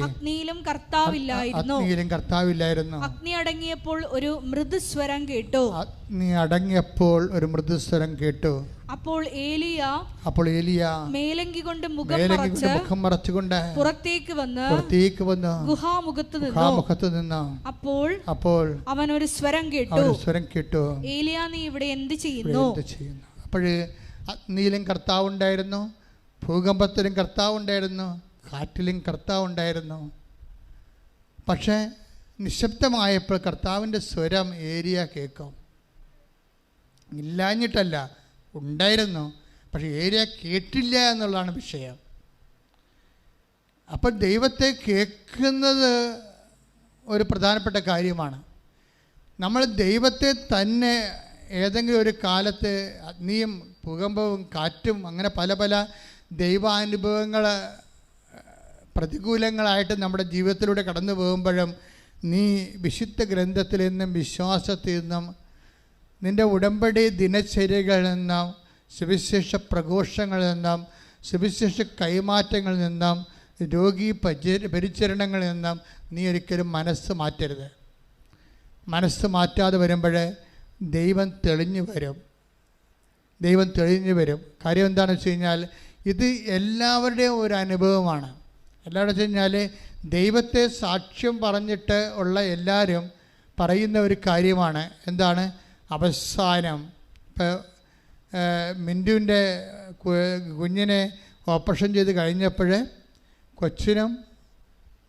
അഗ്നിയിലും കർത്താവില്ലായിരുന്നു. അഗ്നി അടങ്ങിയപ്പോൾ ഒരു മൃദുസ്വരം കേട്ടു. അപ്പോൾ ഏലിയ മേലങ്കി കൊണ്ട് മുഖം മറച്ചുകൊണ്ട് പുറത്തേക്ക് വന്ന് ഗുഹാമുഖത്ത് നിന്നു. അപ്പോൾ അവൻ ഒരു സ്വരം കേട്ടു, ഏലിയ, നീ ഇവിടെ എന്ത് ചെയ്യുന്നു?
അപ്പോഴ് അഗ്നിയിലും കർത്താവുണ്ടായിരുന്നു, ഭൂകമ്പത്തിലും കർത്താവുണ്ടായിരുന്നു, കാറ്റിലും കർത്താവുണ്ടായിരുന്നു. പക്ഷേ നിശബ്ദമായപ്പോൾ കർത്താവിൻ്റെ സ്വരം ഏലിയ കേൾക്കും. ഇല്ലാഞ്ഞിട്ടല്ല, ഉണ്ടായിരുന്നു, പക്ഷേ ഏലിയ കേട്ടില്ല എന്നുള്ളതാണ് വിഷയം. അപ്പം ദൈവത്തെ കേൾക്കുന്നത് ഒരു പ്രധാനപ്പെട്ട കാര്യമാണ്. നമ്മൾ ദൈവത്തെ തന്നെ ഏതെങ്കിലും ഒരു കാലത്ത് അഗ്നിയും ഭൂകമ്പവും കാറ്റും അങ്ങനെ പല പല ദൈവാനുഭവങ്ങൾ പ്രതികൂലങ്ങളായിട്ട് നമ്മുടെ ജീവിതത്തിലൂടെ കടന്നു പോകുമ്പോഴും നീ വിശുദ്ധ ഗ്രന്ഥത്തിൽ നിന്നും വിശ്വാസത്തിൽ നിന്നും നിൻ്റെ ഉടമ്പടി ദിനചര്യകളിൽ നിന്നും സുവിശേഷ പ്രഘോഷങ്ങളിൽ നിന്നും സുവിശേഷ കൈമാറ്റങ്ങളിൽ നിന്നും രോഗി പരിചരണങ്ങളിൽ നിന്നും നീ ഒരിക്കലും മനസ്സ് മാറ്റരുത്. മനസ്സ് മാറ്റാതെ വരുമ്പോൾ ദൈവം തെളിഞ്ഞു വരും. കാര്യം എന്താണെന്ന് വെച്ച് കഴിഞ്ഞാൽ ഇത് എല്ലാവരുടെയും ഒരു അനുഭവമാണ്. എല്ലാവരും വെച്ച് കഴിഞ്ഞാൽ ദൈവത്തെ സാക്ഷ്യം പറഞ്ഞിട്ട് ഉള്ള എല്ലാവരും പറയുന്ന ഒരു കാര്യമാണ്. എന്താണ്? അവസാനം ഇപ്പോൾ മിൻറ്റുവിൻ്റെ കുഞ്ഞിനെ ഓപ്പറേഷൻ ചെയ്ത് കഴിഞ്ഞപ്പോൾ കൊച്ചിനും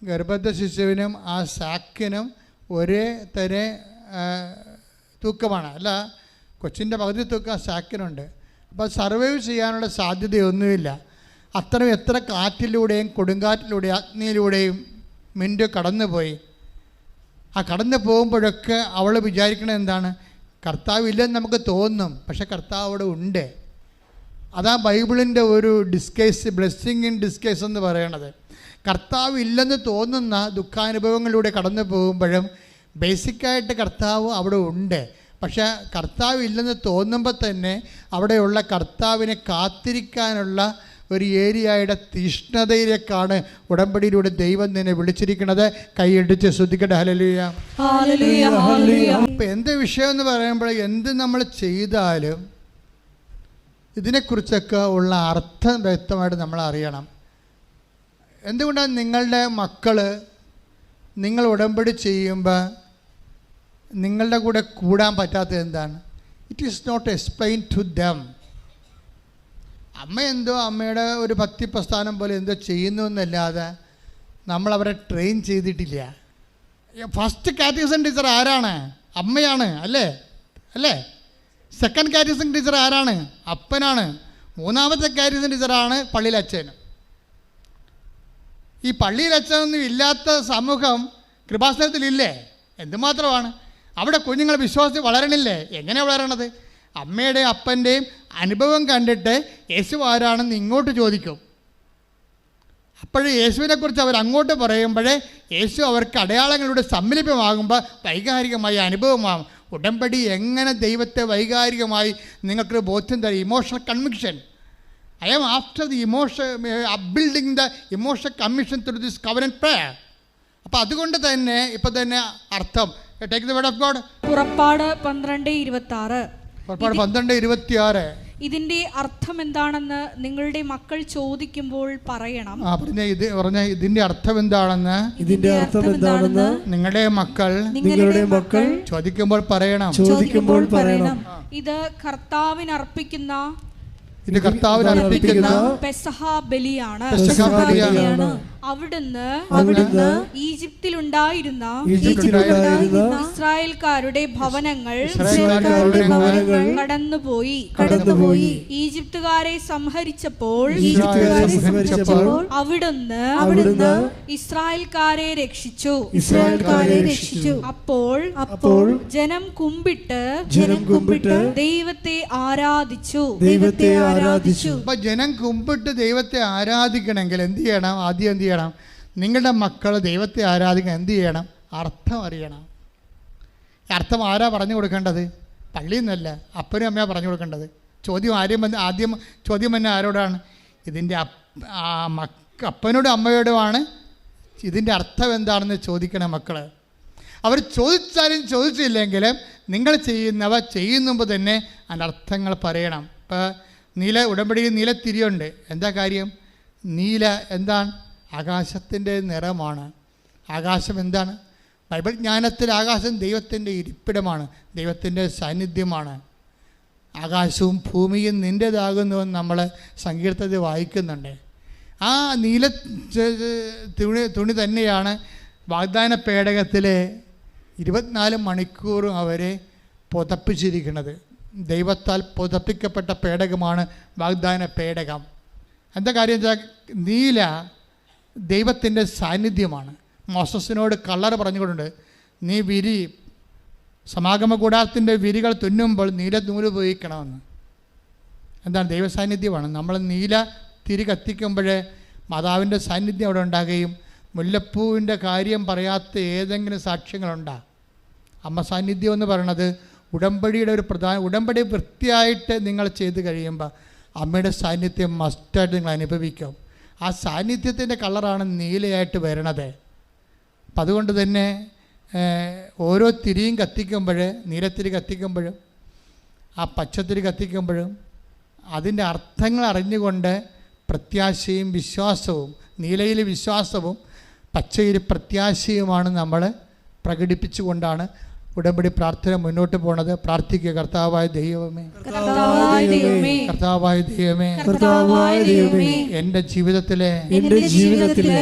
ഗർഭസ്ഥ ശിശുവിനും ആ സാക്കിനും ഒരേ തരം തൂക്കമാണ്. അല്ല, കൊച്ചിൻ്റെ പകുതി തൂക്കം സാക്കിനുണ്ട്. അപ്പോൾ സർവൈവ് ചെയ്യാനുള്ള സാധ്യതയൊന്നുമില്ല. അത്രയും എത്ര കാറ്റിലൂടെയും കൊടുങ്കാറ്റിലൂടെയും അഗ്നിയിലൂടെയും മിൻറ്റു കടന്നുപോയി. ആ കടന്നു പോകുമ്പോഴൊക്കെ അവൾ വിചാരിക്കണത് എന്താണ്? കർത്താവ് ഇല്ലെന്ന് നമുക്ക് തോന്നും, പക്ഷെ കർത്താവ് അവിടെ ഉണ്ട്. അതാ ബൈബിളിൻ്റെ ഒരു ഡിസ്കൈസ്, ബ്ലെസ്സിങ് ഇൻ ഡിസ്കൈസ് എന്ന് പറയണത്. കർത്താവ് ഇല്ലെന്ന് തോന്നുന്ന ദുഃഖാനുഭവങ്ങളിലൂടെ കടന്നു പോകുമ്പോഴും ബേസിക്കായിട്ട് കർത്താവ് അവിടെ ഉണ്ട്. പക്ഷേ കർത്താവ് ഇല്ലെന്ന് തോന്നുമ്പോൾ തന്നെ അവിടെയുള്ള കർത്താവിനെ കാത്തിരിക്കാനുള്ള ഒരു ഏരിയയുടെ തീഷ്ണതയിലേക്കാണ് ഉടമ്പടിയിലൂടെ ദൈവം നിന്നെ വിളിച്ചിരിക്കുന്നത്. കൈയടിച്ച് ശ്രദ്ധിക്കട്ടെ. ഹല്ലേലൂയ. ഇപ്പം എന്ത് വിഷയം എന്ന് പറയുമ്പോൾ എന്ത് നമ്മൾ ചെയ്താലും ഇതിനെക്കുറിച്ചൊക്കെ ഉള്ള അർത്ഥം വ്യക്തമായിട്ട് നമ്മൾ അറിയണം. എന്തുകൊണ്ടാണ് നിങ്ങളുടെ മക്കൾ നിങ്ങൾ ഉടമ്പടി ചെയ്യുമ്പോൾ നിങ്ങളുടെ കൂടെ കൂടാൻ പറ്റാത്തത് എന്താണ്? It is not explain to them. അമ്മ എന്തോ അമ്മയുടെ ഒരു ഭക്തി പ്രസ്ഥാനം പോലെ എന്തോ ചെയ്യുന്നു എന്നല്ലാതെ നമ്മളവരെ ട്രെയിൻ ചെയ്തിട്ടില്ല. ഫസ്റ്റ് കാറ്റഗറിസം ടീച്ചർ ആരാണ്? അമ്മയാണ്, അല്ലേ? അല്ലേ? സെക്കൻഡ് കാറ്റഗറിസം ടീച്ചർ ആരാണ്? അപ്പനാണ്. മൂന്നാമത്തെ കാറ്റഗറിസം ടീച്ചറാണ് പള്ളിയിലച്ഛൻ. ഈ പള്ളിയിലച്ഛനൊന്നും ഇല്ലാത്ത സമൂഹം കൃപാസനത്തിലില്ലേ? എന്തുമാത്രമാണ് അവിടെ കുഞ്ഞുങ്ങൾ വിശ്വാസത്തിൽ വളരണില്ലേ? എങ്ങനെ വളരണത്? അമ്മയുടെയും അപ്പൻ്റെയും അനുഭവം കണ്ടിട്ട് യേശു ആരാണെന്ന് ഇങ്ങോട്ട് ചോദിക്കും. അപ്പോഴേ യേശുവിനെക്കുറിച്ച് അവർ അങ്ങോട്ട് പറയുമ്പോഴേ യേശു അവർക്ക് അടയാളങ്ങളുടെ സമ്മിലിതമാകുമ്പോൾ വൈകാരികമായ അനുഭവമാകും. ഉടമ്പടി എങ്ങനെ ദൈവത്തെ വൈകാരികമായി നിങ്ങൾക്കൊരു ബോധ്യം തരും. Emotional conviction. I am after the emotion, upbuilding the emotional commission through this covenant prayer. അപ്പോൾ അതുകൊണ്ട് തന്നെ ഇപ്പോൾ തന്നെ അർത്ഥം take the word of God.
പുറപ്പാട് 12:26.
പുറപ്പാട് 12:26.
ഇതിന്റെ അർത്ഥം എന്താണെന്ന് നിങ്ങളുടെ മക്കൾ ചോദിക്കുമ്പോൾ പറയണം.
ഇതിന്റെ അർത്ഥം എന്താണെന്ന് നിങ്ങളുടെ മക്കൾ ചോദിക്കുമ്പോൾ പറയണം.
ഇത് കർത്താവിനർപ്പിക്കുന്ന പെസഹ ബലിയാണ്. അവിടുന്ന് ഈജിപ്തിലുണ്ടായിരുന്ന ഇസ്രായേൽക്കാരുടെ ഭവനങ്ങൾ കടന്നുപോയി ഈജിപ്തുകാരെ സംഹരിച്ചപ്പോൾ അവിടുന്ന് ഇസ്രായേൽക്കാരെ രക്ഷിച്ചു. അപ്പോൾ ജനം കുമ്പിട്ട് ദൈവത്തെ ആരാധിച്ചു.
അപ്പൊ ജനം കുമ്പിട്ട് ദൈവത്തെ ആരാധിക്കണമെങ്കിൽ എന്ത് ചെയ്യണം? ആദ്യം എന്ത് ചെയ്യണം? നിങ്ങളുടെ മക്കൾ ദൈവത്തെ ആരാധിക്കാൻ എന്ത് ചെയ്യണം? അർത്ഥം അറിയണം. അർത്ഥം ആരാ പറഞ്ഞു കൊടുക്കേണ്ടത്? പള്ളിയിൽ നിന്നല്ല, അപ്പനും അമ്മയാണ് പറഞ്ഞു കൊടുക്കേണ്ടത്. ആദ്യം ചോദ്യം തന്നെ ആരോടാണ്? ഇതിൻ്റെ അപ്പനോടും അമ്മയോടുമാണ്. ഇതിൻ്റെ അർത്ഥം എന്താണെന്ന് ചോദിക്കണം മക്കൾ. അവർ ചോദിച്ചാലും ചോദിച്ചില്ലെങ്കിലും നിങ്ങൾ ചെയ്യുന്നുമ്പോൾ തന്നെ അതിൻ്റെ അർത്ഥങ്ങൾ പറയണം. ഇപ്പോൾ ഉടമ്പടിയിൽ നീലത്തിരിയുണ്ട്. എന്താ കാര്യം? നീല എന്താണ്? ആകാശത്തിൻ്റെ നിറമാണ്. ആകാശം എന്താണ്? ബൈബിൾ ജ്ഞാനത്തിൽ ആകാശം ദൈവത്തിൻ്റെ ഇരിപ്പിടമാണ്, ദൈവത്തിൻ്റെ സാന്നിധ്യമാണ്. ആകാശവും ഭൂമിയും നിൻ്റേതാകുന്നുവെന്ന് നമ്മൾ സങ്കീർത്തനത്തിൽ വായിക്കുന്നുണ്ട്. ആ നീല തുണി തന്നെയാണ് വാഗ്ദാന പേടകത്തിലെ 24 മണിക്കൂറും അവരെ പുതപ്പിച്ചിരിക്കുന്നത്. ദൈവത്താൽ പുതപ്പിക്കപ്പെട്ട പേടകമാണ് വാഗ്ദാന പേടകം. എന്താ കാര്യം വെച്ചാൽ നീല ദൈവത്തിൻ്റെ സാന്നിധ്യമാണ്. മോസസിനോട് കളർ പറഞ്ഞുകൊണ്ടുണ്ട്, നീ സമാഗമ കൂടാരത്തിൻ്റെ വിരികൾ തുന്നുമ്പോൾ നീല നൂല് ഉപയോഗിക്കണമെന്ന്. എന്താണ്? ദൈവ സാന്നിധ്യമാണ്. നമ്മൾ നീല തിരി കത്തിക്കുമ്പോഴേ മാതാവിൻ്റെ സാന്നിധ്യം അവിടെ ഉണ്ടാകുകയും മുല്ലപ്പൂവിൻ്റെ കാര്യം പറയാത്ത ഏതെങ്കിലും സാക്ഷ്യങ്ങളുണ്ടോ? അമ്മ സാന്നിധ്യം എന്ന് പറയണത് ഉടമ്പടിയുടെ ഒരു ഉടമ്പടി വൃത്തിയായിട്ട് നിങ്ങൾ ചെയ്ത് കഴിയുമ്പോൾ അമ്മയുടെ സാന്നിധ്യം മസ്റ്റായിട്ട് നിങ്ങൾ അനുഭവിക്കും. ആ സാന്നിധ്യത്തിൻ്റെ കളറാണ് നീലയായിട്ട് വരണത്. അപ്പം അതുകൊണ്ട് തന്നെ ഓരോ തിരിയും നീലത്തിരി കത്തിക്കുമ്പോഴും ആ പച്ചത്തിരി കത്തിക്കുമ്പോഴും അതിൻ്റെ അർത്ഥങ്ങൾ അറിഞ്ഞുകൊണ്ട് പ്രത്യാശയും വിശ്വാസവും, നീലയിൽ വിശ്വാസവും പച്ചയിൽ പ്രത്യാശയുമാണ് നമ്മൾ പ്രകടിപ്പിച്ചുകൊണ്ടാണ് ഉടമ്പടി പ്രാർത്ഥന മുന്നോട്ട് പോണത്. പ്രാർത്ഥിക്കുക. കർത്താവായ ദൈവമേ, കർത്താവായ ദൈവമേ, എൻ്റെ ജീവിതത്തിലെ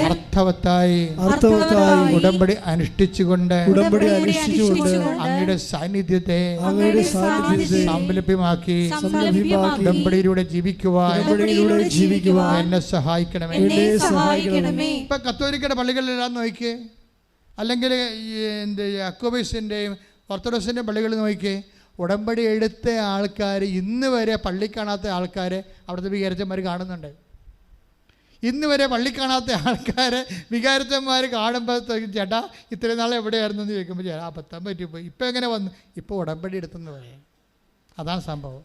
അർത്ഥവത്തായി ഉടമ്പടി അനുഷ്ഠിച്ചുകൊണ്ട് അങ്ങയുടെ സാന്നിധ്യത്തെ സംലഭ്യമാക്കി ഉടമ്പടിയിലൂടെ ജീവിക്കുവാൻ എന്നെ സഹായിക്കണമേ. ഇപ്പൊ കത്തോലിക്കയുടെ പള്ളികളിലെല്ലാം നോക്കിയേ, അല്ലെങ്കിൽ യാക്കോബൈസിൻ്റെയും ഓർത്തഡോക്സിൻ്റെയും പള്ളികളിൽ നോക്കിയേ, ഉടമ്പടി എടുത്ത ആൾക്കാർ ഇന്ന് വരെ പള്ളി കാണാത്ത ആൾക്കാരെ അവിടുത്തെ വികാരിച്ചന്മാർ കാണുന്നുണ്ട്. ഇന്ന് വരെ പള്ളി കാണാത്ത ആൾക്കാരെ വികാരിച്ചന്മാർ കാണുമ്പോൾ ചേട്ടാ ഇത്രയും നാൾ എവിടെയായിരുന്നു എന്ന് ചോദിക്കുമ്പോൾ ചേട്ടാ അബദ്ധം പറ്റിപ്പോയി, ഇപ്പം എങ്ങനെ വന്നു, ഇപ്പോൾ ഉടമ്പടി എടുത്തെന്ന് പറയാം. അതാണ് സംഭവം.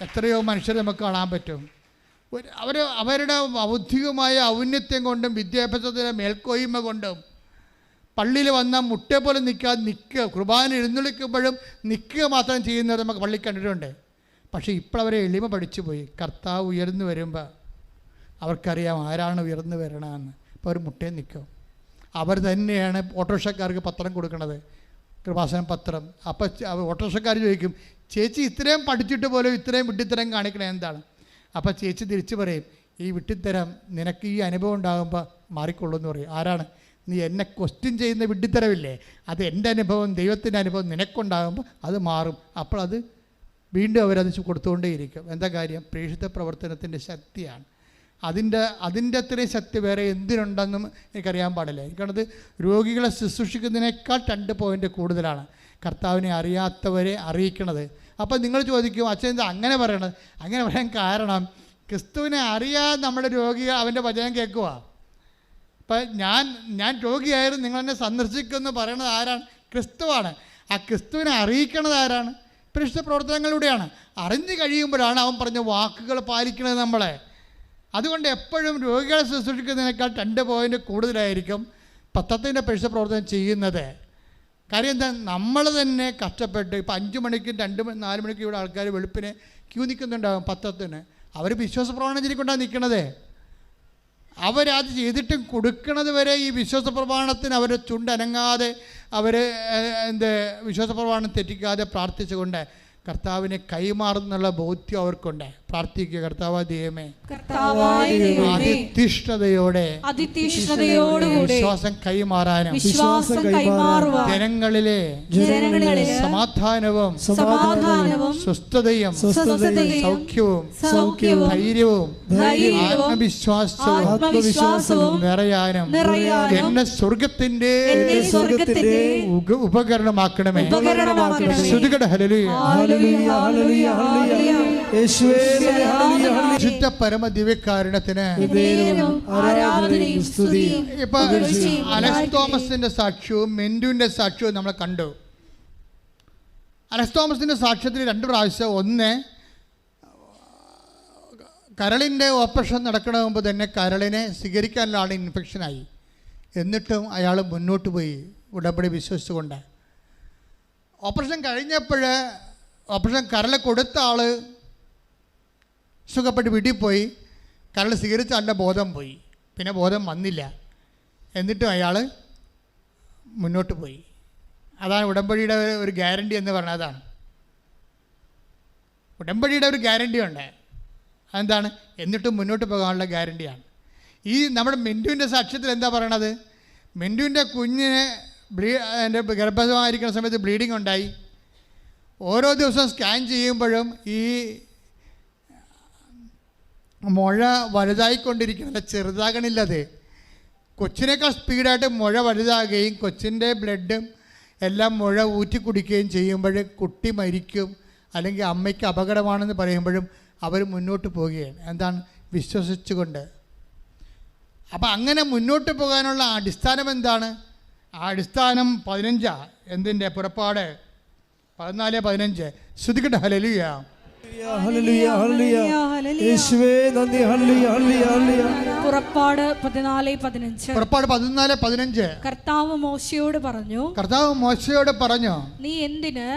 എത്രയോ മനുഷ്യരെ നമുക്ക് കാണാൻ പറ്റും. അവരുടെ ബൗദ്ധികമായ ഔന്നത്യം കൊണ്ടും വിദ്യാഭ്യാസത്തിൻ്റെ മേൽക്കോയ്മ കൊണ്ടും പള്ളിയിൽ വന്നാൽ മുട്ടയെ പോലെ നിൽക്കുക, കുർബാന എഴുന്നള്ളിക്കുമ്പോഴും നിൽക്കുക മാത്രം ചെയ്യുന്നവർ നമുക്ക് പള്ളി കണ്ടിട്ടുണ്ട്. പക്ഷേ ഇപ്പോൾ അവരെ എളിമ പഠിച്ചു പോയി. കർത്താവ് ഉയർന്നു വരുമ്പോൾ അവർക്കറിയാം ആരാണ് ഉയർന്നു വരണമെന്ന്. അപ്പോൾ അവർ മുട്ടയെ നിൽക്കും. അവർ തന്നെയാണ് ഓട്ടോറിക്ഷക്കാർക്ക് പത്രം കൊടുക്കുന്നത്, കൃപാസനം പത്രം. അപ്പോൾ ഓട്ടോറിക്ഷക്കാർ ചോദിക്കും, ചേച്ചി ഇത്രയും പഠിച്ചിട്ട് പോലും ഇത്രയും വിഡ്ഢിത്തരം കാണിക്കണേ എന്താണ്? അപ്പോൾ ചേച്ചി തിരിച്ചു പറയും, ഈ വിഡ്ഢിത്തരം നിനക്ക് ഈ അനുഭവം ഉണ്ടാകുമ്പോൾ മാറിക്കൊള്ളൂ എന്ന് പറയും. ആരാണ്? നീ എന്നെ ക്വസ്റ്റ്യൻ ചെയ്യുന്ന വിഡ്ഢിത്തരമില്ലേ, അത് എൻ്റെ അനുഭവം, ദൈവത്തിൻ്റെ അനുഭവം നിനക്കുണ്ടാകുമ്പോൾ അത് മാറും. അപ്പോൾ അത് വീണ്ടും അവരത് കൊടുത്തുകൊണ്ടേയിരിക്കും. എന്താ കാര്യം? പ്രേക്ഷിത പ്രവർത്തനത്തിൻ്റെ ശക്തിയാണ്. അതിൻ്റെ അത്രയും ശക്തി വേറെ എന്തിനുണ്ടെന്നും എനിക്കറിയാൻ പാടില്ല. എനിക്കത് രോഗികളെ ശുശ്രൂഷിക്കുന്നതിനേക്കാൾ 2 പോയിൻ്റ് കൂടുതലാണ് കർത്താവിനെ അറിയാത്തവരെ അറിയിക്കണത്. അപ്പോൾ നിങ്ങൾ ചോദിക്കും, അച്ഛൻ എന്താ അങ്ങനെ പറയണത്? അങ്ങനെ പറയാൻ കാരണം, ക്രിസ്തുവിനെ അറിയാതെ നമ്മുടെ രോഗികൾ അവൻ്റെ വചനം കേൾക്കുക. ഇപ്പം ഞാൻ രോഗിയായിരുന്നു, നിങ്ങളെന്നെ സന്ദർശിക്കുമെന്ന് പറയണത് ആരാണ്? ക്രിസ്തുവാണ്. ആ ക്രിസ്തുവിനെ അറിയിക്കണത് ആരാണ്? പരിശുദ്ധ പ്രവർത്തനങ്ങളിലൂടെയാണ്. അറിഞ്ഞു കഴിയുമ്പോഴാണ് അവൻ പറഞ്ഞ വാക്കുകൾ പാലിക്കുന്നത് നമ്മളെ. അതുകൊണ്ട് എപ്പോഴും രോഗികളെ ശുശ്രൂഷിക്കുന്നതിനേക്കാൾ 2 പോയിൻ്റ് കൂടുതലായിരിക്കും പത്രത്തിൻ്റെ പരിശുദ്ധ പ്രവർത്തനം ചെയ്യുന്നത്. കാര്യം എന്താ? നമ്മൾ തന്നെ കഷ്ടപ്പെട്ട് ഇപ്പോൾ 5 മണിക്കും 4 മണിക്കും ഇവിടെ ആൾക്കാർ വെളുപ്പിന് ക്യൂ നിൽക്കുന്നുണ്ടാകും പത്രത്തിന്. അവർ വിശ്വാസ പ്രമാണം ചൊല്ലിക്കൊണ്ടാണ് നിൽക്കണത്. അവരത് ചെയ്തിട്ടും കൊടുക്കണത് വരെ ഈ വിശ്വാസ പ്രമാണത്തിന് അവർ ചുണ്ടനങ്ങാതെ അവർ വിശ്വാസ പ്രമാണം തെറ്റിക്കാതെ പ്രാർത്ഥിച്ചുകൊണ്ട് കർത്താവിനെ കൈമാറുന്നുള്ള ബോധ്യം അവർക്കുണ്ട്. പ്രാർത്ഥിക്കുക. കർത്താവായ ദൈവമേ, അതിതീഷ്ണതയോടെ വിശ്വാസം കൈമാറാനും ജനങ്ങളിലെ സമാധാനവും സ്വസ്ഥതയും സൗഖ്യവും ധൈര്യവും ആത്മവിശ്വാസവും നിറയാനും എന്നെ സ്വർഗത്തിന്റെ ഉപകരണമാക്കണമേ. ശുദ്ധ പരമ ദിവ്യകാരുണ്യത്തിന് ഇപ്പൊ അലക്സ് തോമസിന്റെ സാക്ഷ്യവും മെന്റുവിന്റെ സാക്ഷ്യവും നമ്മൾ കണ്ടു. അലക്സ് തോമസിന്റെ സാക്ഷ്യത്തിൽ 2 പ്രാവശ്യം, ഒന്ന് കരളിൻ്റെ ഓപ്പറേഷൻ നടക്കണ മുമ്പ് തന്നെ കരളിനെ സ്വീകരിക്കാനുള്ള ആൾ ഇൻഫെക്ഷനായി. എന്നിട്ടും അയാൾ മുന്നോട്ട് പോയി ഉടമ്പടി വിശ്വസിച്ചുകൊണ്ട്. ഓപ്പറേഷൻ കഴിഞ്ഞപ്പോൾ ഓപ്പറേഷൻ കരൾ കൊടുത്ത ആൾ സുഖപ്പെട്ട് വീട്ടിൽ പോയി. കരൾ സ്വീകരിച്ച ആളുടെ ബോധം പോയി, പിന്നെ ബോധം വന്നില്ല. എന്നിട്ടും അയാൾ മുന്നോട്ട് പോയി. അതാണ് ഉടമ്പടിയുടെ ഒരു ഗ്യാരണ്ടി എന്ന് പറഞ്ഞതാണ്. ഉടമ്പടിയുടെ ഒരു ഗ്യാരണ്ടി ഉണ്ട്. അതെന്താണ്? എന്നിട്ടും മുന്നോട്ട് പോകാനുള്ള ഗ്യാരണ്ടിയാണ്. ഈ നമ്മുടെ മിൻറ്റുവിൻ്റെ സാക്ഷ്യത്തിൽ എന്താ പറയണത്? മിൻറ്റുവിൻ്റെ കുഞ്ഞിനെ എൻ്റെ ഗർഭമായിരിക്കുന്ന സമയത്ത് ബ്ലീഡിങ് ഉണ്ടായി. ഓരോ ദിവസവും സ്കാൻ ചെയ്യുമ്പോഴും ഈ മുഴ വലുതായിക്കൊണ്ടിരിക്കുകയല്ല, ചെറുതാകണില്ലത്. കൊച്ചിനേക്കാൾ സ്പീഡായിട്ട് മുഴ വലുതാകുകയും കൊച്ചിൻ്റെ ബ്ലഡും എല്ലാം മുഴ ഊറ്റി കുടിക്കുകയും ചെയ്യുമ്പോൾ കുട്ടി മരിക്കും അല്ലെങ്കിൽ അമ്മയ്ക്ക് അപകടമാണെന്ന് പറയുമ്പോഴും അവർ മുന്നോട്ട് പോവുകയാണ്. എന്താണ്? വിശ്വസിച്ചുകൊണ്ട്. അപ്പം അങ്ങനെ മുന്നോട്ട് പോകാനുള്ള അടിസ്ഥാനം എന്താണ്? ആ അടിസ്ഥാനം 15. എന്തിൻ്റെ? പുറപ്പാട് 14:15. ശ്രുതിക്കട്ടെ. ഹല്ലേലൂയ.
പുറപ്പാട് 14:15.
കർത്താവ് മോശയോട് പറഞ്ഞു,
നീ എന്തിന്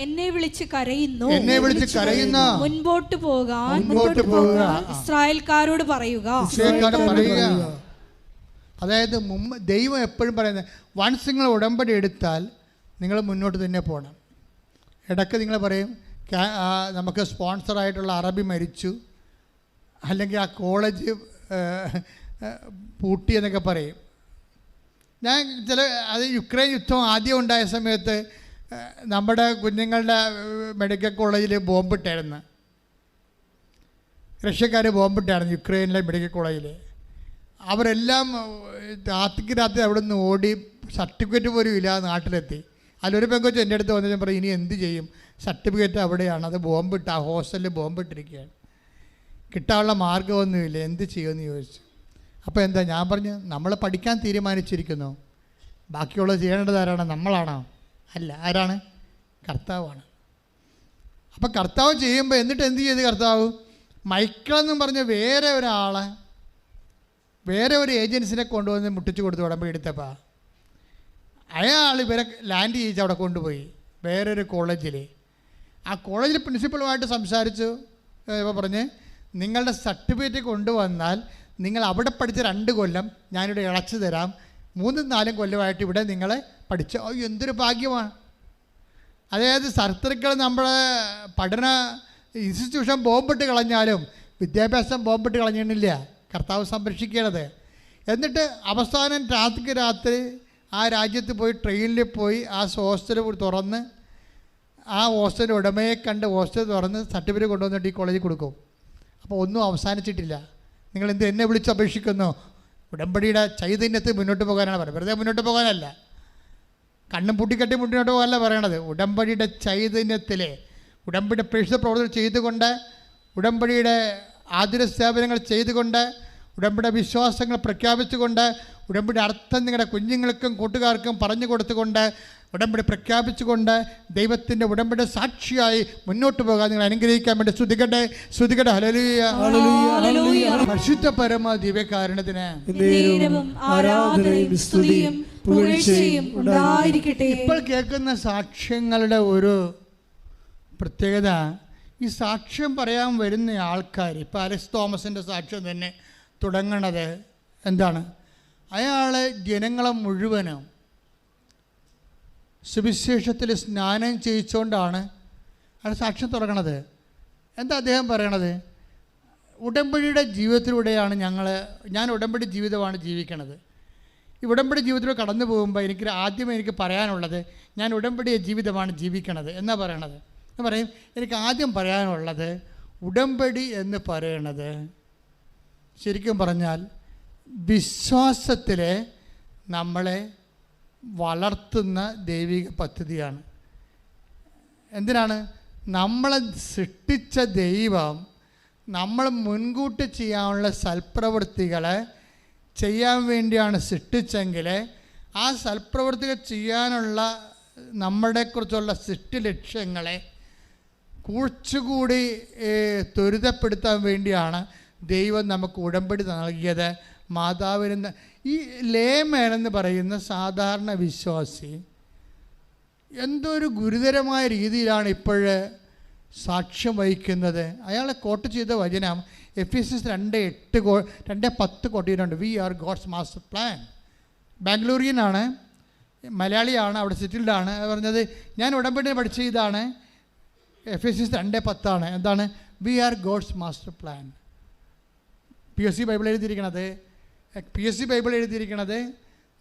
എന്നെ വിളിച്ച് കരയുന്നു?
മുൻപോട്ട് പോകാൻ
ഇസ്രായേൽക്കാരോട്
പറയുക.
അതായത് ദൈവം എപ്പോഴും പറയുന്നത്, വൺസ് നിങ്ങൾ ഉടമ്പടി എടുത്താൽ നിങ്ങൾ മുന്നോട്ട് തന്നെ പോകണം. ഇടയ്ക്ക് നിങ്ങൾ പറയും നമുക്ക് സ്പോൺസറായിട്ടുള്ള അറബി മരിച്ചു, അല്ലെങ്കിൽ ആ കോളേജ് പൂട്ടി എന്നൊക്കെ പറയും. ഞാൻ അത് യുക്രൈൻ യുദ്ധം ആദ്യം ഉണ്ടായ സമയത്ത് നമ്മുടെ കുഞ്ഞുങ്ങളുടെ മെഡിക്കൽ കോളേജിൽ ബോംബിട്ടായിരുന്നു. റഷ്യക്കാർ ബോംബിട്ടായിരുന്നു യുക്രൈനിലെ മെഡിക്കൽ കോളേജിൽ. അവരെല്ലാം രാത്രി അവിടെ നിന്ന് ഓടി, സർട്ടിഫിക്കറ്റ് പോലും ഇല്ലാതെ നാട്ടിലെത്തി. അതിലൊരു പെങ്കൊച്ച് എൻ്റെ അടുത്ത് വന്നിട്ട് പറയും, ഇനി എന്ത് ചെയ്യും, സർട്ടിഫിക്കറ്റ് അവിടെയാണ്, അത് ബോംബിട്ട് ആ ഹോസ്റ്റലിൽ ബോംബിട്ടിരിക്കുകയാണ്, കിട്ടാനുള്ള മാർഗ്ഗമൊന്നുമില്ല, എന്ത് ചെയ്യുമെന്ന് ചോദിച്ചു. അപ്പോൾ എന്താ ഞാൻ പറഞ്ഞു, നമ്മൾ പഠിക്കാൻ തീരുമാനിച്ചിരിക്കുന്നു, ബാക്കിയുള്ളത് ചെയ്യേണ്ടത് ആരാണ്? നമ്മളാണോ? അല്ല. ആരാണ്? കർത്താവാണ്. അപ്പം കർത്താവ് ചെയ്യുമ്പോൾ എന്നിട്ട് എന്ത് ചെയ്ത് കർത്താവ്? മൈക്കിളെന്നും പറഞ്ഞ് വേറെ ഒരാളെ, വേറെ ഒരു ഏജൻസിനെ കൊണ്ടുവന്ന് മുട്ടിച്ച് കൊടുത്ത് ഉടമ്പടി എടുത്തപ്പോൾ അയാൾ ഇവരെ ലാൻഡ് ചെയ്യിച്ച് അവിടെ കൊണ്ടുപോയി വേറൊരു കോളേജിൽ. ആ കോളേജിൽ പ്രിൻസിപ്പളുമായിട്ട് സംസാരിച്ചു. ഇപ്പോൾ പറഞ്ഞ്, നിങ്ങളുടെ സർട്ടിഫിക്കറ്റ് കൊണ്ടുവന്നാൽ നിങ്ങൾ അവിടെ പഠിച്ച 2 കൊല്ലം ഞാനിവിടെ ഇളച്ചു തരാം, 3-4 കൊല്ലമായിട്ട് ഇവിടെ നിങ്ങളെ പഠിച്ച. എന്തൊരു ഭാഗ്യമാണ്. അതായത് ശത്രുക്കൾ നമ്മുടെ പഠന ഇൻസ്റ്റിറ്റ്യൂഷൻ ബോംബിട്ട് കളഞ്ഞാലും വിദ്യാഭ്യാസം ബോംബിട്ട് കളഞ്ഞിട്ടില്ല, കർത്താവ് സംരക്ഷിക്കണത്. എന്നിട്ട് അവസാനം രാത്രി ആ രാജ്യത്ത് പോയി ട്രെയിനിൽ പോയി ആ ഹോസ്റ്റൽ തുറന്ന്, ആ ഹോസ്റ്റൽ ഉടമയെ കണ്ട് ഹോസ്റ്റൽ തുറന്ന് സർട്ടിഫിക്കറ്റ് കൊണ്ടുവന്നിട്ട് ഈ കോളേജിൽ കൊടുക്കും. അപ്പോൾ ഒന്നും അവസാനിച്ചിട്ടില്ല. നിങ്ങളെന്ത് എന്നെ വിളിച്ച് അപേക്ഷിക്കുന്നു? ഉടമ്പടിയുടെ ചൈതന്യത്തിൽ മുന്നോട്ട് പോകാനാണ് പറയുന്നത്, വെറുതെ മുന്നോട്ട് പോകാനല്ല, കണ്ണും പൂട്ടിക്കെട്ടി മുന്നോട്ട് പോകാനല്ല പറയണത്. ഉടമ്പടിയുടെ ചൈതന്യത്തിലെ ഉടമ്പടിയുടെ പ്രേക്ഷിത പ്രവർത്തനം ചെയ്തുകൊണ്ട്, ഉടമ്പടിയുടെ ആതുര സേവനങ്ങൾ ചെയ്തുകൊണ്ട്, ഉടമ്പടിയുടെ വിശ്വാസങ്ങൾ പ്രഖ്യാപിച്ചുകൊണ്ട്, ഉടമ്പടി അർത്ഥം നിങ്ങളുടെ കുഞ്ഞുങ്ങൾക്കും കൂട്ടുകാർക്കും പറഞ്ഞു കൊടുത്തുകൊണ്ട്, ഉടമ്പടി പ്രഖ്യാപിച്ചുകൊണ്ട് ദൈവത്തിൻ്റെ ഉടമ്പടി സാക്ഷിയായി മുന്നോട്ട് പോകാൻ നിങ്ങൾ അനുഗ്രഹിക്കാൻ വേണ്ടി സ്തുതിക്കട്ടെ. ഹല്ലേലൂയ, ഹല്ലേലൂയ. പരിശുദ്ധ പരമ ദിവ്യകാരുണ്യത്തിന് ഇപ്പോൾ കേൾക്കുന്ന സാക്ഷ്യങ്ങളുടെ ഒരു പ്രത്യേകത, ഈ സാക്ഷ്യം പറയാൻ വരുന്ന ആൾക്കാർ, ഇപ്പോൾ അലക്സ് തോമസിൻ്റെ സാക്ഷ്യം തന്നെ തുടങ്ങണത് എന്താണ്? അയാൾ ജനങ്ങളെ മുഴുവനും സുവിശേഷത്തിൽ സ്നാനം ചെയ്യിച്ചുകൊണ്ടാണ് അയാൾ സാക്ഷ്യം തുടങ്ങണത്. എന്താ അദ്ദേഹം പറയണത്? ഉടമ്പടിയുടെ ജീവിതത്തിലൂടെയാണ് ഞാൻ ഉടമ്പടി ജീവിതമാണ് ജീവിക്കണത്. ഈ ഉടമ്പടി ജീവിതത്തിലൂടെ കടന്നു പോകുമ്പോൾ എനിക്ക് പറയാനുള്ളത്, ഞാൻ ഉടമ്പടിയെ ജീവിതമാണ് ജീവിക്കണത് എന്നാണ് പറയണത്. എന്ന് പറയും, എനിക്ക് ആദ്യം പറയാനുള്ളത്, ഉടമ്പടി എന്ന് പറയണത് ശരിക്കും പറഞ്ഞാൽ വിശ്വാസത്തിൽ നമ്മളെ വളർത്തുന്ന ദൈവിക പദ്ധതിയാണ്. എന്തിനാണ്? നമ്മളെ സൃഷ്ടിച്ച ദൈവം നമ്മൾ മുൻകൂട്ടി ചെയ്യാനുള്ള സൽപ്രവൃത്തികളെ ചെയ്യാൻ വേണ്ടിയാണ് സൃഷ്ടിച്ചെങ്കിൽ ആ സൽപ്രവൃത്തികൾ ചെയ്യാനുള്ള നമ്മളെക്കുറിച്ചുള്ള സൃഷ്ടി ലക്ഷ്യങ്ങളെ കുറച്ചുകൂടി ത്വരിതപ്പെടുത്താൻ വേണ്ടിയാണ് ദൈവം നമുക്ക് ഉടമ്പടി നൽകിയത്. മാതാവിന് ഈ ലേമൻ എന്ന് പറയുന്ന സാധാരണ വിശ്വാസി എന്തൊരു ഗുരുതരമായ രീതിയിലാണ് ഇപ്പോഴ് സാക്ഷ്യം വഹിക്കുന്നത്. അയാളെ കോട്ട് ചെയ്ത വചനം എഫെസ്യസ് 2:10 കോട്ട് ചെയ്തിട്ടുണ്ട്. We are God's master plan. ബാംഗ്ലൂരിയനാണ്, മലയാളിയാണ്, അവിടെ സെറ്റിൽഡാണ്. പറഞ്ഞത് ഞാൻ ഉടമ്പടി പഠിച്ച ഇതാണ്, എഫെസ്യസ് 2:10 എന്താണ്? We are God's master plan. PSC Bible എഴുതിയിരിക്കണത്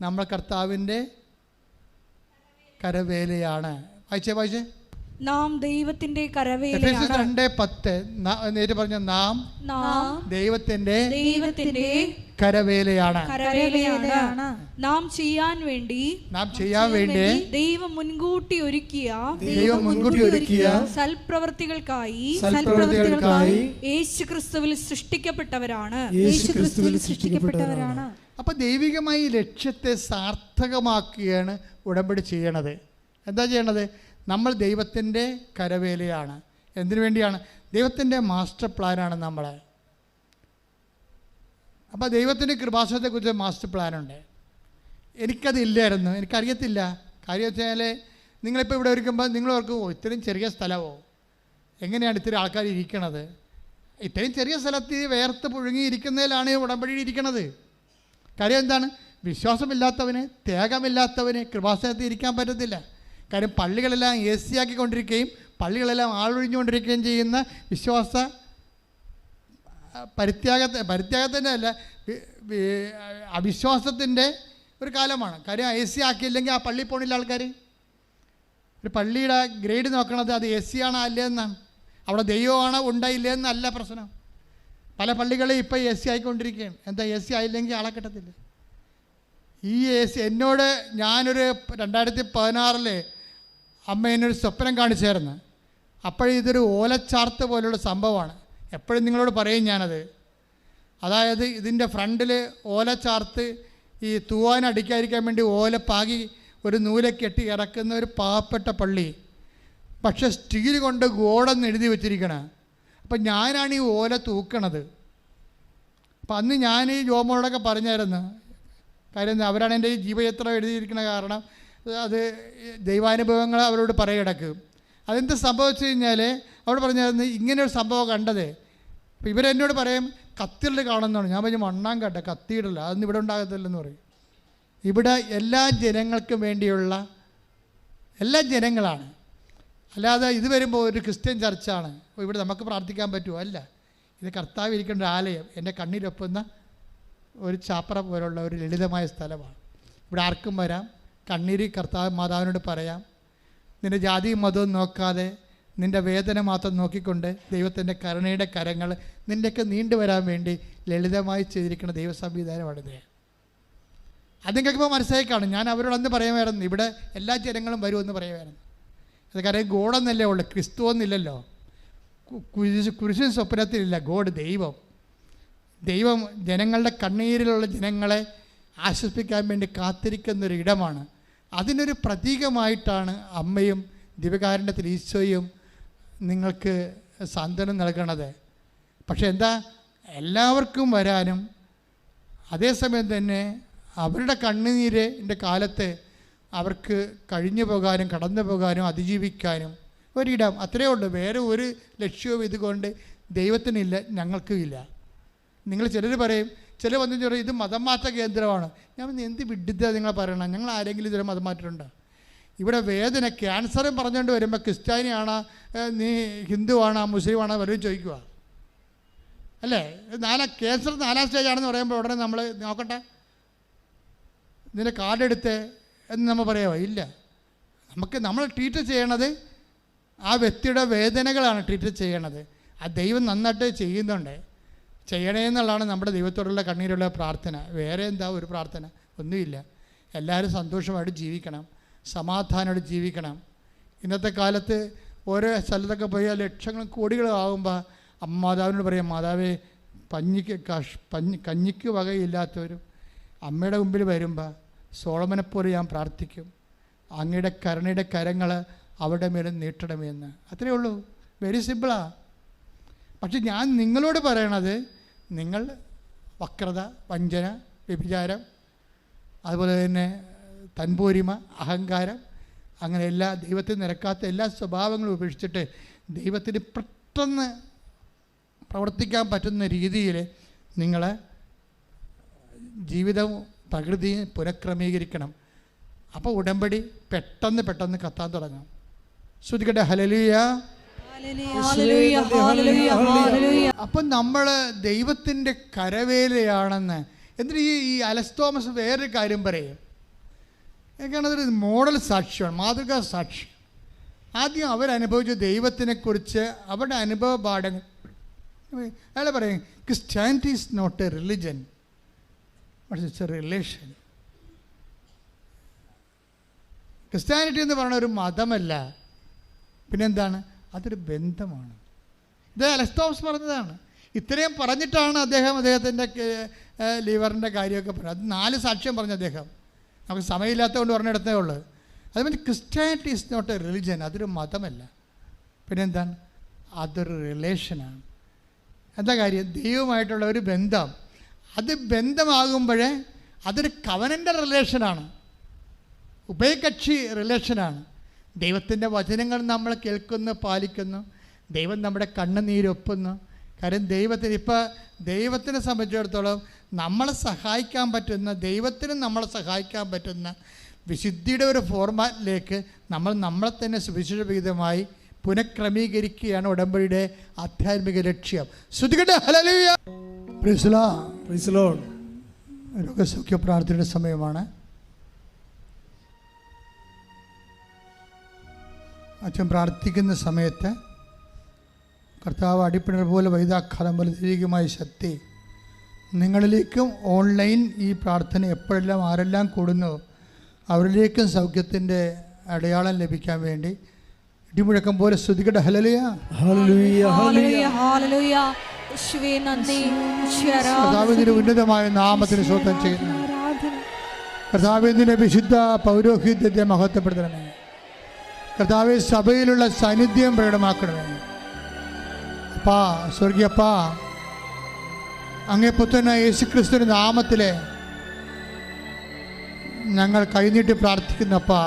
നമ്മൾ കർത്താവിൻ്റെ കരവേലയാണ്. വായിച്ചേ.
നാം ദൈവത്തിന്റെ കരവേലയാണ്.
2:10 നേരിട്ട് പറഞ്ഞ നാം ദൈവത്തിന്റെ കരവേലയാണ്.
നാം ചെയ്യാൻ വേണ്ടി ദൈവം മുൻകൂട്ടി ഒരുക്കിയ സൽപ്രവർത്തികൾക്കായി യേശുക്രിസ്തുവിൽ സൃഷ്ടിക്കപ്പെട്ടവരാണ്.
അപ്പൊ ദൈവികമായി ലക്ഷ്യത്തെ സാർത്ഥകമാക്കുകയാണ് ഉടമ്പടി ചെയ്യണത്. എന്താ ചെയ്യണത്? നമ്മൾ ദൈവത്തിൻ്റെ കരവേലയാണ്. എന്തിനു വേണ്ടിയാണ്? ദൈവത്തിൻ്റെ മാസ്റ്റർ പ്ലാനാണ് നമ്മൾ. അപ്പോൾ ദൈവത്തിൻ്റെ കൃപാസനത്തെക്കുറിച്ച് മാസ്റ്റർ പ്ലാനുണ്ട്. എനിക്കതില്ലായിരുന്നു, എനിക്കറിയത്തില്ല. കാര്യം വെച്ചാൽ നിങ്ങളിപ്പോൾ ഇവിടെ ഇരിക്കുമ്പോൾ നിങ്ങൾ ഓർക്കും, ഇത്രയും ചെറിയ സ്ഥലമോ, എങ്ങനെയാണ് ഇത്തിരി ആൾക്കാർ ഇരിക്കണത്? ഇത്രയും ചെറിയ സ്ഥലത്ത് വേർത്ത് പുഴുങ്ങിയിരിക്കുന്നതിലാണ് ഉടമ്പടി ഇരിക്കണത്. കാര്യം എന്താണ്? വിശ്വാസമില്ലാത്തവന്, ത്യാഗമില്ലാത്തവന് കൃപാസനത്തിൽ ഇരിക്കാൻ പറ്റത്തില്ല. കാര്യം പള്ളികളെല്ലാം AC ആക്കിക്കൊണ്ടിരിക്കുകയും പള്ളികളെല്ലാം ആളൊഴിഞ്ഞുകൊണ്ടിരിക്കുകയും ചെയ്യുന്ന വിശ്വാസ പരിത്യാഗത്തിൻ്റെ അല്ല, അവിശ്വാസത്തിൻ്റെ ഒരു കാലമാണ്. കാര്യം AC ആക്കിയില്ലെങ്കിൽ ആ പള്ളിയിൽ പോണില്ല ആൾക്കാർ. ഒരു പള്ളിയുടെ ഗ്രേഡ് നോക്കണത് അത് AC ആണോ അല്ലേന്നാണ്. അവിടെ ദൈവമാണോ ഉണ്ടായില്ലേന്നല്ല പ്രശ്നം. പല പള്ളികളും ഇപ്പോൾ AC ആയിക്കൊണ്ടിരിക്കുകയാണ്. എന്താ AC ആയില്ലെങ്കിൽ ആളെ കിട്ടത്തില്ല. ഈ AC എന്നോട് ഞാനൊരു 2016 അമ്മ എന്നൊരു സ്വപ്നം കാണിച്ചായിരുന്നു. അപ്പോഴിതൊരു ഓലച്ചാർത്ത് പോലുള്ള സംഭവമാണ്. എപ്പോഴും നിങ്ങളോട് പറയും ഞാനത്. അതായത് ഇതിൻ്റെ ഫ്രണ്ടിൽ ഓലച്ചാർത്ത് ഈ തൂവാനടിക്കാതിരിക്കാൻ വേണ്ടി ഓല പാകി ഒരു നൂലെ കെട്ടി ഇറക്കുന്ന ഒരു പാവപ്പെട്ട പള്ളി. പക്ഷെ സ്റ്റീൽ കൊണ്ട് ഗോഡെന്ന് എഴുതി വെച്ചിരിക്കണം. അപ്പം ഞാനാണ് ഈ ഓല തൂക്കണത്. അപ്പം അന്ന് ഞാൻ ഈ ജോമോളോടൊക്കെ പറഞ്ഞായിരുന്നു. കാര്യം അവരാണ് എൻ്റെ ഈ ജീവചരിത്രം എഴുതിയിരിക്കുന്ന കാരണം അത് ദൈവാനുഭവങ്ങൾ അവരോട് പറയിടക്ക്. അതെന്ത് സംഭവിച്ചു കഴിഞ്ഞാൽ അവിടെ പറഞ്ഞായിരുന്നു ഇങ്ങനെ ഒരു സംഭവം കണ്ടത്. അപ്പോൾ ഇവരെന്നോട് പറയും കത്തീഡ്രൽ കാണുന്നതാണ്. ഞാൻ പറഞ്ഞു മണ്ണാങ്കട്ട കത്തീഡ്രൽ അതൊന്നും ഇവിടെ ഉണ്ടാകത്തില്ലെന്ന് പറയും. ഇവിടെ എല്ലാ ജനങ്ങൾക്കും വേണ്ടിയുള്ള എല്ലാ ജനങ്ങളാണ്. അല്ലാതെ ഇത് വരുമ്പോൾ ഒരു ക്രിസ്ത്യൻ ചർച്ചാണ്, ഇവിടെ നമുക്ക് പ്രാർത്ഥിക്കാൻ പറ്റുമോ? അല്ല, ഇത് കർത്താവ് ഇരിക്കേണ്ട ഒരു ആലയം, എൻ്റെ കണ്ണിലൊപ്പുന്ന ഒരു ചാപ്പറ പോലുള്ള ഒരു ലളിതമായ സ്ഥലമാണ്. ഇവിടെ ആർക്കും വരാം, കണ്ണീര് കർത്താവ് മാതാവിനോട് പറയാം. നിൻ്റെ ജാതിയും മതവും നോക്കാതെ നിൻ്റെ വേദന മാത്രം നോക്കിക്കൊണ്ട് ദൈവത്തിൻ്റെ കരുണയുടെ കരങ്ങൾ നിൻ്റെയൊക്കെ നീണ്ടുവരാൻ വേണ്ടി ലളിതമായി ചെയ്തിരിക്കുന്ന ദൈവ സംവിധാനമാണിത്. അത് കേൾക്കുമ്പോൾ മനസ്സിലായി കാണും. ഞാൻ അവരോടൊന്ന് പറയുമായിരുന്നു ഇവിടെ എല്ലാ ജനങ്ങളും വരുമെന്ന് പറയുമായിരുന്നു. അത് കാര്യം ഗോഡെന്നല്ലേ ഉള്ളു, ക്രിസ്തു ഒന്നില്ലല്ലോ. കുരിശിൻ സ്വപ്നത്തിലില്ല. ഗോഡ് ദൈവം ജനങ്ങളുടെ കണ്ണീരിലുള്ള ജനങ്ങളെ ആശ്വസിപ്പിക്കാൻ വേണ്ടി കാത്തിരിക്കുന്നൊരു ഇടമാണ്. അതിനൊരു പ്രതീകമായിട്ടാണ് അമ്മയും ദിവ്യകാരുണ്യത്തിൽ ഈശോയും നിങ്ങൾക്ക് സാന്ത്വനം നൽകണത്. പക്ഷെ എന്താ, എല്ലാവർക്കും വരാനും അതേസമയം തന്നെ അവരുടെ കണ്ണുനീരിൻ്റെ കാലത്ത് അവർക്ക് കഴിഞ്ഞു പോകാനും കടന്നു പോകാനും അതിജീവിക്കാനും ഒരിടം, അത്രയേ ഉള്ളൂ. വേറെ ഒരു ലക്ഷ്യവും ഇതുകൊണ്ട് ദൈവത്തിനില്ല, ഞങ്ങൾക്കും ഇല്ല. നിങ്ങൾ ചിലർ പറയും, ചില വന്നു പറയും ഇത് മതം മാറ്റ കേന്ദ്രമാണ്. ഞാൻ എന്ത് വിഡിത നിങ്ങൾ പറയണം? ഞങ്ങൾ ആരെങ്കിലും ഇതുവരെ മതം മാറ്റിയിട്ടുണ്ടോ? ഇവിടെ വേദന ക്യാൻസറും പറഞ്ഞുകൊണ്ട് വരുമ്പോൾ ക്രിസ്ത്യാനിയാണോ, നീ ഹിന്ദുവാണോ, മുസ്ലിമാണോ വരും ചോദിക്കുക അല്ലേ? ക്യാൻസർ 4ാം സ്റ്റേജാണെന്ന് പറയുമ്പോൾ ഉടനെ നമ്മൾ നോക്കട്ടെ ഇതിൻ്റെ കാർഡെടുത്ത് എന്ന് നമ്മൾ പറയാമോ? ഇല്ല. നമ്മൾ ട്രീറ്റ് ചെയ്യണത് ആ വ്യക്തിയുടെ വേദനകളാണ് ട്രീറ്റ് ചെയ്യണത്. ആ ദൈവം നന്നായിട്ട് ചെയ്യുന്നുണ്ട്. ചെയ്യണേ എന്നുള്ളതാണ് നമ്മുടെ ദൈവത്തോടുള്ള കണ്ണീരുള്ള പ്രാർത്ഥന. വേറെ എന്താ ഒരു പ്രാർത്ഥന? ഒന്നുമില്ല. എല്ലാവരും സന്തോഷമായിട്ട് ജീവിക്കണം, സമാധാനമായിട്ട് ജീവിക്കണം. ഇന്നത്തെ കാലത്ത് ഓരോ സ്ഥലത്തൊക്കെ പോയാൽ ലക്ഷങ്ങളും കോടികളും ആകുമ്പോൾ മാതാവിനോട് പറയാം, മാതാവേ കഞ്ഞിക്ക് വകയില്ലാത്തവരും അമ്മയുടെ മുമ്പിൽ വരുമ്പോൾ സോളമനെപ്പോലെ ഞാൻ പ്രാർത്ഥിക്കും, അങ്ങയുടെ കരുണയുടെ കരങ്ങൾ അവിടെ മേലും നീട്ടണമെന്ന്. അത്രയേ ഉള്ളൂ. വെരി സിമ്പിളാണ്. പക്ഷെ ഞാൻ നിങ്ങളോട് പറയണത്, നിങ്ങൾ വക്രത, വഞ്ചന, വ്യഭിചാരം, അതുപോലെ തന്നെ തൻപോരിമ, അഹങ്കാരം, അങ്ങനെ എല്ലാ ദൈവത്തിന് നിരക്കാത്ത എല്ലാ സ്വഭാവങ്ങളും ഉപേക്ഷിച്ചിട്ട് ദൈവത്തിന് പെട്ടെന്ന് പ്രവർത്തിക്കാൻ പറ്റുന്ന രീതിയിൽ നിങ്ങൾ ജീവിതവും പ്രകൃതിയും പുനഃക്രമീകരിക്കണം. അപ്പോൾ ഉടമ്പടി പെട്ടെന്ന് കത്താൻ തുടങ്ങും. ശ്രുതികട്ടെ ഹല്ലേലൂയ. അപ്പം നമ്മൾ ദൈവത്തിൻ്റെ കരവേലയാണെന്ന്. എന്നിട്ട് ഈ അലസ് തോമസ് വേറൊരു കാര്യം പറയും. എനിക്കാണതൊരു മോഡൽ സാക്ഷ്യമാണ്, മാതൃകാ സാക്ഷ്യം. ആദ്യം അവരനുഭവിച്ച ദൈവത്തിനെക്കുറിച്ച് അവരുടെ അനുഭവ പാഠങ്ങൾ അയാൾ പറയും, Christianity is not a religion but it's a relation. Christianity എന്ന് പറയുന്ന ഒരു മതമല്ല, പിന്നെന്താണ്? അതൊരു ബന്ധമാണ്. ഇത് അലസ് തോമസ് പറഞ്ഞതാണ്. ഇത്രയും പറഞ്ഞിട്ടാണ് അദ്ദേഹത്തിൻ്റെ ലിവറിൻ്റെ കാര്യമൊക്കെ പറഞ്ഞത്. അത് 4 സാക്ഷ്യം പറഞ്ഞു അദ്ദേഹം. നമുക്ക് സമയമില്ലാത്തതുകൊണ്ട് പറഞ്ഞിടത്തേ ഉള്ളൂ. അതുപോലെ Christianity is not a religion, അതൊരു മതമല്ല, പിന്നെന്താണ്? അതൊരു റിലേഷനാണ്. എന്താ കാര്യം? ദൈവമായിട്ടുള്ള ഒരു ബന്ധം. അത് ബന്ധമാകുമ്പോഴേ അതൊരു കവനൻ്റ് റിലേഷനാണ്, ഉഭയകക്ഷി റിലേഷനാണ്. ദൈവത്തിൻ്റെ വചനങ്ങൾ നമ്മൾ കേൾക്കുന്നു, പാലിക്കുന്നു. ദൈവം നമ്മുടെ കണ്ണുനീരൊപ്പുന്നു. കാര്യം ദൈവത്തിനെ സംബന്ധിച്ചിടത്തോളം നമ്മളെ സഹായിക്കാൻ പറ്റുന്ന, ദൈവത്തിനും നമ്മളെ സഹായിക്കാൻ പറ്റുന്ന വിശുദ്ധിയുടെ ഒരു ഫോർമാറ്റിലേക്ക് നമ്മളെ തന്നെ സുവിശേഷവിഹിതമായി പുനഃക്രമീകരിക്കുകയാണ് ഉടമ്പടിയുടെ ആധ്യാത്മിക ലക്ഷ്യം. ശ്രുതികട്ടെ ഹല്ലേലൂയ. Praise the Lord. രോഗസൗഖ്യ പ്രാർത്ഥനയുടെ സമയമാണ്. അച്ഛൻ പ്രാർത്ഥിക്കുന്ന സമയത്ത് കർത്താവ് അടിപ്പിണർ പോലെ വൈദാഘാതം പോലെ ദൈവികമായ ശക്തി നിങ്ങളിലേക്കും ഓൺലൈൻ ഈ പ്രാർത്ഥന എപ്പോഴെല്ലാം ആരെല്ലാം കൂടുന്നു അവരിലേക്കും സൗഖ്യത്തിൻ്റെ അടയാളം ലഭിക്കാൻ വേണ്ടി ഇടിമുഴക്കം പോലെ സ്തുതിക്കട്ടെ. ഹല്ലേലൂയ ഹല്ലേലൂയ ഹല്ലേലൂയ ഹല്ലേലൂയ. കർത്താവിന്റെ ഉന്നതമായ നാമത്തിന് സ്തോത്രം ചെയ്യുന്നു. കർത്താവിന്റെ വിശുദ്ധ പൗരോഹിത്യത്തെ മഹത്വപ്പെടുത്തണമേ. കർത്താവെ സഭയിലുള്ള സാന്നിധ്യം പ്രകടമാക്കണമേ. അപ്പാ, സ്വർഗീയപ്പാ, അങ്ങേ പുത്രനായ യേശുക്രിസ്തുവിന്റെ നാമത്തിലെ ഞങ്ങൾ കൈനീട്ടി പ്രാർത്ഥിക്കുന്നപ്പാ.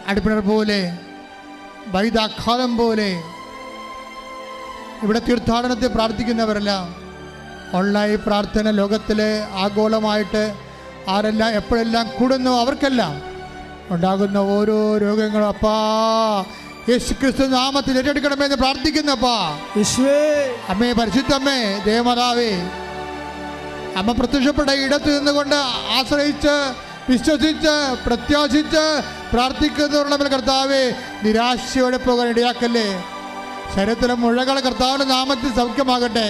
അടിപ്പിണർ പോലെ വൈദാഘാതം പോലെ ഇവിടെ തീർത്ഥാടനത്തിൽ പ്രാർത്ഥിക്കുന്നവരെല്ലാം ഓൺലൈൻ പ്രാർത്ഥന ലോകത്തിലെ ആഗോളമായിട്ട് ആരെല്ലാം എപ്പോഴെല്ലാം കൂടുന്നു അവർക്കെല്ലാം ഉണ്ടാകുന്ന ഓരോ രോഗങ്ങളും അപ്പാ യേശുക്രിസ്തു നാമത്തിൽ ഏറ്റെടുക്കണമെന്ന് പ്രാർത്ഥിക്കുന്നപ്പാ. അമ്മേ, പരിശുദ്ധമ്മേ, ദേവമാതാവേ, അമ്മ പ്രത്യക്ഷപ്പെട്ട ഇടത്ത് നിന്നുകൊണ്ട് ആശ്രയിച്ച് വിശ്വസിച്ച് പ്രത്യാശിച്ച് പ്രാർത്ഥിക്കുന്നവരുടെ കർത്താവേ നിരാശയോടെ പോകാൻ ഇടയാക്കല്ലേ. ശരീരത്തിലെ മുഴകൾ കർത്താവിൻ്റെ നാമത്തിൽ സൗഖ്യമാകട്ടെ.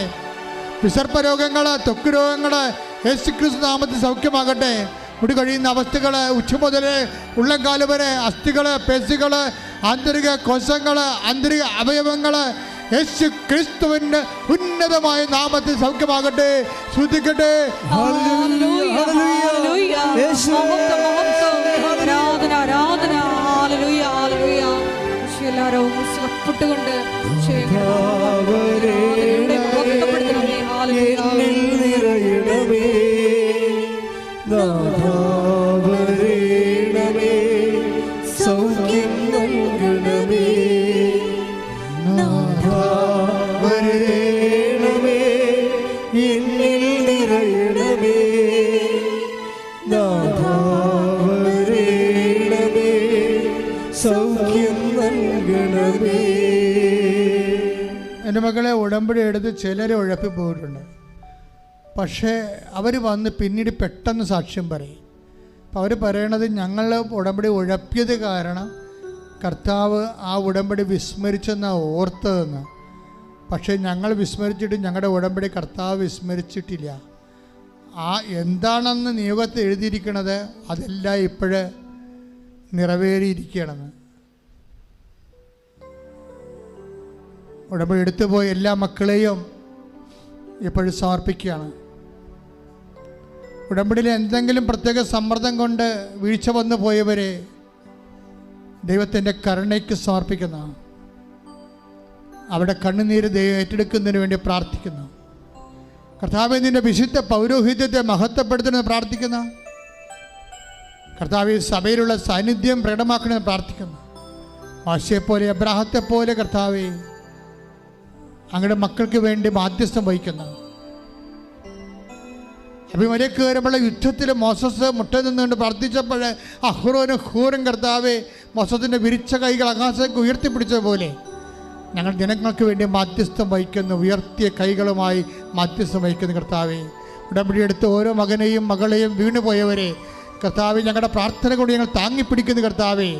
വിസർപ്പ രോഗങ്ങൾ, ത്വക്ക് രോഗങ്ങൾ യേശുക്രിസ്തു നാമത്തിൽ സൗഖ്യമാകട്ടെ. മുടി കഴിയുന്ന അവസ്ഥകൾ, ഉച്ച മുതൽ ഉള്ളംകാല് വരെ അസ്ഥികൾ, പേശികൾ, ആന്തരിക കോശങ്ങൾ, ആന്തരിക അവയവങ്ങൾ യേശു ക്രിസ്തുവിന്റെ ഉന്നതമായ നാമത്തിൽ സൗഖ്യമാകട്ടെ. ശ്രദ്ധിക്കട്ടെ.
എല്ലാവരും സുഖപ്പെട്ടുകൊണ്ട്
സൗഖ്യം നൽകണമേ. വരേണമേ, എന്നിൽ നിറയണമേ. വരേണമേ, സൗഖ്യം നൽകണമേ.
എൻ്റെ മക്കളെ, ഉടമ്പടി എടുത്ത് ചിലരെ ഉഴപ്പി പോയിട്ടുണ്ട്. പക്ഷേ അവർ വന്ന് പിന്നീട് പെട്ടെന്ന് സാക്ഷ്യം പറയും. അപ്പോൾ അവർ പറയണത് ഞങ്ങൾ ഉടമ്പടി ഉഴപ്പിയത് കാരണം കർത്താവ് ആ ഉടമ്പടി വിസ്മരിച്ചെന്നാ ഓർത്തതെന്ന്. പക്ഷേ ഞങ്ങൾ വിസ്മരിച്ചിട്ട് ഞങ്ങളുടെ ഉടമ്പടി കർത്താവ് വിസ്മരിച്ചിട്ടില്ല. ആ എന്താണെന്ന് നിയോഗത്തിൽ എഴുതിയിരിക്കണത് അതെല്ലാം ഇപ്പോഴ് നിറവേറിയിരിക്കുകയാണെന്ന്. ഉടമ്പടി എടുത്തുപോയ എല്ലാ മക്കളെയും ഇപ്പോഴും സമർപ്പിക്കുകയാണ്. ഉടമ്പടിയിൽ എന്തെങ്കിലും പ്രത്യേക സമ്മർദ്ദം കൊണ്ട് വീഴ്ച വന്നു പോയവരെ ദൈവത്തിൻ്റെ കരുണയ്ക്ക് സമർപ്പിക്കുന്ന, അവിടെ കണ്ണുനീര് ദൈവം ഏറ്റെടുക്കുന്നതിന് വേണ്ടി പ്രാർത്ഥിക്കുന്നു. കർത്താവേ, നിൻ്റെ വിശുദ്ധ പൗരോഹിത്യത്തെ മഹത്വപ്പെടുത്തണമെന്ന് പ്രാർത്ഥിക്കുന്ന, കർത്താവേ സഭയിലുള്ള സാന്നിധ്യം പ്രകടമാക്കണമെന്ന് പ്രാർത്ഥിക്കുന്നു. മോശയെപ്പോലെ എബ്രാഹത്തെപ്പോലെ കർത്താവേ അങ്ങയുടെ മക്കൾക്ക് വേണ്ടി മാധ്യസ്ഥം വഹിക്കുന്നു. അഭിമലേക്ക് വരുമ്പോഴുള്ള യുദ്ധത്തിൽ മോസസ് മുട്ട നിന്നുകൊണ്ട് പ്രാർത്ഥിച്ചപ്പോൾ അഹ്റോനും ഹൂറും കർത്താവെ മോസസിൻ്റെ വിരിച്ച കൈകൾ ആകാശത്തേക്ക് ഉയർത്തിപ്പിടിച്ച പോലെ ഞങ്ങൾ ജനങ്ങൾക്ക് വേണ്ടി മാധ്യസ്ഥം വഹിക്കുന്നു. ഉയർത്തിയ കൈകളുമായി മാധ്യസ്ഥം വഹിക്കുന്നു കർത്താവെ. ഉടമ്പടി എടുത്ത് ഓരോ മകനെയും മകളെയും വീണുപോയവരെ കർത്താവെ ഞങ്ങളുടെ പ്രാർത്ഥന കൊണ്ട് ഞങ്ങൾ താങ്ങിപ്പിടിക്കുന്നു കർത്താവെ.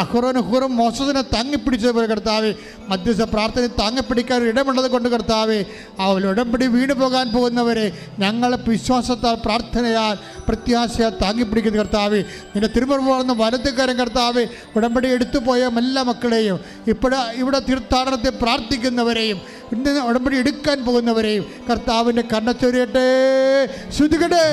അഹ്റോനും ഹൂറും മോസസിനെ താങ്ങിപ്പിടിച്ചതുപോലെ കർത്താവെ മധ്യസ്ഥ പ്രാർത്ഥന താങ്ങിപ്പിടിക്കാൻ ഇടമുള്ളത് കൊണ്ട് കർത്താവെ ആ ഉടമ്പടി വീണു പോകാൻ പോകുന്നവരെ ഞങ്ങൾ വിശ്വാസത്താൽ പ്രാർത്ഥനയാൽ പ്രത്യാശയാൽ താങ്ങിപ്പിടിക്കുന്ന കർത്താവെ. നിന്റെ തിരുമുറവുന്ന വലത്തുകാരൻ കർത്താവെ ഉടമ്പടി എടുത്തുപോയ എല്ലാ മക്കളെയും ഇവിടെ തീർത്ഥാടനത്തെ പ്രാർത്ഥിക്കുന്നവരെയും ഇന്ന് ഉടമ്പടി എടുക്കാൻ പോകുന്നവരെയും കർത്താവിൻ്റെ കണ്ണച്ചൊരിയട്ടെ. ശ്രുതികട്ടെ.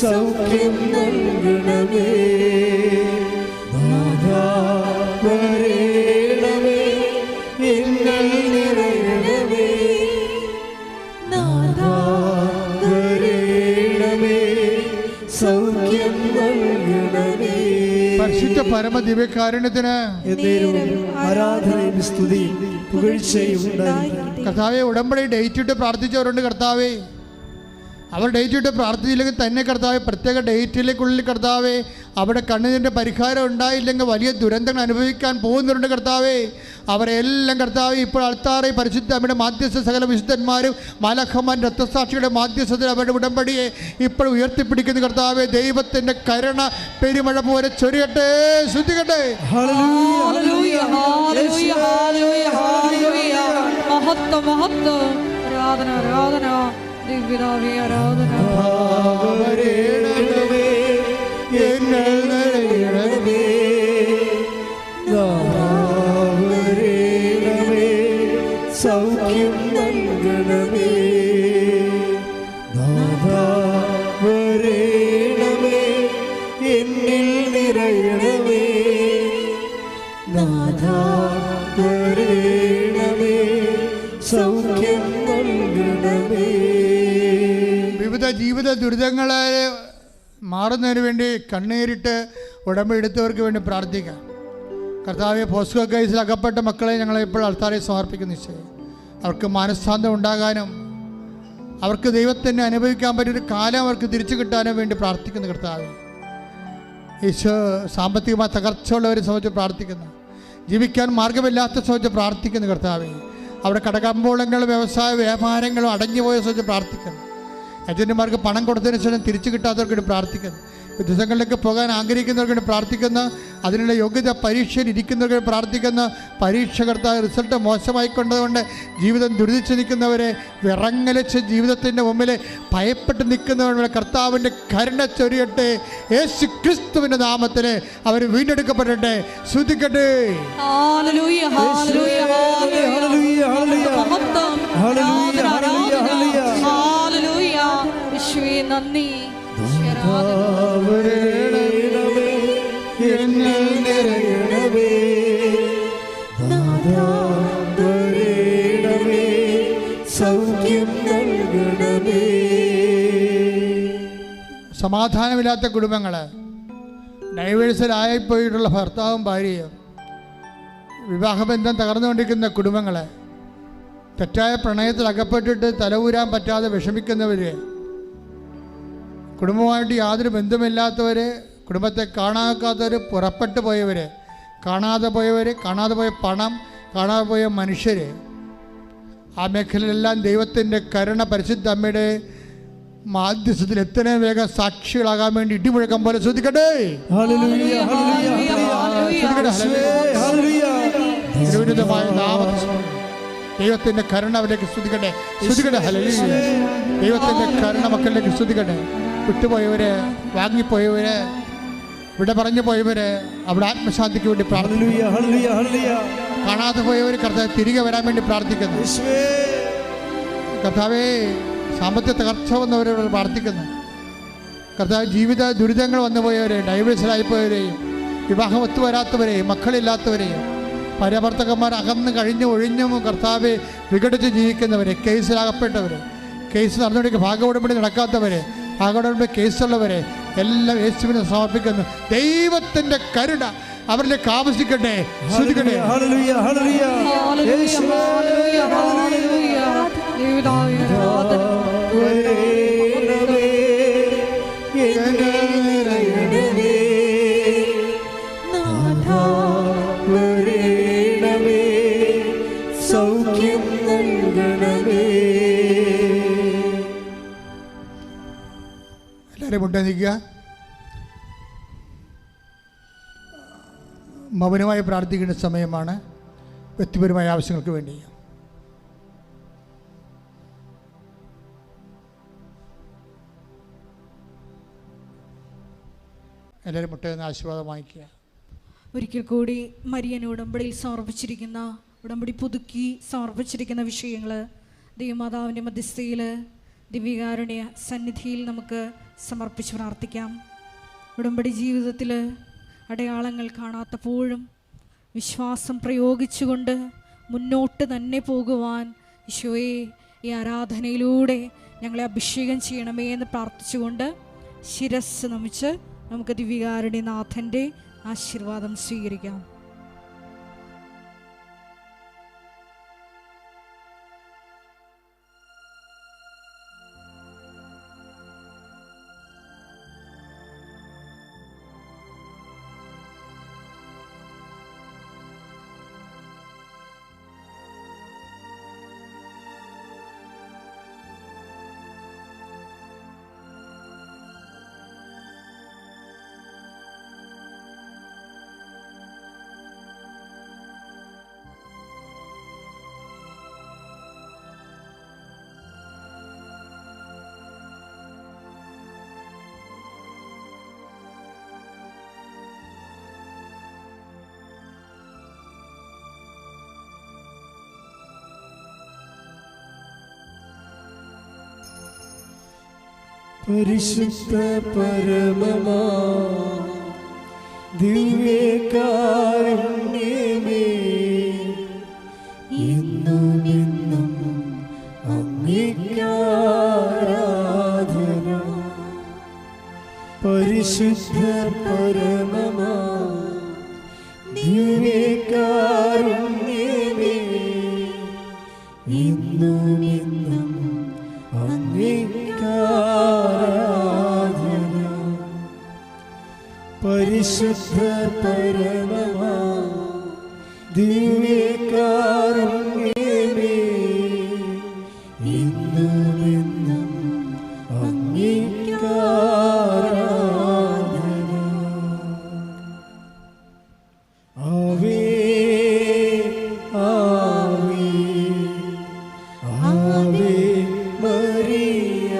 സൗഖ്യം നൽകണമേ. വരേണമേ, എന്നിൽ നിറയണമേ. നൽകണമേ.
പരിശുദ്ധ പരമ ദിവ്യകാരുണ്യത്തിന്
ആരാധനയും സ്തുതിയും പുകഴ്ചയും ഉണ്ടായിരിക്കട്ടെ.
കർത്താവെ, ഉടമ്പടി ഡേറ്റ് ഇട്ട് പ്രാർത്ഥിച്ചവരുണ്ട് കർത്താവേ. അവർ ഡേറ്റ് ഇട്ട് പ്രാർത്ഥിച്ചില്ലെങ്കിൽ തന്നെ കർത്താവെ, പ്രത്യേക ഡേറ്റിലേക്കുള്ളിൽ കർത്താവെ അവിടെ കണ്ണുനീരിൻ്റെ പരിഹാരം ഉണ്ടായില്ലെങ്കിൽ വലിയ ദുരന്തങ്ങൾ അനുഭവിക്കാൻ പോകുന്നവരുണ്ട് കർത്താവെ. അവരെല്ലാം കർത്താവെ ഇപ്പോൾ അൾത്താറെ പരിശുദ്ധ അമ്മയുടെ മാധ്യസ്ഥ സകല വിശുദ്ധന്മാരും മാലാഖമാൻ രക്തസാക്ഷിയുടെ മാധ്യസ്ഥത്തിൽ അവരുടെ ഉടമ്പടിയെ ഇപ്പോൾ ഉയർത്തിപ്പിടിക്കുന്ന കർത്താവെ, ദൈവത്തിൻ്റെ കരുണ പെരുമഴ പോലെ ചൊരിയട്ടെ, ശ്രദ്ധിക്കട്ടെ.
ദിവ്യപിതാവേ, ആരാധന.
വരേണമേ, എന്നിൽ നിറയണമേ. വരേണമേ, സൗഖ്യം നൽകണമേ. വരേണമേ, എന്നിൽ നിറയണമേ. വരേണമേ, സൗഖ്യം നൽകണമേ.
വിവിധ ജീവിത ദുരിതങ്ങളെ മാറുന്നതിന് വേണ്ടി കണ്ണീരിട്ട് ഉടമ്പടി എടുത്തവർക്ക് വേണ്ടി പ്രാർത്ഥിക്കാം. കർത്താവെ, പോസ്കോ കേസിൽ അകപ്പെട്ട മക്കളെ ഞങ്ങളെ ഇപ്പോൾ അൾത്താരെ സമർപ്പിക്കുന്ന നിശ്ചയം അവർക്ക് മനഃശാന്തം ഉണ്ടാകാനും അവർക്ക് ദൈവത്തിനെ അനുഭവിക്കാൻ പറ്റിയൊരു കാലം അവർക്ക് തിരിച്ചു കിട്ടാനും വേണ്ടി പ്രാർത്ഥിക്കുന്നു. കർത്താവെ, ഈശോ സാമ്പത്തികമായ തകർച്ചയുള്ളവരെ സംബന്ധിച്ച് പ്രാർത്ഥിക്കുന്നു. ജീവിക്കാൻ മാർഗമില്ലാത്ത സംബന്ധിച്ച് പ്രാർത്ഥിക്കുന്നു. കർത്താവെ, അവിടെ കടകമ്പോളങ്ങളും വ്യവസായ വ്യാപാരങ്ങളും അടഞ്ഞുപോയ സംബന്ധിച്ച് പ്രാർത്ഥിക്കുന്നു. ഏജന്റുമാർക്ക് പണം കൊടുത്തതിന് ശേഷം തിരിച്ചു കിട്ടാത്തവർക്ക് വേണ്ടി പ്രാർത്ഥിക്കുന്നു. വിദേശങ്ങളിലേക്ക് പോകാൻ ആഗ്രഹിക്കുന്നവർക്ക് വേണ്ടി പ്രാർത്ഥിക്കുന്ന, അതിനുള്ള യോഗ്യത പരീക്ഷയിൽ ഇരിക്കുന്നവർക്ക് വേണ്ടി പ്രാർത്ഥിക്കുന്ന, പരീക്ഷ കർത്താവ് റിസൾട്ട് മോശമായിക്കൊണ്ടതുകൊണ്ട് ജീവിതം ദുരിതിച്ച് നിൽക്കുന്നവരെ, വിറങ്ങലിച്ച് ജീവിതത്തിൻ്റെ മുമ്പിൽ ഭയപ്പെട്ട് നിൽക്കുന്നവരെ കർത്താവിൻ്റെ കരുണ ചൊരിയട്ടെ. യേശു ക്രിസ്തുവിൻ്റെ നാമത്തിൽ അവർ വീണ്ടെടുക്കപ്പെടട്ടെ. ശ്രദ്ധിക്കട്ടെ.
നന്ദി.
വരേണമേ, എന്നിൽ നിറയണമേ. വരേണമേ, സൗഖ്യം നൽകണമേ.
സമാധാനമില്ലാത്ത കുടുംബങ്ങൾ, ഡൈവേഴ്സിലായിപ്പോയിട്ടുള്ള ഭർത്താവും ഭാര്യയും, വിവാഹബന്ധം തകർന്നുകൊണ്ടിരിക്കുന്ന കുടുംബങ്ങൾ, തെറ്റായ പ്രണയത്തിൽ അകപ്പെട്ടിട്ട് തലയൂരാൻ പറ്റാതെ വിഷമിക്കുന്നവർ, കുടുംബമായിട്ട് യാതൊരു ബന്ധമില്ലാത്തവർ, കുടുംബത്തെ കാണാക്കാത്തവർ, പുറപ്പെട്ടു പോയവർ, കാണാതെ പോയവർ, കാണാതെ പോയ പണം, കാണാതെ പോയ മനുഷ്യർ, ആ മേഖലയിലെല്ലാം ദൈവത്തിൻ്റെ കരുണ പരിശുദ്ധ അമ്മയുടെ മാധ്യസ്ഥത്തിൽ എത്രയും വേഗം സാക്ഷികളാകാൻ വേണ്ടി ഇടിമുഴക്കം പോലെ ശ്രദ്ധിക്കട്ടെ. തിരുവിരുദ്ധമായ നാമത്തിൽ ദൈവത്തിൻ്റെ കരുണ അവരിലേക്ക് ശ്രദ്ധിക്കട്ടെ. ശ്രദ്ധിക്കട്ടെ. ഹല്ലേലൂയ. ദൈവത്തിൻ്റെ കരുണ മക്കളിലേക്ക് ശ്രദ്ധിക്കട്ടെ. വിട്ടുപോയവര്, വാങ്ങിപ്പോയവര്, ഇവിടെ പറഞ്ഞു പോയവര് അവിടെ ആത്മശാന്തിക്ക് വേണ്ടി പ്രാർത്ഥിക്കുന്നു. കാണാതെ പോയവർ കർത്താവ് തിരികെ വരാൻ വേണ്ടി പ്രാർത്ഥിക്കുന്നു. കർത്താവേ, സാമ്പത്തിക തകർച്ച വന്നവരോട് പ്രാർത്ഥിക്കുന്നു. കർത്താവ്, ജീവിത ദുരിതങ്ങൾ വന്നുപോയവരെ, ഡൈവേഴ്സിലായിപ്പോയവരെയും, വിവാഹം ഒത്തുവരാത്തവരെയും, മക്കളില്ലാത്തവരെയും, ഭാര്യാഭർത്തക്കന്മാർ അകന്ന് കഴിഞ്ഞു ഒഴിഞ്ഞും കർത്താവെ വിഘടിച്ച് ജീവിക്കുന്നവരെ, കേസിലാകപ്പെട്ടവർ, കേസ് നടന്നുകൊണ്ടിരിക്കുന്ന ഭാഗോടമ്പടി നടക്കാത്തവരെ, ഭാഗോടമ്പടി കേസുള്ളവരെ എല്ലാം യേശുവിനെ സമർപ്പിക്കുന്നു. ദൈവത്തിൻ്റെ കരുണ അവരിലേക്ക് ആവശ്യിക്കട്ടെ. ശ്രദ്ധിക്കട്ടെ.
സൗഖ്യം നൽകണമേ.
എല്ലാവരും മുട്ട നിൽക്കുക. മൗനമായി പ്രാർത്ഥിക്കേണ്ട സമയമാണ്. വ്യക്തിപരമായ ആവശ്യങ്ങൾക്ക് വേണ്ടി എല്ലാവരും മുട്ടയെന്ന് ആശീർവാദം വാങ്ങിക്കുക.
ഒരിക്കൽ കൂടി മരിയൻ ഉടമ്പടിയിൽ സമർപ്പിച്ചിരിക്കുന്ന, ഉടമ്പടി പുതുക്കി സമർപ്പിച്ചിരിക്കുന്ന വിഷയങ്ങൾ ദൈവമാതാവിൻ്റെ മധ്യസ്ഥയിൽ ദിവ്യകാരുണ്യ സന്നിധിയിൽ നമുക്ക് സമർപ്പിച്ച് പ്രാർത്ഥിക്കാം. ഉടമ്പടി ജീവിതത്തിൽ അടയാളങ്ങൾ കാണാത്തപ്പോഴും വിശ്വാസം പ്രയോഗിച്ചുകൊണ്ട് മുന്നോട്ട് തന്നെ പോകുവാൻ ഈശോയെ ഈ ആരാധനയിലൂടെ ഞങ്ങളെ അഭിഷേകം ചെയ്യണമേ എന്ന് പ്രാർത്ഥിച്ചുകൊണ്ട് ശിരസ് നമിച്ച് നമുക്ക് ദിവ്യകാരുണ്യനാഥൻ്റെ ആശീർവാദം സ്വീകരിക്കാം.
പരിശുദ്ധ പരമമാ ദിവ്യകാരുണ്യമേ, എന്നുമെന്നും അങ്ങേക്കാരാധന. പരിശുദ്ധ പരമമാ ദിവ്യകാരുണ്യമേ, എന്നുമെന്നും അങ്ങേക്കാരാധന. പരിശുദ്ധ പരമമാ ദിവ്യകാരുണ്യമേ, എന്നുമെന്നും അങ്ങേക്കാരാധന. ആവേ ആവേ ആവേ മരിയ,